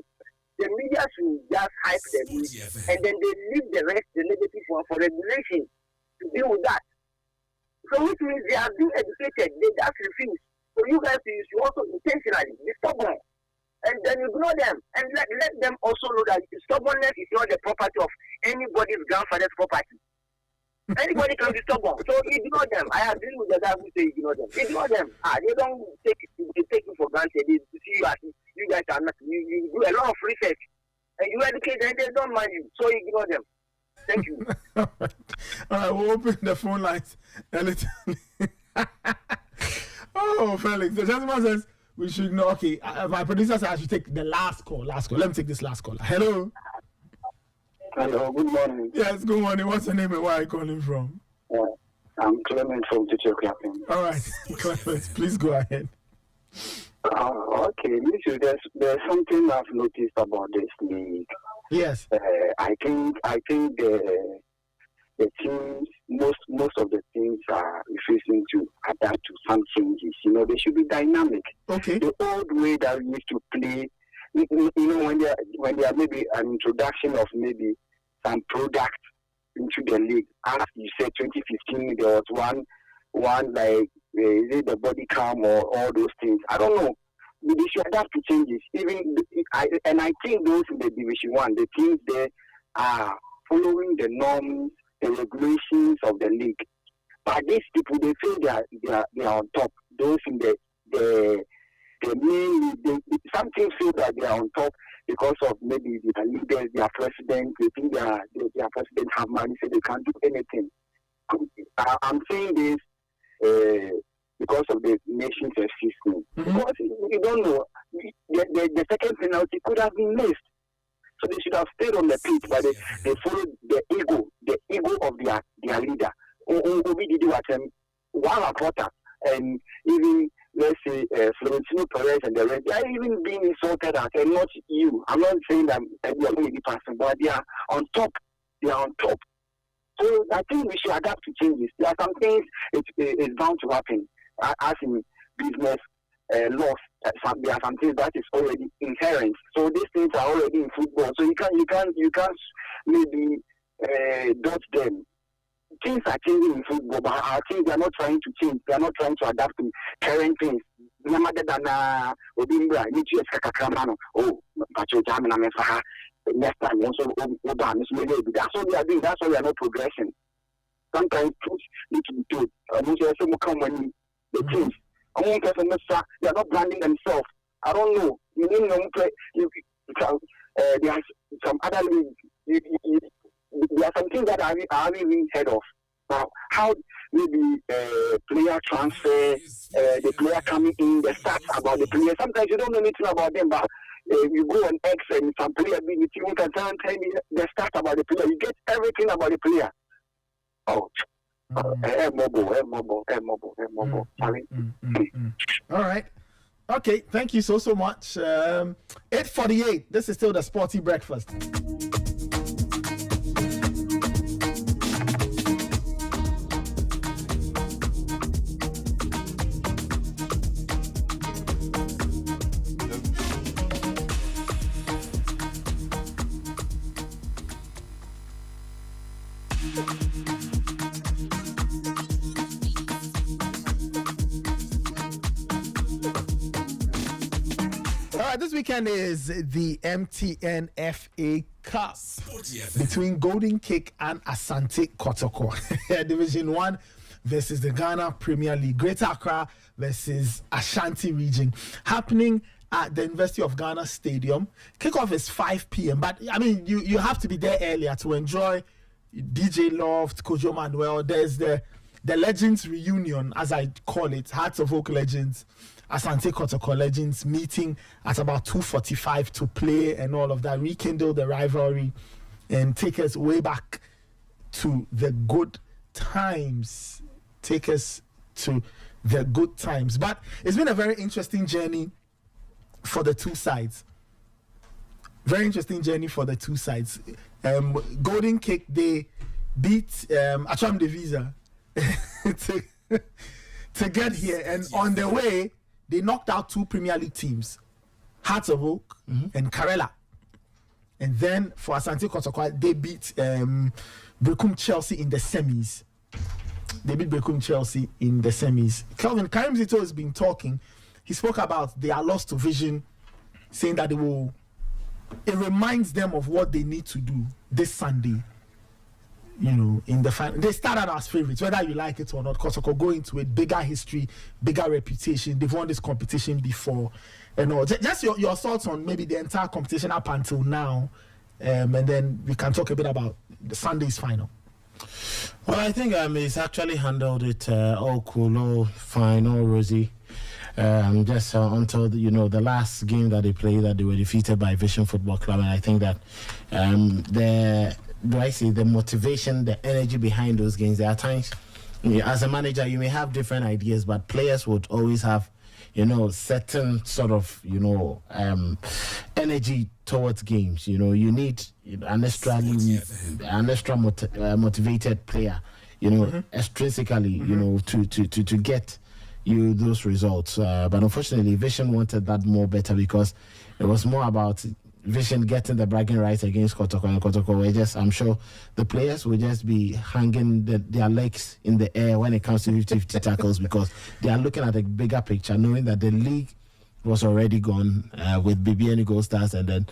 F: The media should just hype the league, and then they leave the rest, the negative one, for regulation to deal with that. So which means they are being educated. They just refuse. So you guys, you should also intentionally be stubborn and then ignore them and let them also know that stubbornness is not the property of anybody's grandfather's property. Anybody can be stubborn, so ignore them. I agree with the guy who say ignore them. Ignore them. They don't take you for granted. They see you as you guys are not. You do a lot of research and you educate them. They don't mind you, so ignore them. Thank you.
A: All right, we'll open the phone lines a little. Oh, Felix, the gentleman says we should know. Okay, my producer says I should take the last call. Let me take this last call. Hello.
G: Hello, good morning.
A: Yes, good morning. What's your name and where are you calling from?
G: I'm Clement from Teacher Clapping.
A: All right, Clement, please go ahead.
G: Okay, there's something I've noticed about this league.
A: Yes.
G: I think the teams, most of the teams are refusing to adapt to some changes. They should be dynamic.
A: Okay.
G: The old way that we used to play, when there are maybe an introduction of maybe some product into the league. As you said, 2015, there was one like is it the body cam or all those things. I don't know. They should adapt to changes. I think those in the Division 1, the teams there are following the norms, the regulations of the league. But these people, they feel they are on top. Those in the main league, some teams feel that they are on top because of maybe their leaders, their president. They think their president have money, so they can't do anything. I'm saying this because of the nation's system.
A: Mm-hmm.
G: Because you don't know, the second penalty could have been missed. So they should have stayed on the pitch, but they followed the ego of their leader. Obi did what one quarter, and even let's say Florentino Perez and the rest, they are even being insulted as and not you. I'm not saying that they are really passing, but they are on top. They are on top. So I think we should adapt to changes. There are some things it's bound to happen, as in business laws. There are some things that is already inherent. So these things are already in football. So you can't maybe dodge them. Things are changing in football, but I think they are not trying to change. They are not trying to adapt to current things. No matter than Obimbra, next time also that's what we are doing. That's why we are not progressing. Sometimes push need to be told. The teams. They are not branding themselves. I don't know. You need to there are some other leagues. There are some things that I haven't even heard of. Now, how maybe player transfer, the player coming in, the stats about the player. Sometimes you don't know anything about them, but you go on X and some player be with you can tell me the stats about the player. You get everything about the player. Oh, mobile.
A: All right. Okay, thank you so much. 8:48. This is still the Sporty Breakfast. This weekend is the MTN FA Cup between Golden Cake and Asante Kotoko. Division 1 versus the Ghana Premier League. Greater Accra versus Ashanti region. Happening at the University of Ghana Stadium. Kickoff is 5 p.m. But, I mean, you have to be there earlier to enjoy DJ Loft, Kojo Manuel. There's the Legends Reunion, as I call it. Hearts of Oak Legends. Asante Kotoko Legends meeting at about 2:45 to play and all of that, rekindle the rivalry and take us way back to the good times. But it's been a very interesting journey for the two sides. Golden Cake, they beat Acham Devisa to get here, and on the way they knocked out two Premier League teams, Hearts of Oak and Karela. And then for Asante Kotoko, they beat Brekum Chelsea in the semis. Kelvin Karim Zito has been talking. He spoke about their loss to vision saying that it reminds them of what they need to do this Sunday. In the final, they started as favorites, whether you like it or not. Kotoko go into it, bigger history, bigger reputation. They've won this competition before, Just your thoughts on maybe the entire competition up until now, and then we can talk a bit about the Sunday's final.
D: Well, I think he's actually handled it all cool, all fine, all rosy. Just until the last game that they played, that they were defeated by Vision Football Club, and I think that the motivation, the energy behind those games, there are times, as a manager, you may have different ideas, but players would always have, certain sort of, energy towards games. You need an extra motivated player, extrinsically, to get you those results. But unfortunately, Vision wanted that more better, because it was more about Vision getting the bragging rights against Kotoko, and Kotoko were I'm sure the players will just be hanging their legs in the air when it comes to 50-50 tackles, because they are looking at a bigger picture, knowing that the league was already gone with BBN Gold Stars, and then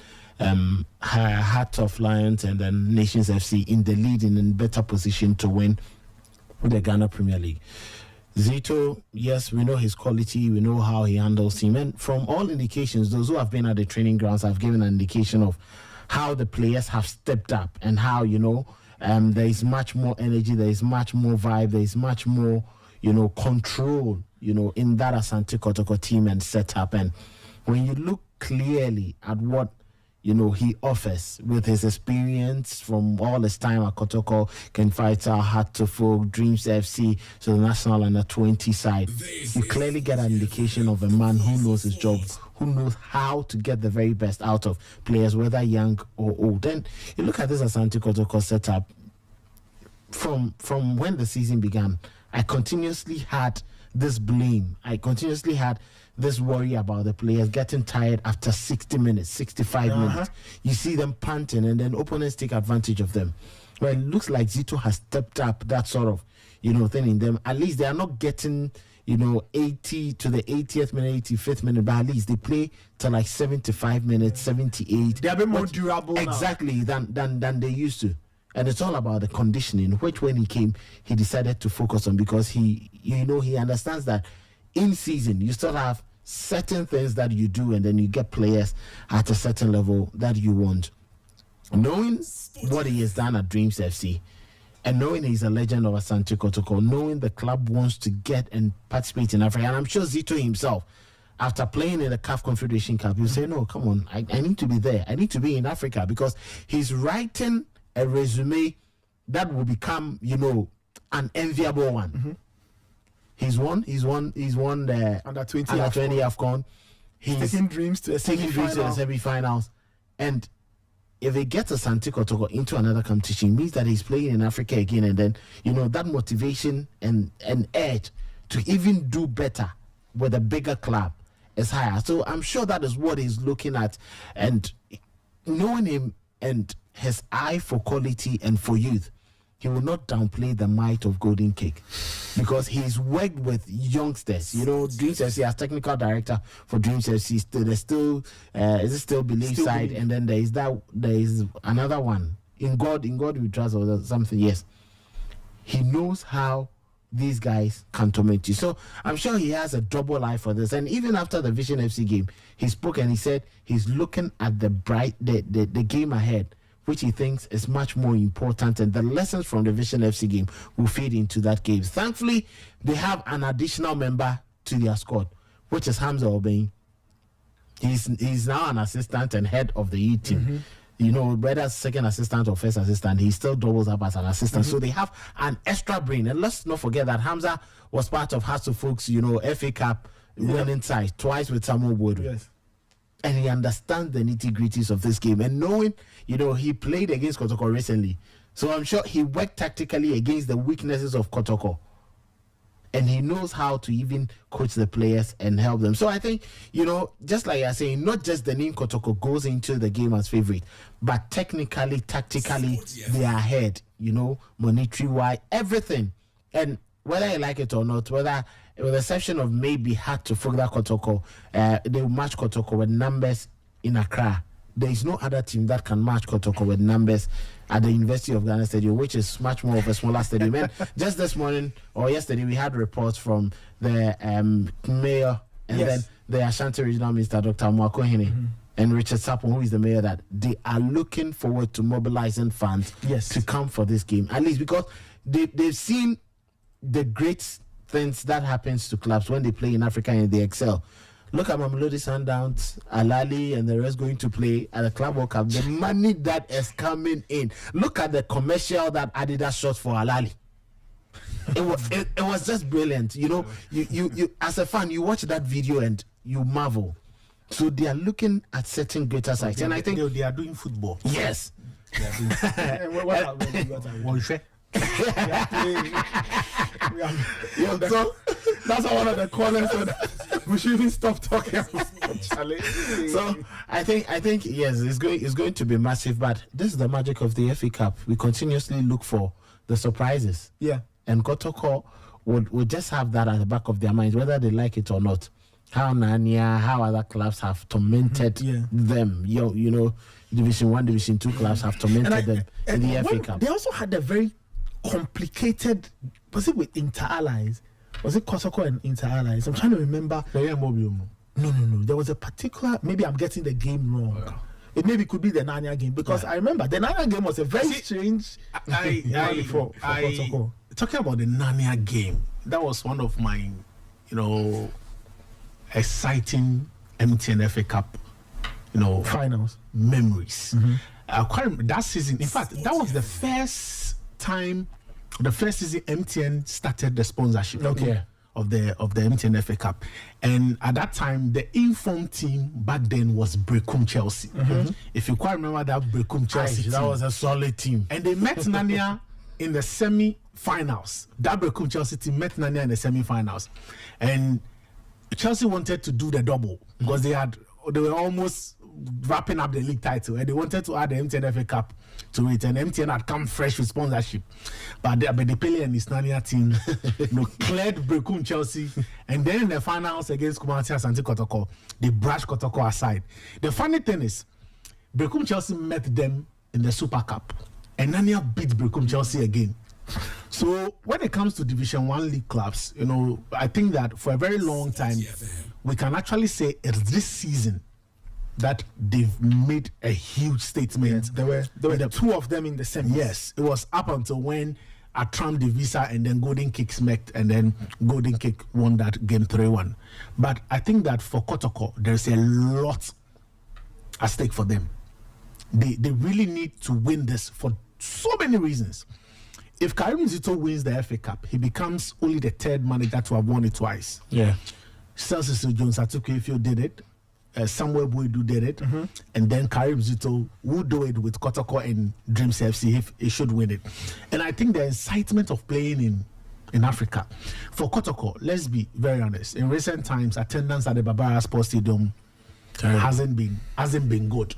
D: Heart of Lions, and then Nations FC in the lead, in better position to win the Ghana Premier League. Zito, yes, we know his quality, we know how he handles team, and from all indications, those who have been at the training grounds have given an indication of how the players have stepped up, and how there is much more energy, there is much more vibe, there is much more control in that Asante Kotoko team and setup. And when you look clearly at what he offers with his experience from all his time at Kotoko, Ken Fighter, Heart to Folk, Dreams FC, so the national under 20 side, you clearly get an indication of a man who knows his job, who knows how to get the very best out of players, whether young or old. Then you look at this Asante Kotoko setup from when the season began. I continuously had this blame. I continuously had this worry about the players getting tired after 60 minutes, 65 minutes. You see them panting, and then opponents take advantage of them. Well, it looks like Zito has stepped up that sort of, thing in them. At least they are not getting, 80 to the 80th minute, 85th minute, but at least they play to like 75 minutes, 78.
A: They are a bit more durable
D: exactly now than they used to. And it's all about the conditioning, which when he came, he decided to focus on, because he understands that in season, you still have certain things that you do, and then you get players at a certain level that you want. Knowing what he has done at Dreams FC, and knowing he's a legend of Asante Kotoko, knowing the club wants to get and participate in Africa, and I'm sure Zito himself, after playing in the CAF Confederation Cup, he'll say, no, come on, I need to be there. I need to be in Africa, because he's writing a resume that will become, an enviable one. He's won the
A: under 20
D: AFCON. He's
A: taking dreams to the
D: semi-finals. And if he gets Asante Kotoko into another competition, it means that he's playing in Africa again, and then that motivation and edge to even do better with a bigger club is higher. So I'm sure that is what he's looking at, and knowing him and his eye for quality and for youth, he will not downplay the might of Golden Cake, because he's worked with youngsters. Dreams FC as technical director for Dreams FC. There's still Believe side, and then there is another one in God we trust, or something. Yes, he knows how these guys can torment you. So I'm sure he has a double eye for this. And even after the Vision FC game, he spoke and he said he's looking at the game ahead, which he thinks is much more important, and the lessons from the Vision FC game will feed into that game. Thankfully, they have an additional member to their squad, which is Hamza Obeng. He's now an assistant and head of the E team. Whether second assistant or first assistant, he still doubles up as an assistant. So they have an extra brain. And let's not forget that Hamza was part of Hearts of Folks, FA Cup winning side twice with Samuel Bodo.
A: Yes.
D: And he understands the nitty-gritties of this game. And knowing, he played against Kotoko recently. So I'm sure he worked tactically against the weaknesses of Kotoko. And he knows how to even coach the players and help them. So I think, just like you're saying, not just the name Kotoko goes into the game as favorite, but technically, tactically, they are ahead, monetary-wise, everything. And whether you like it or not, whether with the exception of maybe Heart to Folk that Kotoko, they will match Kotoko with numbers in Accra, there is no other team that can match Kotoko with numbers at the University of Ghana Stadium, which is much more of a smaller stadium. And just this morning or yesterday, we had reports from the mayor and then the Ashanti Regional Minister, Dr. Mwakohene, and Richard Sapon, who is the mayor, that they are looking forward to mobilizing funds to come for this game, at least because they've seen the great things that happens to clubs when they play in Africa and they excel. Look at Mamelodi Sundowns, Alali, and the rest going to play at the Club World Cup. The money that is coming in. Look at the commercial that Adidas shot for Alali. It was just brilliant. You know, you as a fan, you watch that video and you marvel. So they are looking at certain greater sites, and I think
C: they are doing football.
D: Yes.
A: So that's one of the corners we should even stop talking.
D: So I think yes, it's going to be massive, but this is the magic of the FA Cup. We continuously look for the surprises.
A: Yeah.
D: And Kotoko would just have that at the back of their minds, whether they like it or not. How Nania, how other clubs have tormented them. You know, Division 1, Division 2 clubs have tormented them in the FA Cup.
A: They also had a very complicated, was it with Inter Allies? Was it Kotoko and Inter Allies? I'm trying to remember.
C: No.
A: There was a particular, maybe I'm getting the game wrong. It maybe could be the Nanya game, because I remember the Nanya game was a very strange for Kotoko.
C: Talking about the Nanya game, that was one of my, exciting MTN FA Cup,
A: finals
C: memories. I quite remember that season. In fact, that was the first season MTN started the sponsorship of the MTN FA Cup, and at that time the informed team back then was Brecum Chelsea. If you quite remember that Brecum Chelsea team,
D: that was a solid team,
C: and they met Nanya in the semi-finals. That Brecum Chelsea team met Nanya in the semi-finals, and Chelsea wanted to do the double because they were almost wrapping up the league title, and they wanted to add the MTN FA Cup to it, and MTN had come fresh with sponsorship, but the Pele and his Nanya team cleared Brecum Chelsea, and then in the finals against Kumasi Asante Kotoko, they brushed Kotoko aside. The funny thing is, Brecum Chelsea met them in the Super Cup, and Nanya beat Brecum Chelsea again. So when it comes to Division 1 league clubs, I think that for a very long time, we can actually say it's this season that they've made a huge statement.
A: There were the two of them in the semis.
C: Yes, it was up until when Atram Divisa and then Golden Kick met, and then Golden Kick won that game 3-1. But I think that for Kotoko, there's a lot at stake for them. They really need to win this for so many reasons. If Karim Zito wins the FA Cup, he becomes only the third manager to have won it twice.
D: Yeah.
C: Celso Jones Atukwefio did it. Samuel Boydu did it. And then Karim Zito will do it with Kotoko and Dreams FC if he should win it. And I think the excitement of playing in Africa. For Kotoko, let's be very honest. In recent times, attendance at the Barbara Sports Stadium hasn't been good.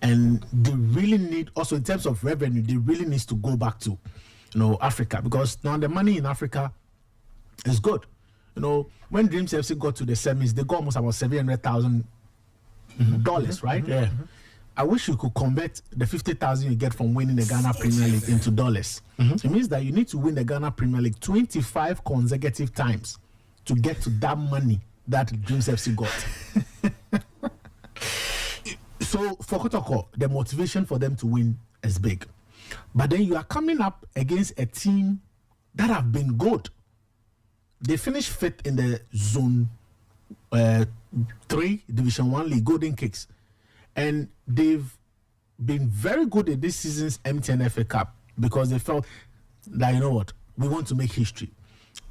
C: And they really need, also in terms of revenue, they really need to go back to Africa, because now the money in Africa is good. When Dreams FC got to the semis, they got almost about $700,000, right?
D: Yeah.
C: I wish you could convert the 50,000 you get from winning the Ghana Premier League into dollars. It means that you need to win the Ghana Premier League 25 consecutive times to get to that money that Dreams FC got. So for Kotoko, the motivation for them to win is big. But then you are coming up against a team that have been good. They finished fifth in the Zone 3 Division 1 League, Golden Kicks. And they've been very good in this season's MTN FA Cup because they felt that, we want to make history.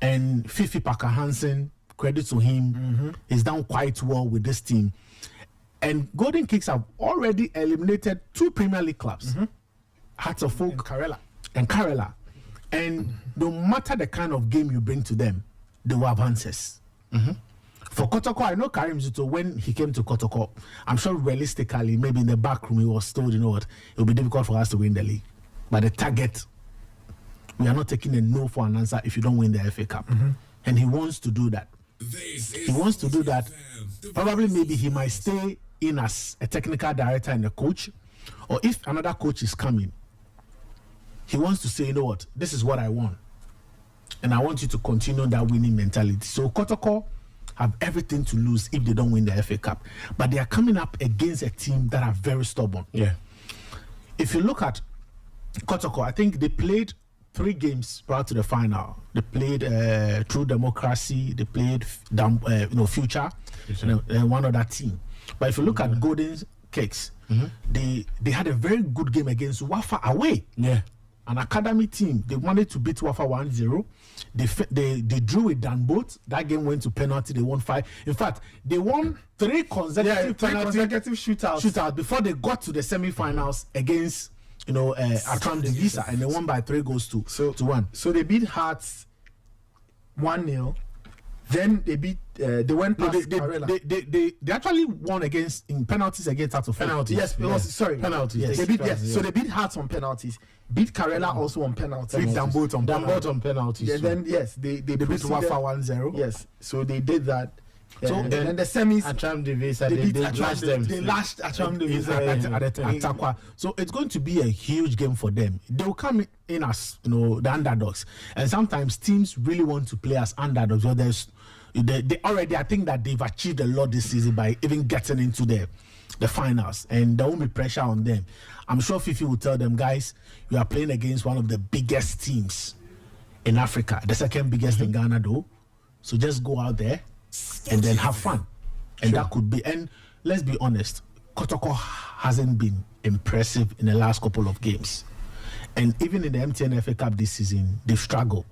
C: And Fifi Parker Hansen, credit to him, he's done quite well with this team. And Golden Kicks have already eliminated 2 Premier League clubs. Hearts of Oak and Karela. And no matter the kind of game you bring to them, they will have answers. For Kotoko, I know Karim Zito, when he came to Kotoko, I'm sure realistically, maybe in the back room, he was told, it will be difficult for us to win the league. But the target, we are not taking a no for an answer if you don't win the FA Cup. And he wants to do that. He wants to do that. Probably maybe he might stay in as a technical director and a coach, or if another coach is coming, he wants to say, you know what, this is what I want. And I want you to continue that winning mentality. So Kotoko have everything to lose if they don't win the FA Cup. But they are coming up against a team that are very stubborn.
D: Yeah.
C: If you look at Kotoko, I think they played 3 games prior to the final. They played True Democracy, they played Future, and one other team. But if you look at Golden Cakes, they had a very good game against Wafa away.
D: Yeah.
C: An academy team. They wanted to beat Wafa 1-0. They drew with Danboat. That game went to penalty. They won 5. In fact, they won 3 consecutive shootouts before they got to the semi-finals against Atram Devisa, and they won by 3 goals to 1.
A: So they beat Hearts 1-0. Then they beat. They went past
C: they actually won in penalties against Hearts of
A: penalties. Yes, it was
C: penalties.
A: Yes. They beat so they beat Hearts on penalties. Beat Karela also on penalties.
C: Beat Danboat
D: on penalties.
A: And then they
C: beat Wafa 1-0.
A: Yes, so they did that.
C: So
A: and then the semis,
D: Atram Devisa, they lashed them.
A: They lashed Atram Devisa
C: at Takwa. So it's going to be a huge game for them. They will come in as the underdogs, and sometimes teams really want to play as underdogs. So they already, I think that they've achieved a lot this season by even getting into the finals, and there won't be pressure on them. I'm sure Fifi will tell them, guys, you are playing against one of the biggest teams in Africa, the second biggest in Ghana though. So just go out there and then have fun. And that could be, and let's be honest, Kotoko hasn't been impressive in the last couple of games. And even in the MTN FA Cup this season, they've struggled.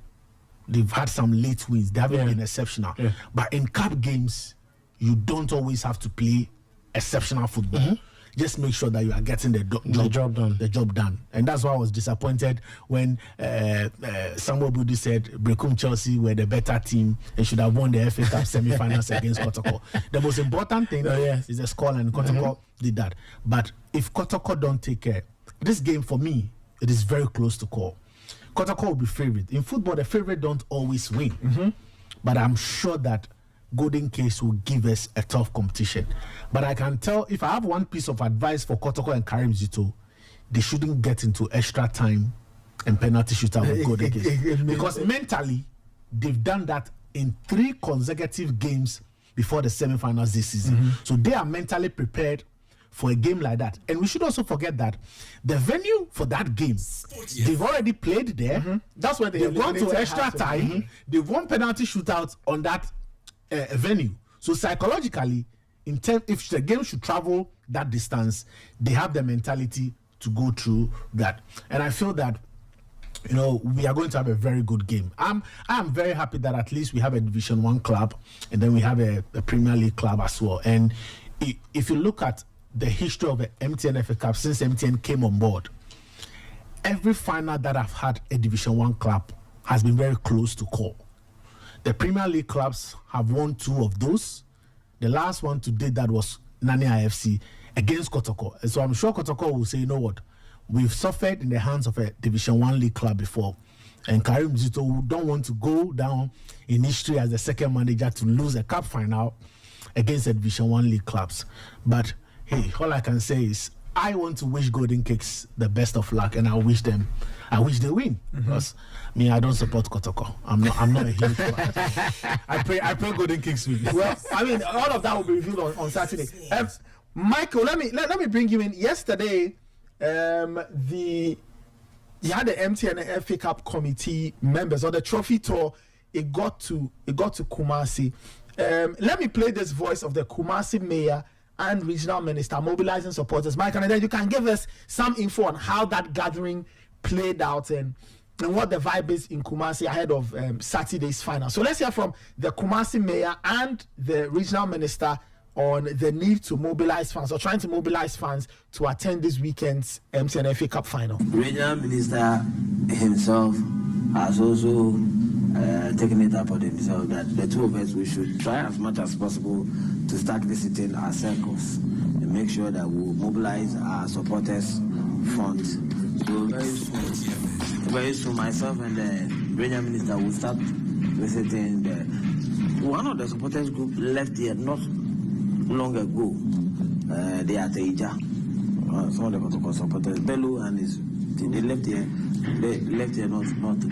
C: They've had some late wins. They haven't been exceptional. Yeah. But in cup games, you don't always have to play exceptional football. Just make sure that you are getting the job done. And that's why I was disappointed when Samuel Budi said Brekum Chelsea were the better team and should have won the FA Cup semi-finals against Kotoko. The most important thing is the score, and Kotoko did that. But if Kotoko don't take care, this game for me, it is very close to call. Kotoko will be favorite. In football, the favorite don't always win. But I'm sure that Golden Case will give us a tough competition. But I can tell, if I have one piece of advice for Kotoko and Karim Zito, they shouldn't get into extra time and penalty shootout with Golden Case. Because mentally, they've done that in 3 consecutive games before the semi-finals this season. So they are mentally prepared for a game like that. And we should also forget that the venue for that game, they've already played there.
A: That's where they've
C: gone to extra time. They've won penalty shootouts on that venue. So psychologically, if the game should travel that distance, they have the mentality to go through that. And I feel that we are going to have a very good game. I am very happy that at least we have a Division 1 club, and then we have a Premier League club as well. And if you look at the history of the MTN FA Cup since MTN came on board, every final that I've had a Division 1 club has been very close to call. The Premier League clubs have won 2 of those. The last one to date that was Nani IFC against Kotoko. And so I'm sure Kotoko will say, you know what, we've suffered in the hands of a Division 1 league club before. And Karim Zito don't want to go down in history as the second manager to lose a cup final against the Division 1 league clubs. But hey, all I can say is I want to wish Golden Cakes the best of luck, and I wish they win. Because I don't support Kotoko. I'm not a huge fan. I pray Golden Cakes win.
A: Well, all of that will be revealed on Saturday. Michael, let me bring you in. Yesterday, you had the MTN FA Cup committee members, or the trophy tour. It got to Kumasi. Let me play this voice of the Kumasi mayor and regional minister mobilizing supporters. Mike, and then you can give us some info on how that gathering played out and what the vibe is in Kumasi ahead of Saturday's final. So let's hear from the Kumasi mayor and the regional minister on the need to mobilize fans, or trying to mobilize fans to attend this weekend's MTN FA Cup final.
H: Regional minister himself has also taken it upon himself that the 2 of us, we should try as much as possible to start visiting our circles and make sure that we mobilize our supporters front. So very soon myself and the regional minister will start visiting one of the supporters group left here not long ago. they are Teja. Some of the Kotoko supporters, Bello and his team, they left here not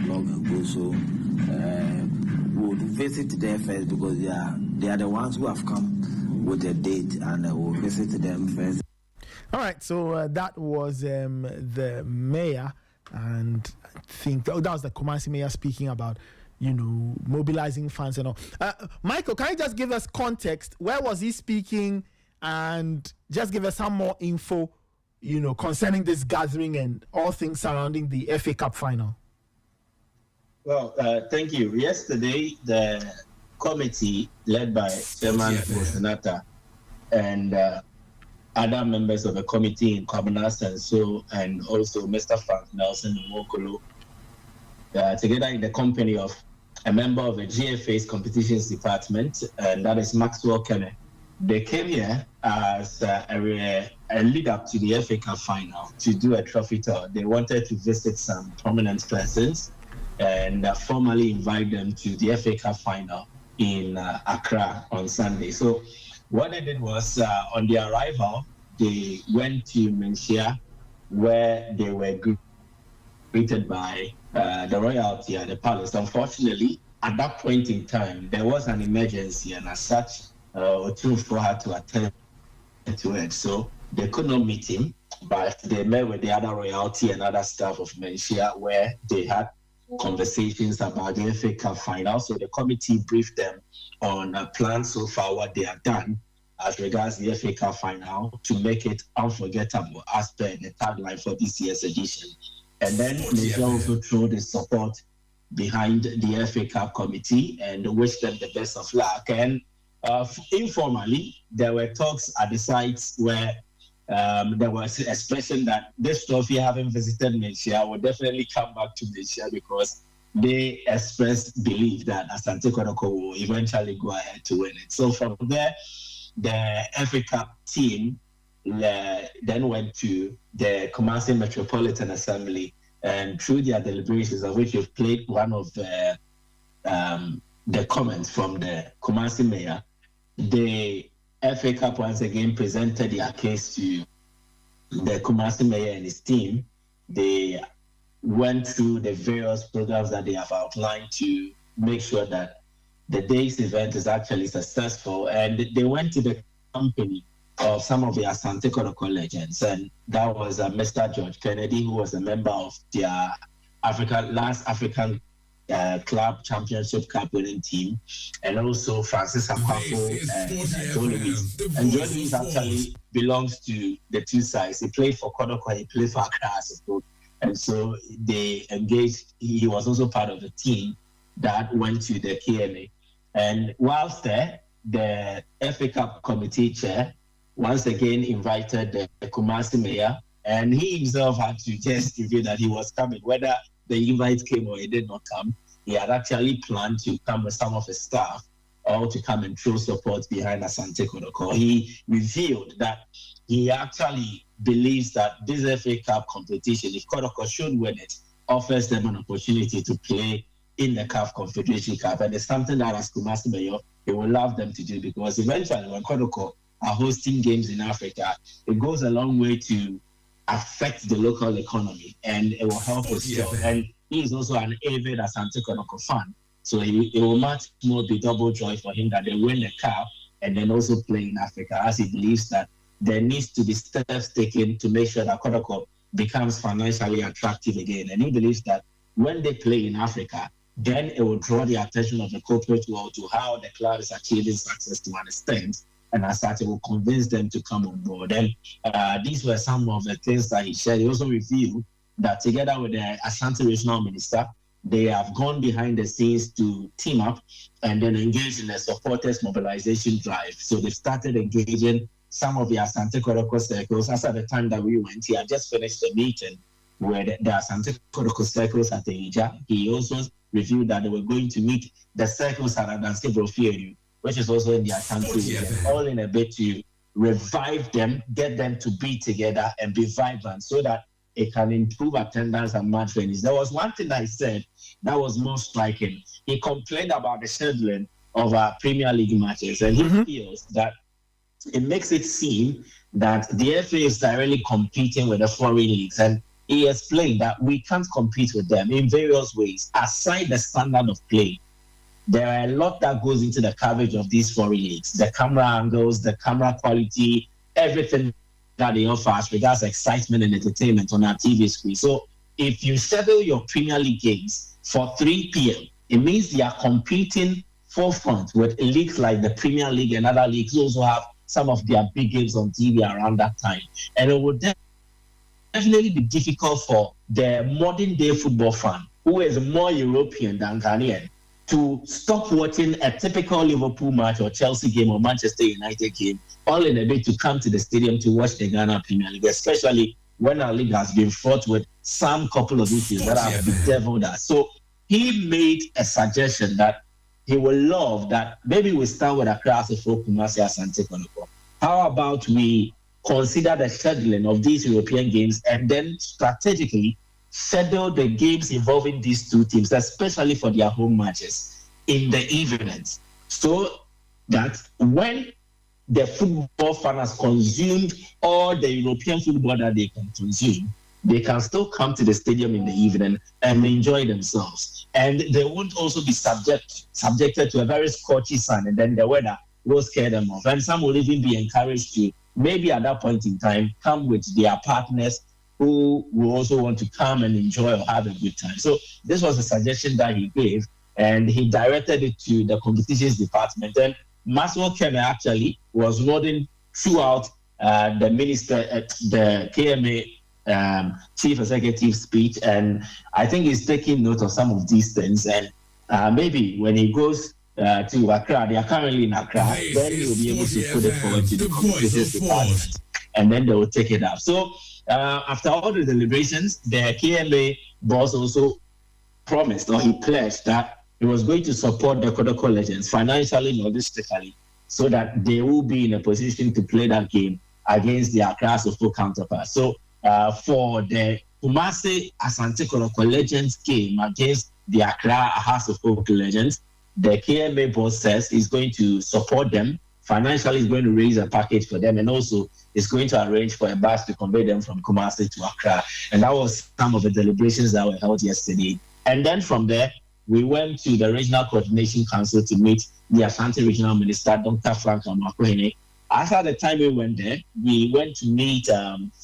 H: long ago. So we'll visit there first because they are the ones who have come with a date, and we'll visit them first.
A: All right, so that was the mayor, and I think that was the Kumasi mayor speaking about, mobilizing fans and all. Michael, can you just give us context? Where was he speaking? And just give us some more info, concerning this gathering and all things surrounding the FA Cup final.
B: Well, thank you. Yesterday, the committee led by Chairman Bosenata and other members of the committee in Kwabena and also Mr. Frank Nelson Nwokolo, together in the company of a member of the GFA's competitions department, and that is Maxwell Kenne. They came here as a lead up to the FA Cup final to do a trophy tour. They wanted to visit some prominent persons and formally invite them to the FA Cup final in Accra on Sunday. So what they did was, on their arrival, they went to Menchia, where they were greeted by the royalty at the palace. Unfortunately, at that point in time, there was an emergency, and as such, Otunfo had to attend to it. So they could not meet him, but they met with the other royalty and other staff of Menchia, where they had conversations about the FA Cup final. So the committee briefed them on a plan so far, what they have done as regards the FA Cup final to make it unforgettable as per the tagline for this year's edition. And then they also threw the support behind the FA Cup committee and wished them the best of luck. And informally, there were talks at the sites where there was an expression that this trophy, having visited Menchia, will definitely come back to Menchia because they expressed belief that Asante Kotoko will eventually go ahead to win it. So from there, the FA Cup team then went to the Kumasi Metropolitan Assembly, and through their deliberations, of which you've played one of the comments from the Kumasi mayor, the FA Cup once again presented their case to the Kumasi mayor and his team. They went through the various programs that they have outlined to make sure that the day's event is actually successful, and they went to the company of some of the Asante Kotoko legends, and that was Mr. George Kennedy, who was a member of their last African Club Championship Cup winning team, and also Francis Akwafo and Joe Louis. And Joe Louis actually belongs to the two sides. He played for Kotoko, he played for Accra as a coach, and so they engaged. He was also part of the team that went to the KMA. And whilst there, the FA Cup committee chair once again invited the Kumasi mayor, and he himself had to just reveal that he was coming. Whether the invite came or he did not come, he had actually planned to come with some of his staff or to come and throw support behind Asante Kotoko. He revealed that he actually believes that this FA Cup competition, if Kotoko should win it, offers them an opportunity to play in the CAF Confederation Cup, and it's something that as Kumasi mayor, he would love them to do, because eventually when Kotoko are hosting games in Africa, it goes a long way to affect the local economy, and it will help us. And he is also an avid Asante Kotoko fan, so it will much more be double joy for him that they win the cup and then also play in Africa, as he believes that there needs to be steps taken to make sure that Kotoko becomes financially attractive again. And he believes that when they play in Africa, then it will draw the attention of the corporate world to how the club is achieving success to an extent, and as such, it will convince them to come on board. And these were some of the things that he shared. He also revealed that together with the Ashanti Regional Minister, they have gone behind the scenes to team up and then engage in a supporters mobilization drive. So they've started engaging some of the Asante Kotoko circles. As at the time that we went, he had just finished a meeting with the Asante Kotoko circles at the Ija. He also revealed that they were going to meet the circles at Adansi Brofiedu, which is also in the Ashanti region, all in a bit to revive them, get them to be together and be vibrant so that it can improve attendance and match venues. There was one thing that he said that was more striking. He complained about the scheduling of our Premier League matches, and he feels that it makes it seem that the FA is directly competing with the foreign leagues. And he explained that we can't compete with them in various ways. Aside the standard of play, there are a lot that goes into the coverage of these foreign leagues. The camera angles, the camera quality, everything that they offer as regards excitement and entertainment on our TV screen. So if you schedule your Premier League games for 3 p.m., it means they are competing forefront with leagues like the Premier League and other leagues who also have some of their big games on TV around that time. And it would definitely be difficult for the modern day football fan who is more European than Ghanaian to stop watching a typical Liverpool match or Chelsea game or Manchester United game all in a bit to come to the stadium to watch the Ghana Premier League, especially when our league has been fraught with some couple of issues that have bedeviled us. So he made a suggestion that he would love that maybe we start with Accra, Asafo, Kumasi, Asante, Kotoko. How about we consider the scheduling of these European games and then strategically schedule the games involving these two teams, especially for their home matches, in the evenings, so that when the football fan has consumed all the European football that they can consume, they can still come to the stadium in the evening and enjoy themselves. And they won't also be subjected to a very scorchy sun, and then the weather will scare them off. And some will even be encouraged to, maybe at that point in time, come with their partners who will also want to come and enjoy or have a good time. So this was a suggestion that he gave, and he directed it to the competitions department. And Maxwell Keme actually was nodding throughout the minister at the KMA chief executive speech, and I think he's taking note of some of these things. And maybe when he goes to Accra, they are currently in Accra, then he'll be able to put it forward to the competitions department, and then they will take it up. So after all the deliberations, the KMA boss also promised, or he pledged, that he was going to support the Kodoko Legends financially, logistically, so that they will be in a position to play that game against their Accra Asafo counterparts. So for the Kumasi Asante Kodoko Legends game against the Accra Asafo Legends, the KMA boss says he's going to support them financially, is going to raise a package for them, and also is going to arrange for a bus to convey them from Kumasi to Accra. And that was some of the deliberations that were held yesterday. And then from there, we went to the Regional Coordination Council to meet the Ashanti Regional Minister, Dr. Frank Amakwene. After the time we went there, we went to meet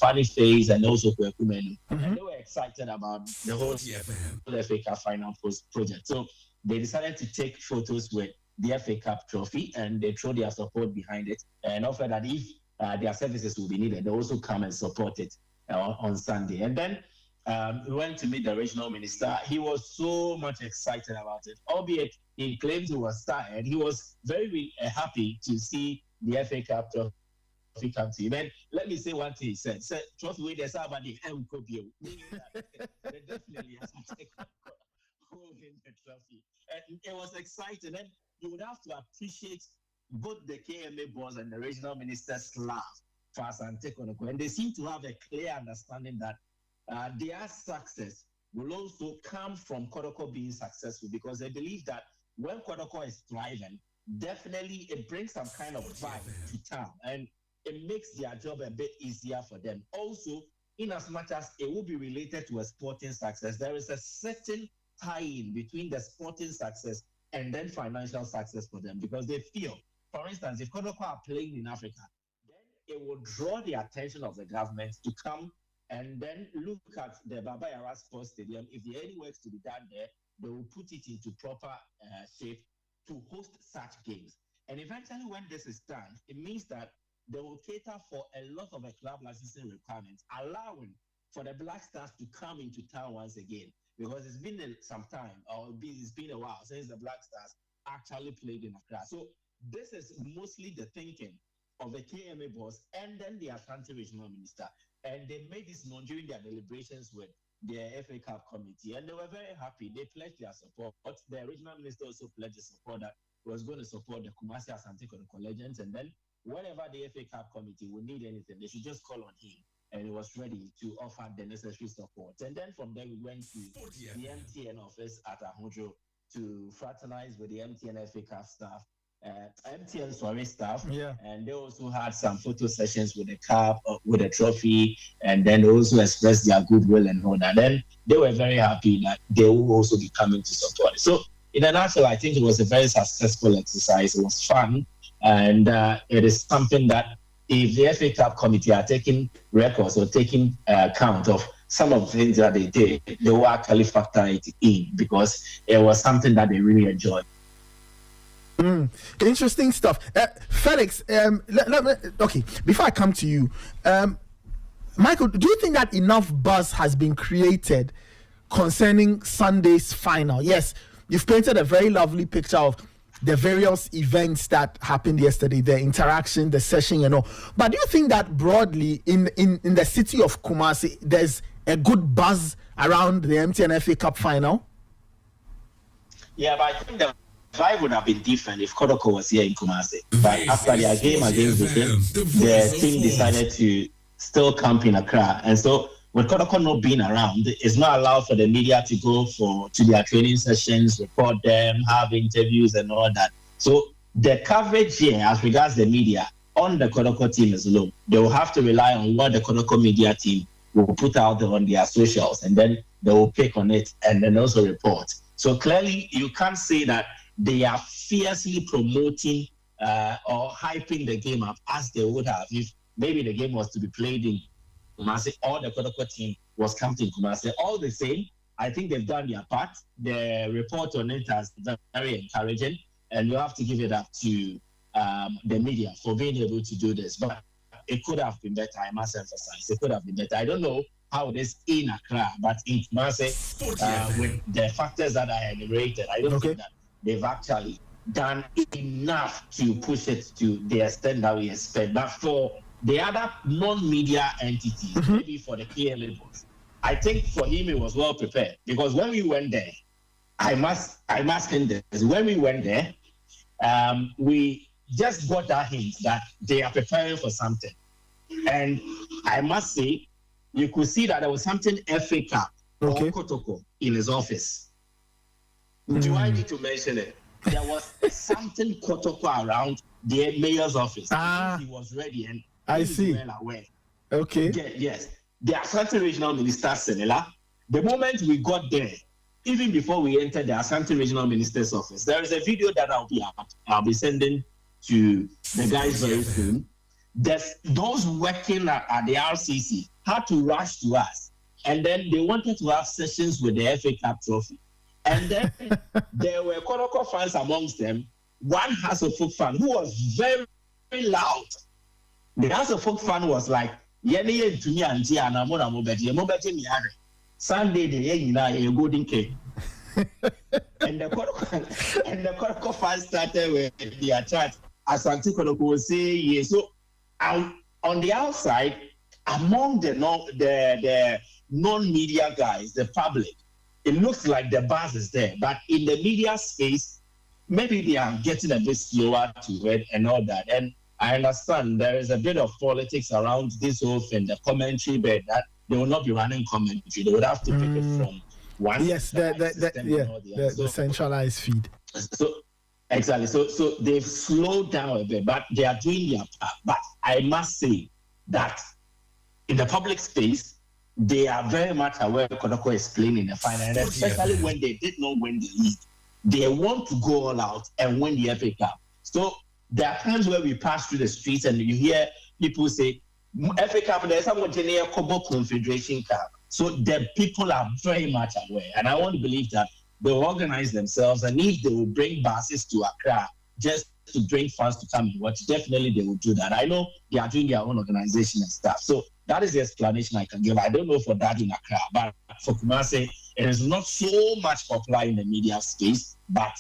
B: Fanny Faze and also Kwekumenu. And they were excited about the whole FA Cup final project. So they decided to take photos with the FA Cup trophy, and they throw their support behind it and offer that if their services will be needed, they also come and support it on Sunday. And then we went to meet the regional minister. He was so much excited about it, albeit he claimed he was tired. He was very happy to see the FA Cup trophy come to him. And let me say one thing he said. Trophy with the somebody and definitely has to take win the trophy. And it was exciting. And you would have to appreciate both the KMA boss and the regional minister's love for Asante Kotoko. And they seem to have a clear understanding that their success will also come from Kotoko being successful, because they believe that when Kotoko is thriving, definitely it brings some kind of vibe to town, and it makes their job a bit easier for them. Also, in as much as it will be related to a sporting success, there is a certain tie-in between the sporting success and then financial success for them, because they feel, for instance, if Kotoko are playing in Africa, then it will draw the attention of the government to come and then look at the Baba Yara Sports Stadium. If there are any works to be done there, they will put it into proper shape to host such games. And eventually, when this is done, it means that they will cater for a lot of the club licensing requirements, allowing for the Black Stars to come into town once again. Because it's been some time, or it's been a while since the Black Stars actually played in Accra. So this is mostly the thinking of the KMA boss and then the Ashanti Regional Minister. And they made this known during their deliberations with the FA Cup committee, and they were very happy. They pledged their support. But the regional minister also pledged the support that was going to support the Kumasi Asante Kotoko Legends. And then whenever the FA Cup committee would need anything, they should just call on him, and he was ready to offer the necessary support. And then from there, we went to the MTN office at Ahunjo to fraternize with the MTN FA Cup staff MTN Sorry staff,
A: Yeah.
B: and they also had some photo sessions with the cup, with the trophy, and then they also expressed their goodwill and all that. Then they were very happy that they will also be coming to support it. So, in a nutshell, I think it was a very successful exercise. It was fun, and it is something that if the FA Cup committee are taking records or taking account of some of the things that they did, they will actually factor it in because it was something that they really enjoyed.
A: Interesting stuff. Felix, okay, before I come to you, Michael, do you think that enough buzz has been created concerning Sunday's final? Yes, you've painted a very lovely picture of the various events that happened yesterday, the interaction, the session, and all. But do you think that broadly in the city of Kumasi, there's a good buzz around the MTN FA Cup final?
B: Yeah, but I think the vibe would have been different if Kodoko was here in Kumasi. But after their game against the team decided to still camp in Accra. And so with Kodoko not being around, it's not allowed for the media to go to their training sessions, report them, have interviews and all that. So the coverage here as regards the media on the Kodoko team is low. They will have to rely on what the Kodoko media team will put out there on their socials, and then they will pick on it and then also report. So clearly you can't say that they are fiercely promoting or hyping the game up as they would have if maybe the game was to be played in Kumasi or the Kodoko team was camped in Kumasi. All the same, I think they've done their part. The report on it has been very encouraging, and you have to give it up to the media for being able to do this. But it could have been better, I must emphasize. It could have been better. I don't know how it is in Accra, but in Kumasi, with the factors that I enumerated, I don't think that they've actually done enough to push it to the extent that we expect. But for the other non-media entities, maybe for the clear labels, I think for him it was well prepared, because when we went there, I must hint this. When we went there, we just got that hint that they are preparing for something, and I must say, you could see that there was something FA Cup or Kotoko in his office. Do I need to mention it? There was something Kotoko around the mayor's office. He was ready, and
A: I see.
B: Well aware.
A: Okay.
B: Yes. The Ashanti Regional Minister Senela. The moment we got there, even before we entered the Ashanti Regional Minister's office, there is a video that I'll be sending to the guys very soon. Those working at the RCC had to rush to us, and then they wanted to have sessions with the FA Cup trophy. And then there were Kodoko fans amongst them. One Hasselhoff fan who was very, very loud. The Hasselhoff fan was like, "Yeni to me and Tia na mona mobeti mi are. Sunday the a golden cake." And the Kodoko fans started with their chat. Asante Kodoko was saying, yes. So on the outside, among the non-media guys, the public, it looks like the buzz is there, but in the media space, maybe they are getting a bit slower to it and all that. And I understand there is a bit of politics around this whole thing, the commentary, but that they will not be running commentary. They would have to pick it from one.
A: Yes, the centralized feed.
B: So exactly. So they've slowed down a bit, but they are doing their part. But I must say that in the public space, they are very much aware of Kodoko is playing in the final, and especially when they did not win the league. They want to go all out and win the FA Cup. So there are times where we pass through the streets and you hear people say, FA Cup, there's someone near Kobo Confederation Cup. So the people are very much aware. And I want to believe that they will organize themselves, and if they will bring buses to Accra just to bring fans to come and watch, definitely they will do that. I know they are doing their own organization and stuff. So that is the explanation I can give. I don't know for that in Accra, but for Kumasi, it is not so much popular in the media space, but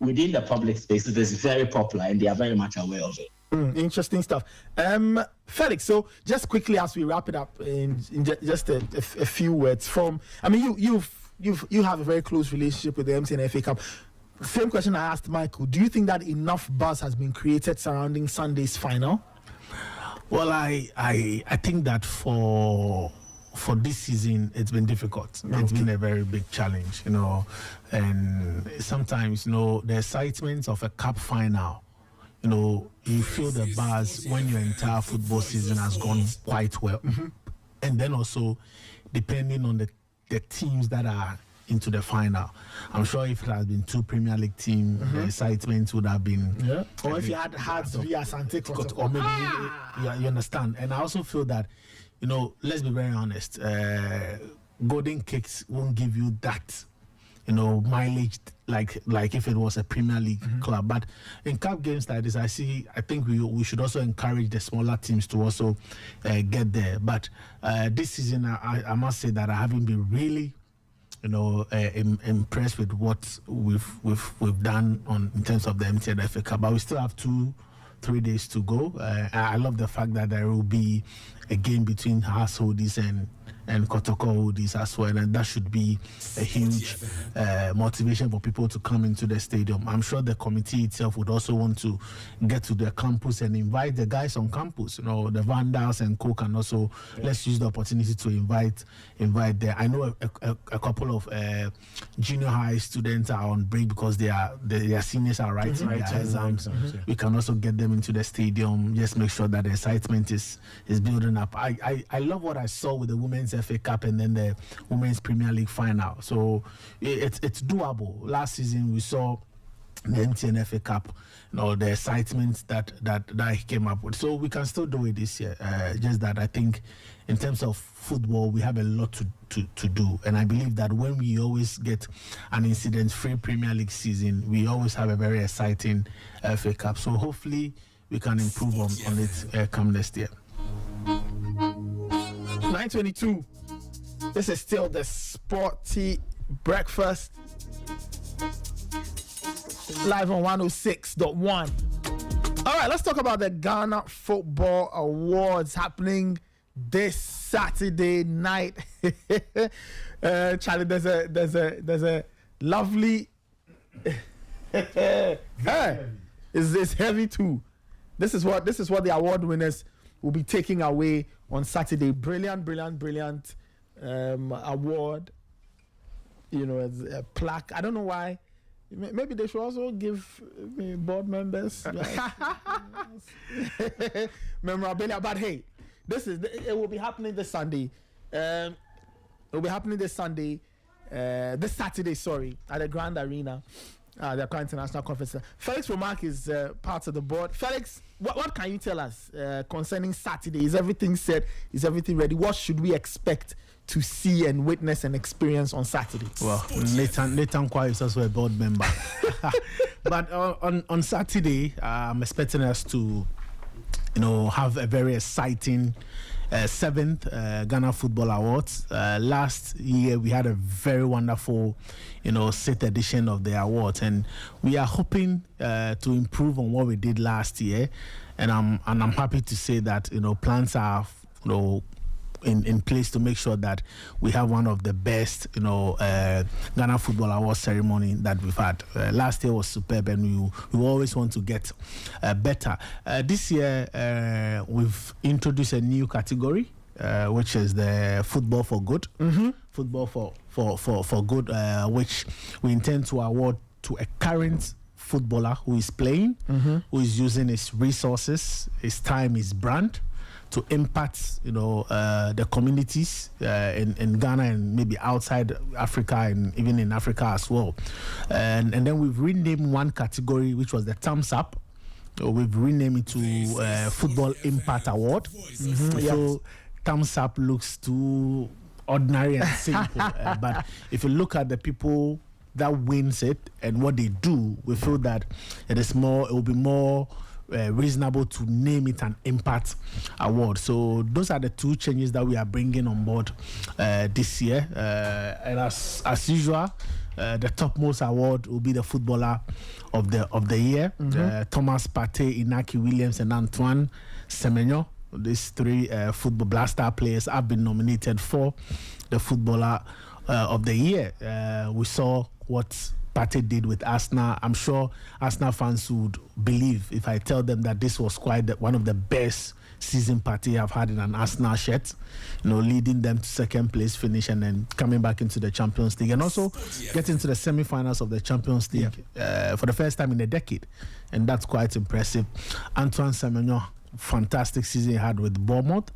B: within the public space, it is very popular, and they are very much aware of it.
A: Interesting stuff. Felix, so just quickly as we wrap it up, in just a few words from, I mean, you have a very close relationship with the MTN FA Cup. Same question I asked Michael. Do you think that enough buzz has been created surrounding Sunday's final?
C: Well, I think that for this season it's been difficult. It's been a very big challenge, and sometimes the excitement of a cup final you feel the buzz when your entire football season has gone quite well. And then also, depending on the teams that are into the final. I'm sure if it had been 2 Premier League teams, the excitement would have been...
A: Yeah. Or if you had Hearts via Asante Kotoko.
C: Or maybe, you understand. And I also feel that, let's be very honest, golden kicks won't give you that, mileage like if it was a Premier League club. But in cup games like this, I think we should also encourage the smaller teams to also get there. But this season, I must say that I haven't been really impressed with what we've done in terms of the MTN FA Cup, but we still have 2-3 days to go. I love the fact that there will be a game between Hearts holders and Kotoko holders as well, and that should be a huge motivation for people to come into the stadium. I'm sure the committee itself would also want to get to the campus and invite the guys on campus, the Vandals and co, and also let's use the opportunity to invite there. I know a couple of junior high students are on break because their seniors are writing their exams. We can also get them into the stadium, just make sure that the excitement is building up. I love what I saw with the Women's FA Cup and then the Women's Premier League final. So it's doable. Last season we saw the MTN FA Cup, the excitement that he came up with. So we can still do it this year. Just that I think in terms of football, we have a lot to do. And I believe that when we always get an incident-free Premier League season, we always have a very exciting FA Cup. So hopefully we can improve on it come next year.
A: 9:22. This is still the Sporty Breakfast. Live on 106.1. All right, let's talk about the Ghana Football Awards happening this Saturday night. Charlie, there's a lovely. Is this heavy too? This is what the award winners will be taking away on Saturday. Brilliant award. As a plaque. I don't know why. Maybe they should also give board members memorabilia. But hey, it will be happening this Sunday. It will be happening this Saturday, at the Grand Arena, the Accra International Conference. Felix Romark is part of the board. Felix, what can you tell us concerning Saturday? Is everything set? Is everything ready? What should we expect to see and witness and experience on Saturday?
C: Well, Nathan Kwai is also a board member. But on Saturday, I'm expecting us to, have a very exciting 7th Ghana Football Awards. Last year, we had a very wonderful, 6th edition of the awards, and we are hoping to improve on what we did last year. And I'm happy to say that plans are in place to make sure that we have one of the best Ghana Football Awards ceremony that we've had. Last year was superb, and we always want to get better. This year we've introduced a new category, which is the Football for Good. Football for Good, which we intend to award to a current footballer who is playing, who is using his resources, his time, his brand to impact, the communities in Ghana and maybe outside Africa and even in Africa as well. And then we've renamed one category, which was the Thumbs Up. We've renamed it to Football Impact Award. So Thumbs Up looks too ordinary and simple. But if you look at the people that wins it and what they do, we feel that it will be more reasonable to name it an Impact Award. So those are the 2 changes that we are bringing on board this year. And as usual, the topmost award will be the Footballer of the Year. Thomas Partey, Inaki Williams, and Antoine Semenyo. These 3 football blaster players have been nominated for the Footballer of the Year. We saw what Partey did with Arsenal. I'm sure Arsenal fans would believe if I tell them that this was quite one of the best season Partey have had in an Arsenal shirt, leading them to second place finish and then coming back into the Champions League and also getting to the semi-finals of the Champions League for the first time in a decade, and that's quite impressive. Antoine Semenyo, fantastic season he had with Bournemouth.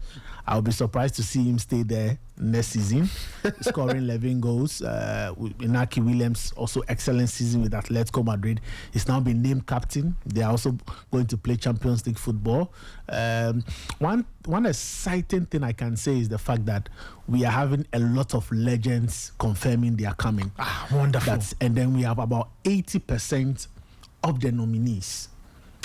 C: I'll be surprised to see him stay there next season, scoring 11 goals. Inaki Williams, also excellent season with Atletico Madrid. He's now been named captain. They are also going to play Champions League football. One exciting thing I can say is the fact that we are having a lot of legends confirming they are coming.
A: Wonderful.
C: And then we have about 80% of the nominees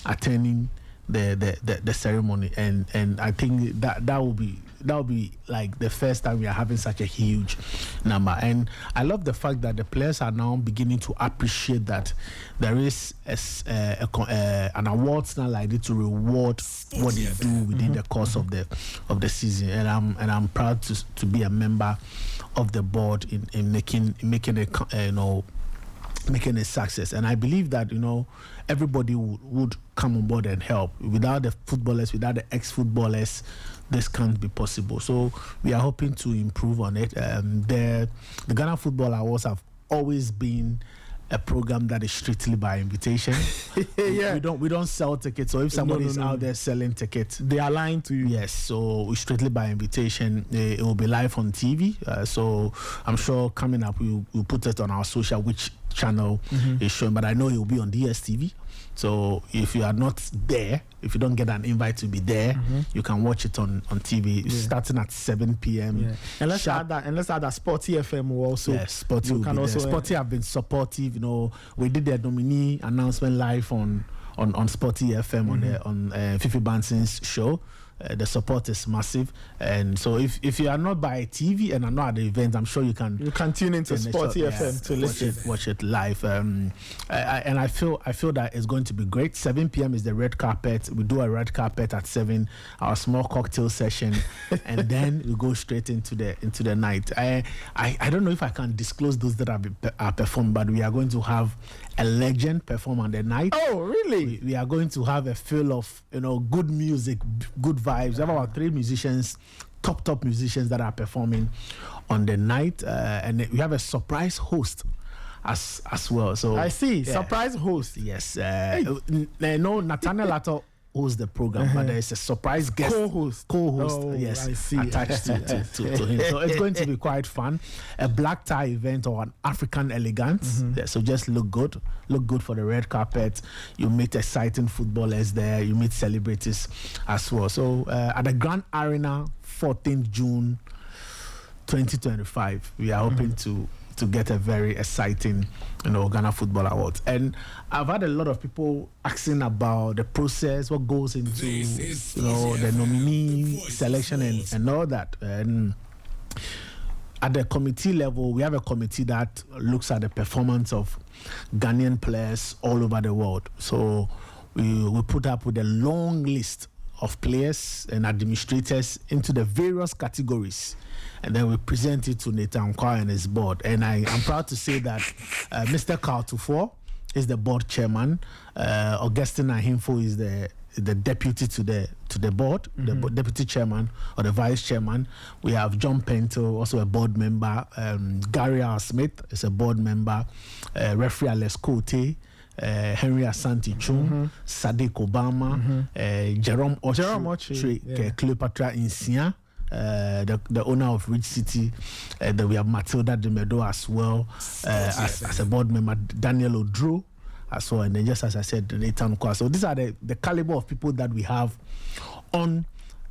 C: attending the ceremony, and I think that will be like the first time we are having such a huge number. And I love the fact that the players are now beginning to appreciate that there is an awards now like this to reward what they do within the course of the season. And I'm proud to be a member of the board in making it making a success. And I believe that everybody would come on board and help. Without the footballers, without the ex-footballers, this can't be possible. So we are hoping to improve on it. The Ghana Football Awards have always been a program that is strictly by invitation. We don't sell tickets. So if somebody is out there selling tickets,
A: they are lying to you.
C: Yes, so it's strictly by invitation. It will be live on TV. So I'm sure coming up we'll put it on our social, which channel is showing, but I know it will be on DSTV. So if you are not there, if you don't get an invite to be there, you can watch it on TV starting at 7 p.m.
A: Yeah. And let's add that SportyFM will also.
C: Yes, Sporty will be there. Sporty have been supportive. We did their nominee announcement live on SportyFM on Fifi Banson's show. The support is massive, and so if you are not by TV and are not at the event, I'm sure you can
A: tune into SportyFM to listen,
C: watch it live. And I feel that it's going to be great. 7 p.m. is the red carpet. We do a red carpet at 7, our small cocktail session, and then we go straight into the night. I don't know if I can disclose those that are performed, but we are going to have a legend perform on the night.
A: Oh, really?
C: We are going to have a feel of good music, good vibes. We have about 3 musicians, top musicians that are performing on the night, and we have a surprise host as well. So
A: I see surprise host.
C: Yes, Nathaniel Lato hosts the program, but there is a surprise guest co-host. Yes,
A: I see.
C: Attached to him. So it's going to be quite fun. A black tie event or an African elegance. So just look good for the red carpet. You meet exciting footballers there. You meet celebrities as well. So at the Grand Arena, 14th June 2025, we are hoping to get a very exciting, Ghana Football Awards. And I've had a lot of people asking about the process, what goes into, the nominee selection and all that. And at the committee level, we have a committee that looks at the performance of Ghanaian players all over the world. So we put up with a long list of players and administrators into the various categories, and then we present it to Nathan Kwa and his board. And I'm proud to say that Mr. Carl Tufor is the board chairman. Augustine Ahimfo is the deputy to the board, the deputy chairman or the vice chairman. We have John Pento, also a board member. Gary R. Smith is a board member. Referee Alex Kote. Henry Asante Chum, Sadiq Obama, Jerome Ochi, Cleopatra Insia, the owner of Rich City. Then we have Matilda Demedo as well, as a board member, Daniel Odro as well, and then just as I said, Nathan Kwa. So these are the caliber of people that we have on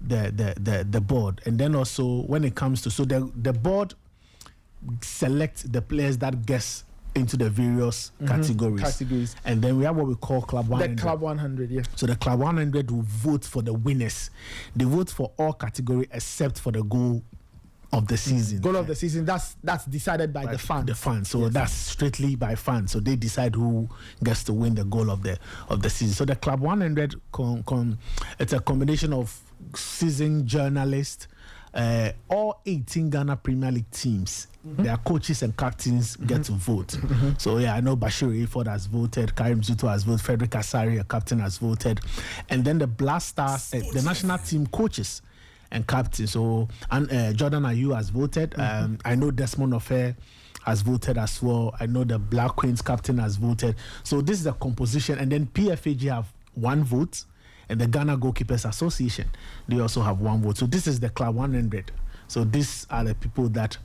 C: the board. And then also when it comes to, so the board selects the players that guess into the various categories. And then we have what we call Club 100.
A: The Club 100, yeah.
C: So the Club 100 will vote for the winners. They vote for all categories except for the goal of the season.
A: Goal of the season, that's decided by the fans.
C: The fans. So that's strictly by fans. So they decide who gets to win the goal of the season. So the Club 100 it's a combination of seasoned journalists, all 18 Ghana Premier League teams, their coaches and captains get to vote. So I know Bashir Iford has voted, Karim Zuto has voted, Frederick Asari, a captain, has voted, and then the Blast Stars, the national team coaches and captains. So Jordan Ayew has voted. I know Desmond Ofe has voted as well. I know the Black Queens captain has voted. So this is the composition, and then PFAG have 1 vote, and the Ghana Goalkeepers Association, they also have 1 vote. So this is the Club 100. So these are the people that,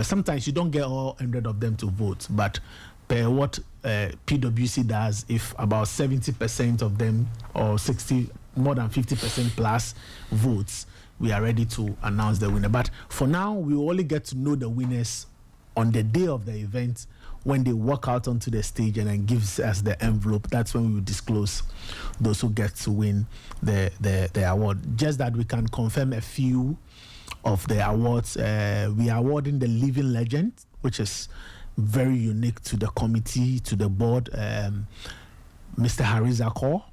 C: sometimes you don't get all 100 of them to vote, but per what PwC does, if about 70% of them or 60, more than 50% plus votes, we are ready to announce the winner. But for now, we only get to know the winners on the day of the event, when they walk out onto the stage and then gives us the envelope. That's when we will disclose those who get to win the award. Just that we can confirm a few of the awards. We are awarding the Living Legend, which is very unique to the committee, to the board. Mr. Hariza Kaur,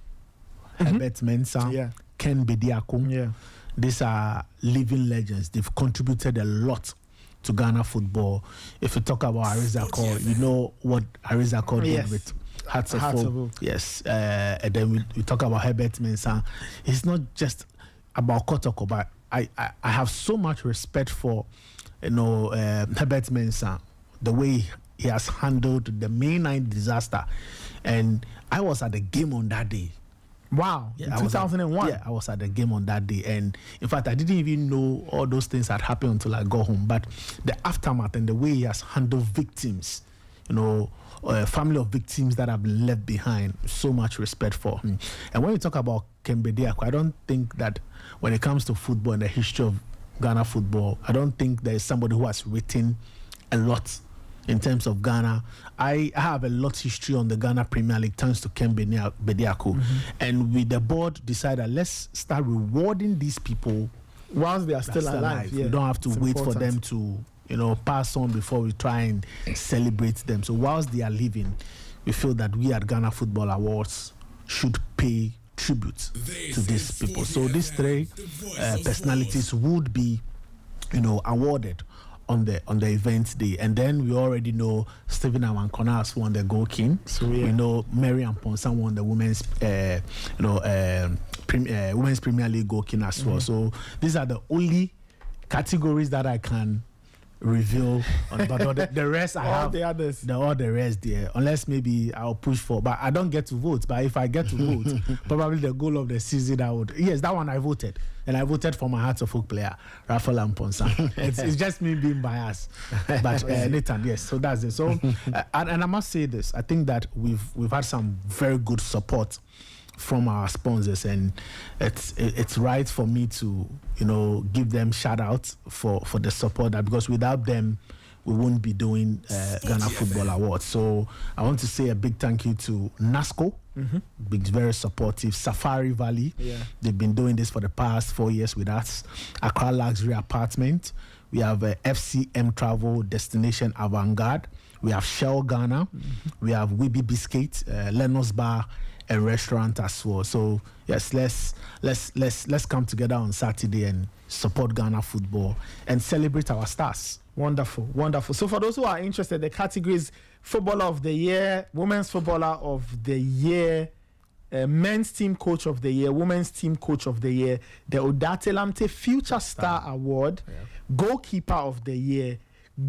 C: Herbert Mensah, Ken Bediako. These are living legends. They've contributed a lot to Ghana football. If you talk about Hariza Kaur, you know what Hariza Kaur did with Hearts of Oak. Yes. And then we talk about Herbert Mensah. It's not just about Kotoko, but I have so much respect for Herbert Mensah, the way he has handled the May 9th disaster. And I was at the game on that day.
A: Wow, in 2001.
C: I was at the game on that day, and in fact, I didn't even know all those things had happened until I got home. But the aftermath and the way he has handled victims, family of victims that have been left behind, so much respect for him. And when you talk about Kembe Diako, I don't think that when it comes to football and the history of Ghana football, I don't think there is somebody who has written a lot in terms of Ghana. I have a lot of history on the Ghana Premier League thanks to Ken Bediako. And with the board decided, let's start rewarding these people
A: whilst they are still alive.
C: We don't have to wait for them to pass on before we try and celebrate them. So whilst they are living, we feel that we at Ghana Football Awards should pay tribute to these people. So these 3 personalities would be awarded on the event day. And then we already know Stephen Awankona has won the Goal King. So we know Mary Amponsa won the women's women's Premier League Goal King as well. So these are the only categories that I can reveal on, but the rest I have
A: the others.
C: All the rest there, unless maybe I'll push for, but I don't get to vote. But if I get to vote, probably the goal of the season I would, that one I voted, and I voted for my Hearts of Oak player Raphael Amponsa. it's just me being biased, but Nathan, yes, so that's it. So and I must say this, I think that we've had some very good support from our sponsors, and it's right for me to give them shout out for the support, that because without them we won't be doing Ghana Football Awards. So I want to say a big thank you to NASCO, very supportive. Safari Valley, they've been doing this for the past 4 years with us. Accra Luxury Apartment, we have FCM Travel, Destination Avant-Garde, we have Shell Ghana, we have Weeby Biscuit, Lenos Bar and Restaurant as well. So yes, let's come together on Saturday and support Ghana football and celebrate our stars.
A: Wonderful. So for those who are interested, the categories: Footballer of the Year, Women's Footballer of the Year, Men's Team Coach of the Year, Women's Team Coach of the Year, the Odate Lamte Future Star Award, Goalkeeper of the Year,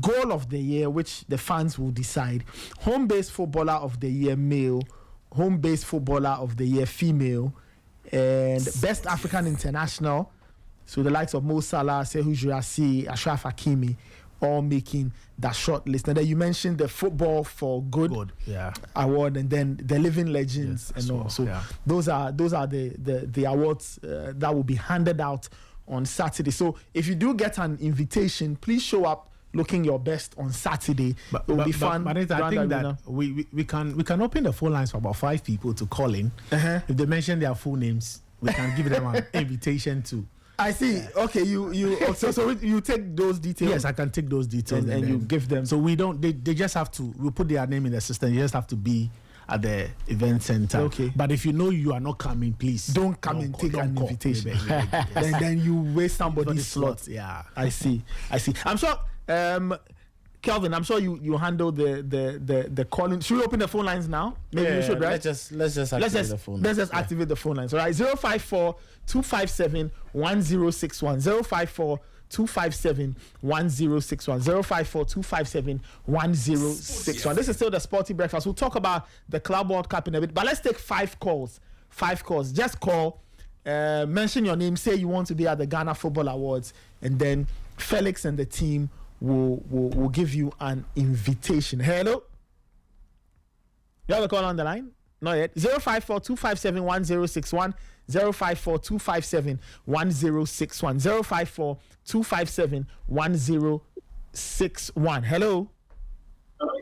A: Goal of the Year, which the fans will decide, Home-Based Footballer of the Year Male, Home-Based Footballer of the Year Female, and Best African International. So the likes of Mo Salah, Sekou Girassi, Ashraf Hakimi, all making that short list. And then you mentioned the Football for Good award, and then the Living Legends and all. So those are the awards that will be handed out on Saturday. So if you do get an invitation, please show up looking your best on Saturday. It will be fun.
C: But I think that we can open the phone lines for about 5 people to call in. If they mention their full names, we can give them an invitation to.
A: I see. Okay, so you take those details.
C: Yes, I can take those details
A: and you give them.
C: So we don't. They just have to. We put their name in the system. You just have to be at the event center.
A: Okay.
C: But if you know you are not coming, please
A: don't come and take an invitation. Then you waste somebody's slot.
C: Yeah,
A: I see. I'm sure, Kelvin, I'm sure you handle the calling. Should we open the phone lines now? Maybe we should, right?
D: Let's just activate the phone.
A: Let's just activate the phone lines. All right, 054-257-1061. 054-257-1061. 054-257-1061. This is still the Sporty Breakfast. We'll talk about the Club World Cup in a bit, but let's take 5 calls. 5 calls. Just call, mention your name, say you want to be at the Ghana Football Awards, and then Felix and the team will give you an invitation. Hello? You have a call on the line? Not yet. 054-257-1061. 054-257-1061. 054-257-1061. Hello?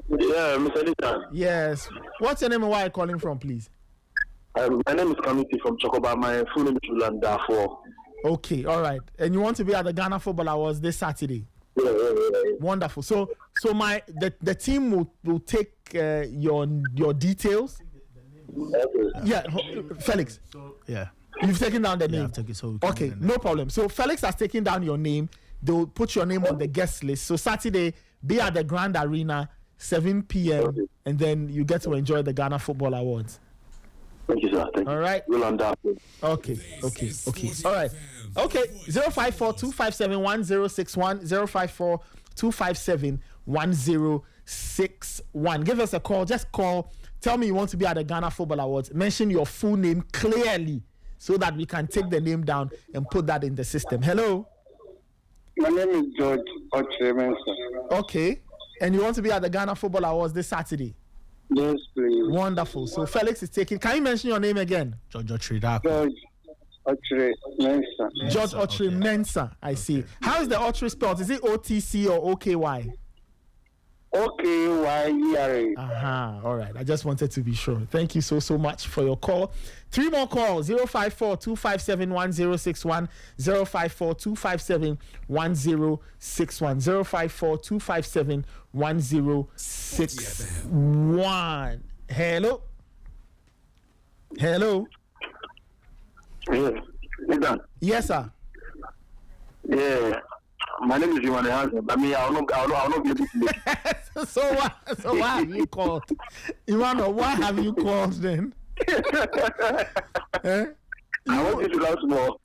E: Yeah, Mr. Nathan.
A: Yes. What's your name and where are you calling from, please?
E: My name is Kamiti from Chocoba. My full name is Julanda 4.
A: Okay, all right. And you want to be at the Ghana Football Awards this Saturday?
E: Yeah.
A: Wonderful. So the team will take your details.
E: Okay.
A: Yeah, Felix.
C: yeah.
A: You've taken down the name.
C: I've taken, so
A: okay, no problem. So Felix has taken down your name. They'll put your name on the guest list. So Saturday, be at the Grand Arena, 7 p.m.
E: Okay.
A: And then you get to enjoy the Ghana Football Awards.
E: Thank you, sir. Thank you.
A: All right.
E: Julanda.
A: Okay. All right. Okay. 054-257-1061. 054-257-1061. Give us a call. Just call. Tell me you want to be at the Ghana Football Awards. Mention your full name clearly so that we can take the name down and put that in the system. Hello?
I: My name is George Ochre.
A: Okay. And you want to be at the Ghana Football Awards this Saturday?
I: Yes, please.
A: Wonderful. So Felix is taking. Can you mention your name again?
C: George Ochre.
I: George Ochre Mensa.
A: George Ochre Mensa. I see. How is the Ochre spelled? Is it OTC or OKY?
I: OKYERA.
A: All right. I just wanted to be sure. Thank you so much for your call. 3 more calls. 054-257-1061. 054-257-1061. 054-257-1061. Hello?
E: Yes. Nathan.
A: Yes, sir.
E: Yeah. My name is Imano Hansen. I mean, I'll not be able to make it.
A: So why have you called? Imano, why have you called then?
E: I want you to laugh more.
A: All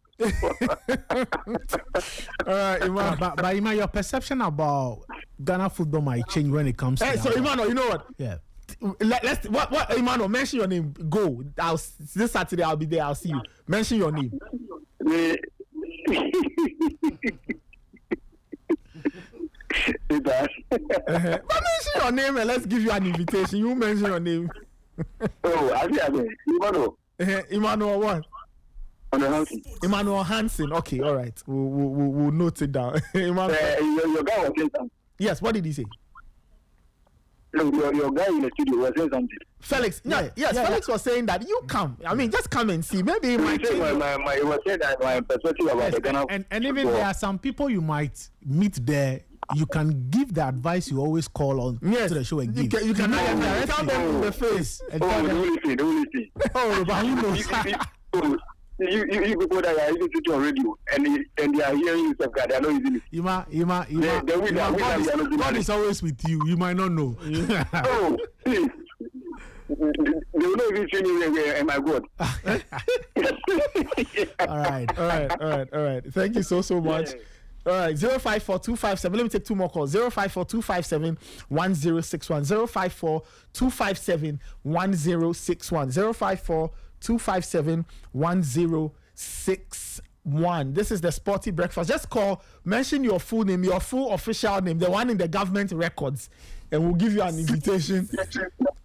A: right, Imano.
C: But Imano, your perception about Ghana football might change when it comes to
A: so Imano, you know what?
C: Yeah.
A: Let's what Imano, mention your name. Go. This Saturday I'll be there. I'll see you. Mention your name.
E: But
A: mention your name and let's give you an invitation. You mention your name.
E: Imano.
A: Immanuel what? Emmanuel Hansen. Okay, all right. We'll note it down.
E: Your guy was saying something.
A: Yes, what did he say?
E: Your guy in the studio was saying something.
A: Felix, Felix was saying that you come. I mean, just come and see. Maybe he might change.
E: He was saying that my perspective about the Ghana.
C: And even there are some people you might meet there. You can give the advice you always call on to the show and give.
A: You can tell them in the face.
E: Don't listen.
A: Oh, but who knows?
E: You people that are listening to on radio and they are hearing you, they are not using it.
C: God is always with you. You might not know.
E: Oh, please. They will not even see me where my God.
C: All
A: right. Thank you so much. Yeah. All right, 054-257. Let me take 2 more calls. 054-257-1061. 054-257-1061. 054-257-1061. This is the Sporty Breakfast. Just call, mention your full name, your full official name, the one in the government records, and we'll give you an invitation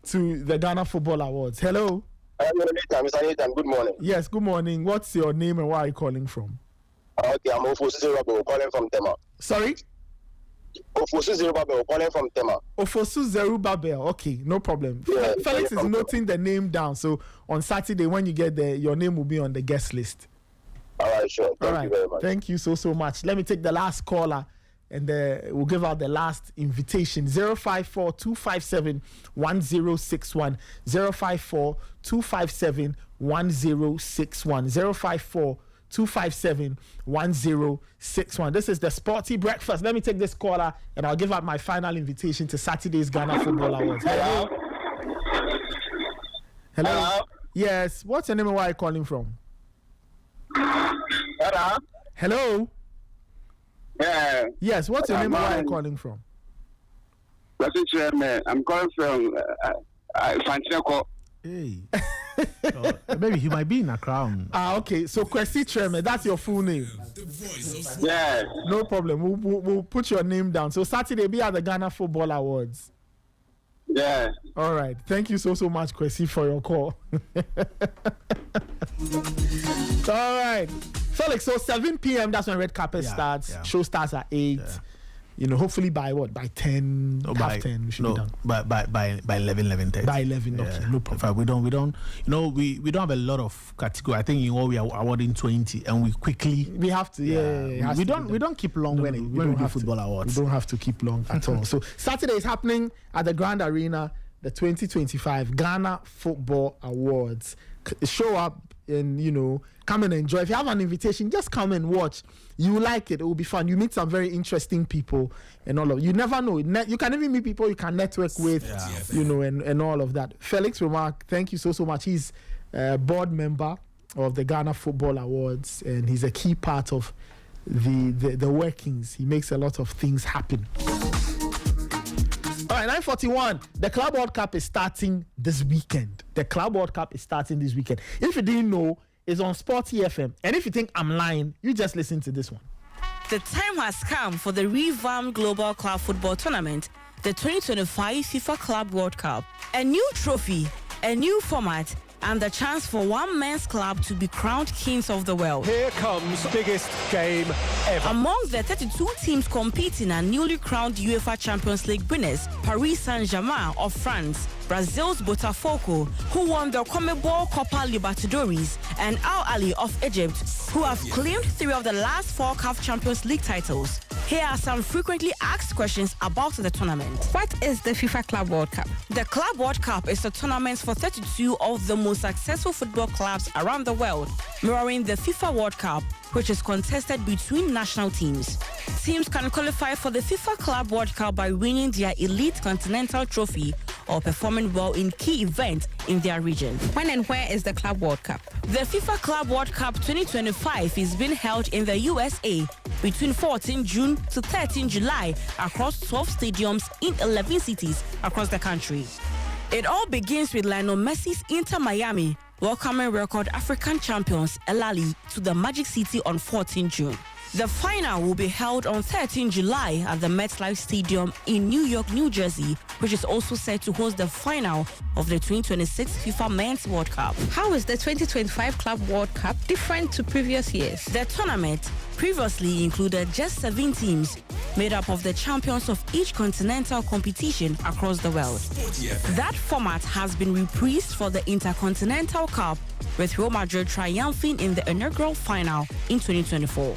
A: to the Ghana Football Awards. Hello.
E: Mr. Nathan, good morning.
A: Yes, good morning. What's your name and where are you calling from?
E: Okay, I'm Ofosu Zerubabel calling from Tema.
A: Sorry?
E: Ofosu Zerubabel calling from Tema.
A: Ofosu Zerubabel. Okay, no problem.
E: Yeah,
A: Felix is noting the name down. So on Saturday, when you get there, your name will be on the guest list.
E: All right, sure. Thank you very much.
A: Thank you so much. Let me take the last caller and we'll give out the last invitation. 054-257-1061. 054-257-1061. 054-257-1061. This is the Sporty Breakfast. Let me take this caller and I'll give out my final invitation to Saturday's Ghana Football Awards. Hello? Hello? Yes. What's your name and where are you calling from? Hello?
I: Yeah.
A: Yes, what's your name and where are you calling from?
I: I'm calling from Fantiako.
C: Hey. Maybe he might be in Accra.
A: Okay. So Kwesi Treme, that's your full name.
I: Yeah.
A: No problem. We'll put your name down. So Saturday be at the Ghana Football Awards.
I: Yeah.
A: All right. Thank you so much, Kwesi, for your call. All right. Felix, so 7 p.m. that's when red carpet starts. Yeah. Show starts at 8. Yeah. You know, hopefully by what? By 10, half 10 we should be done.
C: By 11:30.
A: By 11, okay, no problem.
C: In fact, we don't we don't have a lot of category. I think we are awarding 20 and we
A: have to
C: we don't keep long when we do football awards.
A: We don't have to keep long at all. So Saturday is happening at the Grand Arena, the 2025 Ghana Football Awards. Show up and come and enjoy. If you have an invitation, just come and watch. You will like it. It will be fun. You meet some very interesting people and all of you never know. You can even meet people you can network with, and all of that. Felix Remark, thank you so much. He's a board member of the Ghana Football Awards and he's a key part of the workings. He makes a lot of things happen. All right, 9:41. The Club World Cup is starting this weekend. If you didn't know, it's on SportyFM. And if you think I'm lying, you just listen to this one.
J: The time has come for the revamped Global Club Football Tournament, the 2025 FIFA Club World Cup. A new trophy, a new format, and the chance for one men's club to be crowned kings of the world.
K: Here comes the biggest game ever.
J: Among the 32 teams competing are newly crowned UEFA Champions League winners, Paris Saint-Germain of France, Brazil's Botafogo, who won the CONMEBOL Copa Libertadores, and Al Ahly of Egypt, who have claimed 3 of the last 4 CAF Champions League titles. Here are some frequently asked questions about the tournament. What is the FIFA Club World Cup? The Club World Cup is a tournament for 32 of the most successful football clubs around the world, mirroring the FIFA World Cup, which is contested between national teams. Teams can qualify for the FIFA Club World Cup by winning their elite continental trophy or performing well in key events in their region. When and where is the Club World Cup? The FIFA Club World Cup 2025 is being held in the USA between 14 June to 13 July across 12 stadiums in 11 cities across the country. It all begins with Lionel Messi's Inter Miami welcoming record African champions El Ahly to the Magic City on 14 June. The final will be held on 13 July at the MetLife Stadium in New York, New Jersey, which is also set to host the final of the 2026 FIFA Men's World Cup. How is the 2025 Club World Cup different to previous years? The tournament previously included just 7 teams made up of the champions of each continental competition across the world. That format has been reprised for the Intercontinental Cup, with Real Madrid triumphing in the inaugural final in 2024.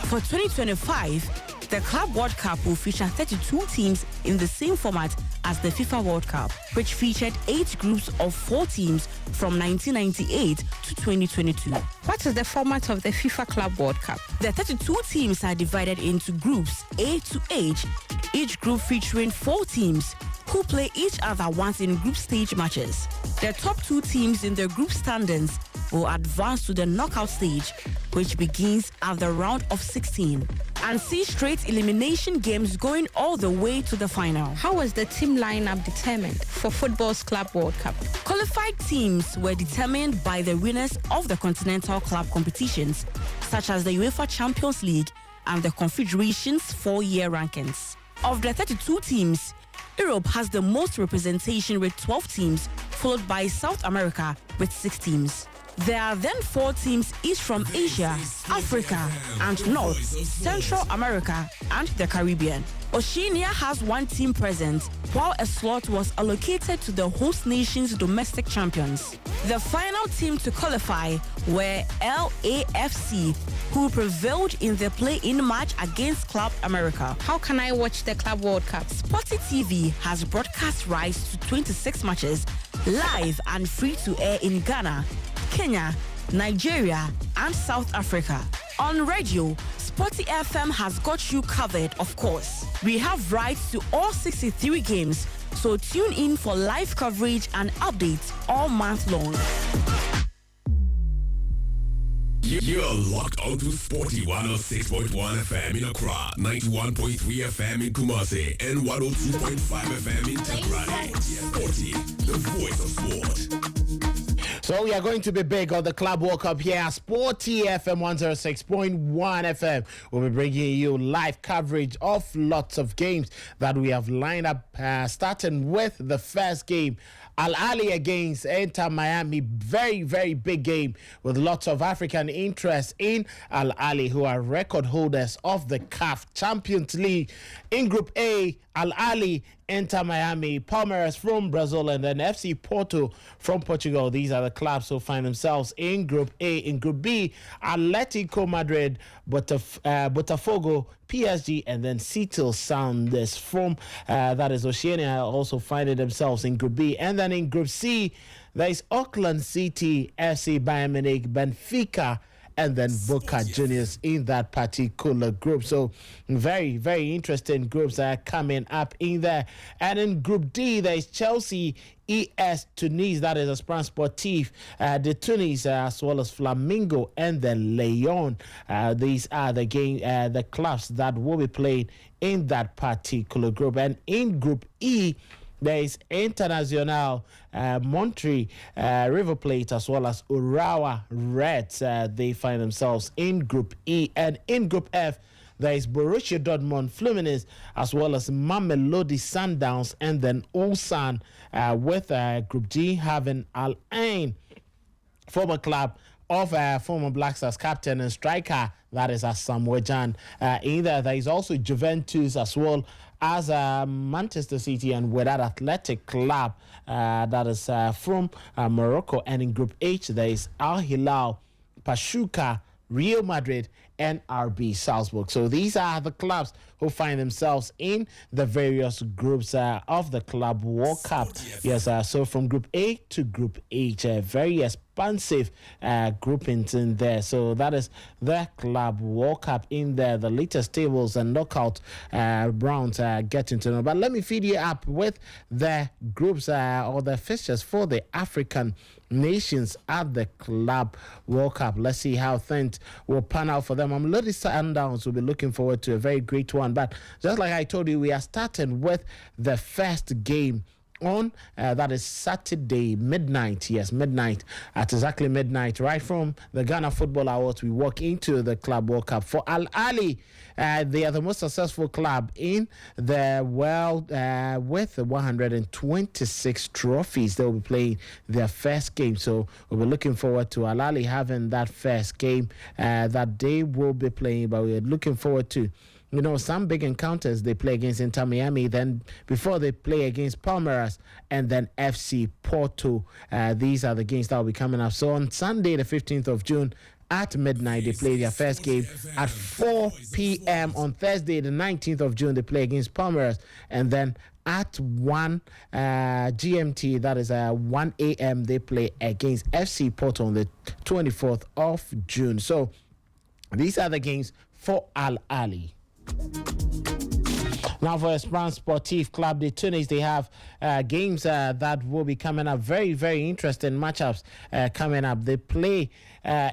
J: For 2025, the Club World Cup will feature 32 teams in the same format as the FIFA World Cup, which featured 8 groups of 4 teams from 1998 to 2022. What is the format of the FIFA Club World Cup? The 32 teams are divided into groups A to H, each group featuring 4 teams who play each other once in group stage matches. The top 2 teams in the group standings will advance to the knockout stage, which begins at the round of 16, and see straight elimination games going all the way to the final. How was the team lineup determined for Football's Club World Cup? Qualified teams were determined by the winners of the continental club competitions, such as the UEFA Champions League and the Confederation's 4-year rankings. Of the 32 teams, Europe has the most representation with 12 teams, followed by South America with 6 teams. There are then 4 teams each from Asia, Africa, and North, Central America, and the Caribbean. Oceania has 1 team present, while a slot was allocated to the host nation's domestic champions. The final team to qualify were LAFC, who prevailed in the play-in match against Club America.
L: How can I watch the Club World Cup?
J: Sporty TV has broadcast rights to 26 matches, live and free to air in Ghana, Kenya, Nigeria, and South Africa. On radio, SportyFM has got you covered, of course. We have rights to all 63 games, so tune in for live coverage and updates all month long.
M: You're locked onto Sporty 106.1 FM in Accra, 91.3 FM in Kumasi, and 102.5 FM in Takrade. Sporty, the voice of sport.
D: So we are going to be big on the Club World Cup here at SportyFM 106.1 FM. We'll be bringing you live coverage of lots of games that we have lined up, starting with the first game. Al Ahly against Inter Miami. Very, very big game with lots of African interest in Al Ahly, who are record holders of the CAF Champions League. In Group A, Al Ahly, Inter Miami, Palmeiras from Brazil, and then FC Porto from Portugal. These are the clubs who find themselves in Group A. In Group B, Atletico Madrid, Botafogo, PSG, and then Seattle Sounders from that is Oceania, also finding themselves in Group B. And then in Group C, there is Auckland City, FC Bayern Munich, Benfica, and then Boca Juniors in that particular group. So very, very interesting groups are coming up in there. And in Group D, there is Chelsea, ES Tunis, that is Esperance Sportif, the Tunis, as well as Flamingo and then Lyon. These are the clubs that will be playing in that particular group. And in Group E, there is Internacional, Montreal, River Plate, as well as Urawa Reds. They find themselves in Group E. And in Group F, there is Borussia Dortmund, Fluminense, as well as Mamelodi Sundowns, and then Ulsan, with Group G having Al Ain, former club of former Black Stars captain and striker, that is Samuel Jan. In there is also Juventus as well as Manchester City, and with that Athletic Club that is from Morocco. And in Group H, there is Al Hilal, Pachuca, Real Madrid, and RB Salzburg. So these are the clubs who find themselves in the various groups of the Club World Cup. Yes, so from Group A to Group H, very expansive groupings in there. So that is the Club World Cup in there. The latest tables and knockout rounds getting to know. But let me feed you up with the groups or the fixtures for the African nations at the Club World Cup. Let's see how things will pan out for them. Mamelodi Sundowns will be looking forward to a very great one. But just like I told you, we are starting with the first game on that is Saturday midnight. Yes, midnight, at exactly midnight, right from the Ghana Football Awards. We walk into the Club World Cup. For Al Ahly, they are the most successful club in the world with 126 trophies. They will be playing their first game, so we'll be looking forward to Al Ahly having that first game that they will be playing. But we're looking forward to some big encounters. They play against Inter Miami, then before they play against Palmeiras, and then FC Porto. These are the games that will be coming up. So on Sunday, the 15th of June, at midnight, they play their first game. At 4 p.m. on Thursday, the 19th of June, they play against Palmeiras, and then at 1 GMT, that is 1 a.m., they play against FC Porto on the 24th of June. So these are the games for Al Ahly. Now for Esperance Sportif Club de Tunis, they have games that will be coming up. Very, very interesting matchups coming up. They play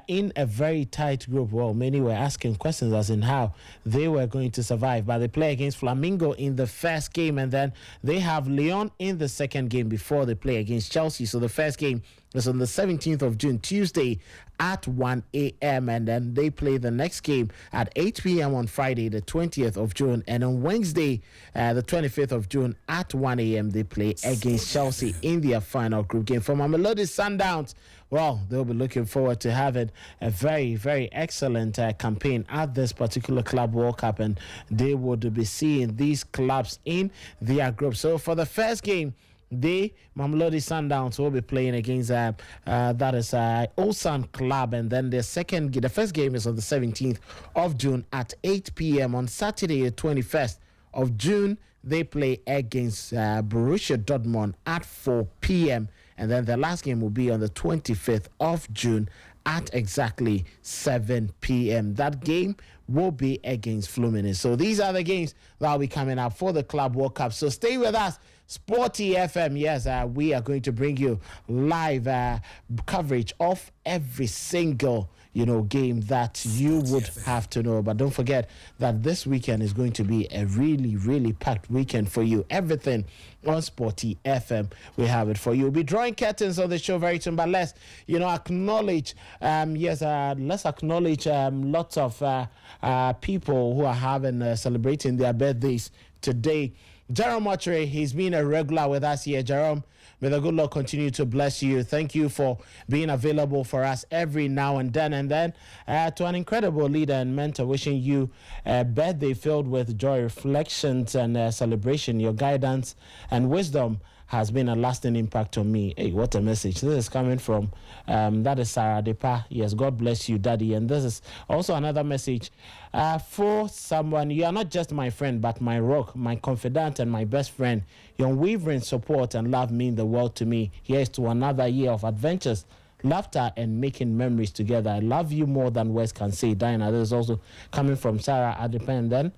D: in a very tight group. Well, many were asking questions as in how they were going to survive. But they play against Flamingo in the first game, and then they have Lyon in the second game before they play against Chelsea. So the first game is on the 17th of June, Tuesday at 1 a.m. And then they play the next game at 8 p.m. on Friday, the 20th of June. And on Wednesday, the 25th of June at 1 a.m., they play against Chelsea in their final group game. For Mamelodi Sundowns, well, they'll be looking forward to having a very, very excellent campaign at this particular Club World Cup, and they would be seeing these clubs in their group. So for the first game, Mamelodi Sundowns will be playing against that is Ulsan Club, and then the first game is on the 17th of June at 8 p.m. On Saturday, the 21st of June, they play against Borussia Dortmund at 4 p.m. And then the last game will be on the 25th of June at exactly 7 p.m. That game will be against Fluminense. So these are the games that will be coming up for the Club World Cup. So stay with us. Sporty FM, yes, we are going to bring you live coverage of every single game that you would have to know. But don't forget that this weekend is going to be a really, really packed weekend for you. Everything on Sporty FM, we have it for you. We'll be drawing curtains on the show very soon, but let's, acknowledge, let's acknowledge lots of people who are celebrating their birthdays today. Jerome Motre, he's been a regular with us here. Jerome, may the good Lord continue to bless you. Thank you for being available for us every now and then. And then to an incredible leader and mentor, wishing you a birthday filled with joy, reflections, and celebration. Your guidance and wisdom has been a lasting impact on me. Hey, what a message. This is coming from, that is Sarah Depa. Yes, God bless you, Daddy. And this is also another message for someone. You are not just my friend, but my rock, my confidant, and my best friend. Your unwavering support and love mean the world to me. Here's to another year of adventures, laughter, and making memories together. I love you more than words can say. Diana, this is also coming from Sarah Adepa. And then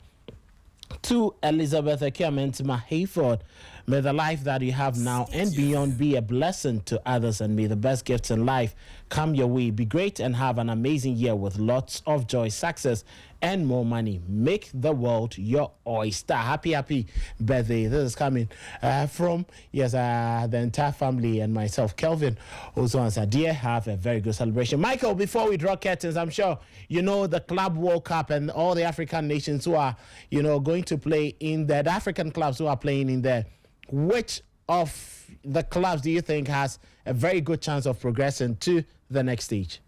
D: to Elizabeth Akiamentima Hayford, may the life that you have now and beyond be a blessing to others, and may the best gifts in life come your way. Be great and have an amazing year with lots of joy, success, and more money. Make the world your oyster. Happy birthday. This is coming from, the entire family and myself. Kelvin also answered, dear, have a very good celebration. Michael, before we draw curtains, I'm sure you know the Club World Cup and all the African nations who are, going to play in there, the African clubs who are playing in there. Which of the clubs do you think has a very good chance of progressing to the next stage?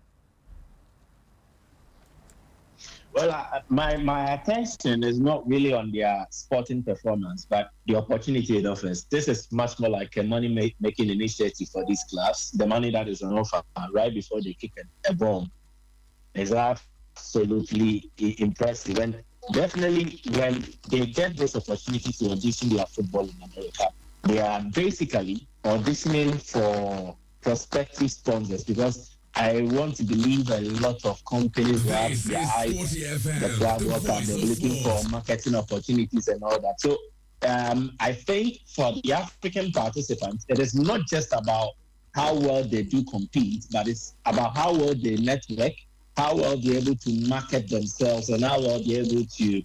B: Well, my attention is not really on their sporting performance, but the opportunity it offers. This is much more like a money-making initiative for these clubs. The money that is on offer right before they kick a bomb is absolutely impressive. And definitely, when they get this opportunity to audition their football in America, they are basically auditioning for prospective sponsors, because I want to believe a lot of companies who have their eyes the Club World Cup. They're looking for marketing opportunities and all that. So I think for the African participants, it is not just about how well they do compete, but it's about how well they network, how well they're able to market themselves, and how well they're able to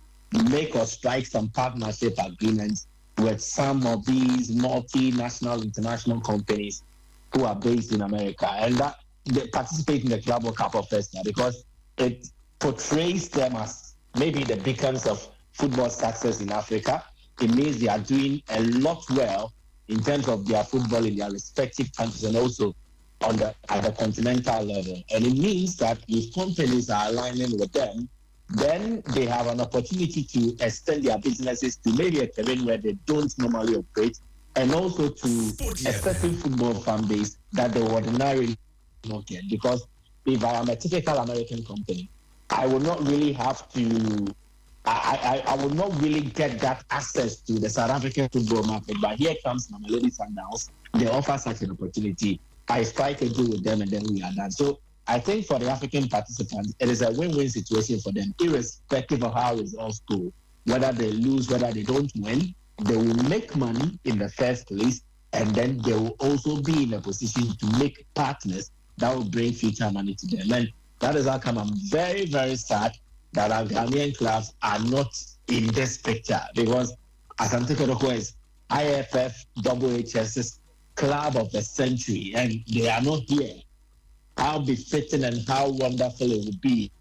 B: make or strike some partnership agreements with some of these multinational, international companies who are based in America. And that they participate in the Club World Cup offers now, because it portrays them as maybe the beacons of football success in Africa. It means they are doing a lot well in terms of their football in their respective countries, and also at the continental level. And it means that if companies are aligning with them, then they have an opportunity to extend their businesses to maybe a terrain where they don't normally operate, and also to a certain football fan base that they ordinarily not get. Because if I am a typical American company, I will not really have to, I will not really get that access to the South African football market. But here comes Mamelodi Sundowns. They offer such an opportunity. I strike a deal with them, and then we are done. So I think for the African participants, it is a win-win situation for them, irrespective of how results go. Whether they lose, whether they don't win, they will make money in the first place, and then they will also be in a position to make partners that will bring future money to them. And that is how come I'm very, very sad that our Ghanaian clubs are not in this picture, because Asante Kotoko is IFF, WHS's club of the century and they are not here, how befitting and how wonderful it would be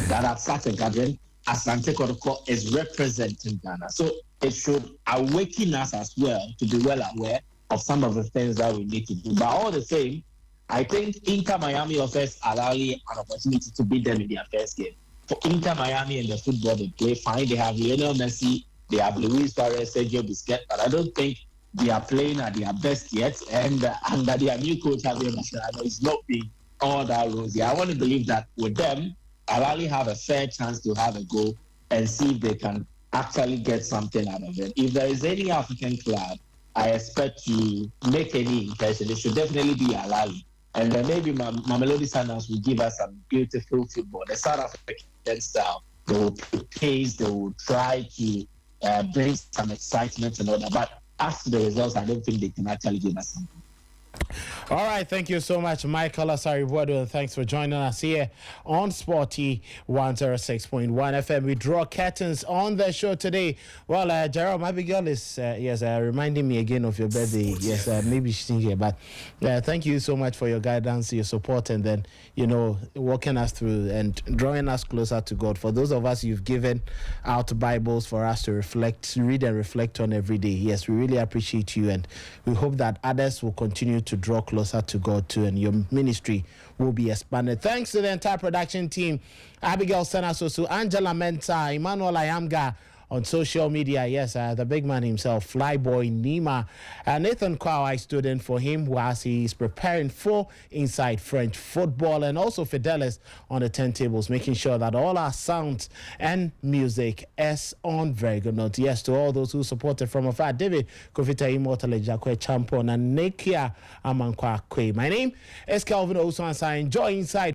B: that at such a gathering, Asante Kotoko is representing Ghana. So it should awaken us as well to be well aware of some of the things that we need to do. But all the same, I think Inter Miami offers Al-Ahly an opportunity to beat them in their first game. For Inter Miami and the football they play fine. They have Lionel Messi, they have Luis Suarez, Sergio Busquets, but I don't think they are playing at their best yet. And under their new coach, Javier Mascherano, it's not been all that rosy. I want to believe that with them, Al-Ahly have a fair chance to have a go and see if they can actually get something out of it. If there is any African club I expect to make any impression, it should definitely be Al-Ahly. And then maybe Mamelodi Sundowns will give us some beautiful football. The South African style, they will pace, they will try to bring some excitement and all that. But as to the results, I don't think they can actually give us something.
D: All right, thank you so much, Michael Asari-Bodo, and thanks for joining us here on Sporty 106.1 FM. We draw curtains on the show today. Well, Gerald, my big girl is reminding me again of your birthday. Yes, maybe she's in here, but thank you so much for your guidance, your support, and then walking us through and drawing us closer to God. For those of us you've given out Bibles for us to read and reflect on every day. Yes, we really appreciate you, and we hope that others will continue to draw closer to God too, and your ministry will be expanded. Thanks to the entire production team, Abigail Senasosu, Angela Menta, Emmanuel Ayamga on social media. Yes, the big man himself, Flyboy Nima, Nathan Kwao stood in for him whilst he's preparing for Inside French Football, and also Fidelis on the turntables, making sure that all our sounds and music is on very good note. Yes, to all those who supported from afar, David Kofita Immortal Jakwe Champon and Nekia Amankwa Kwe. My name is Calvin Osuansa. Enjoy Inside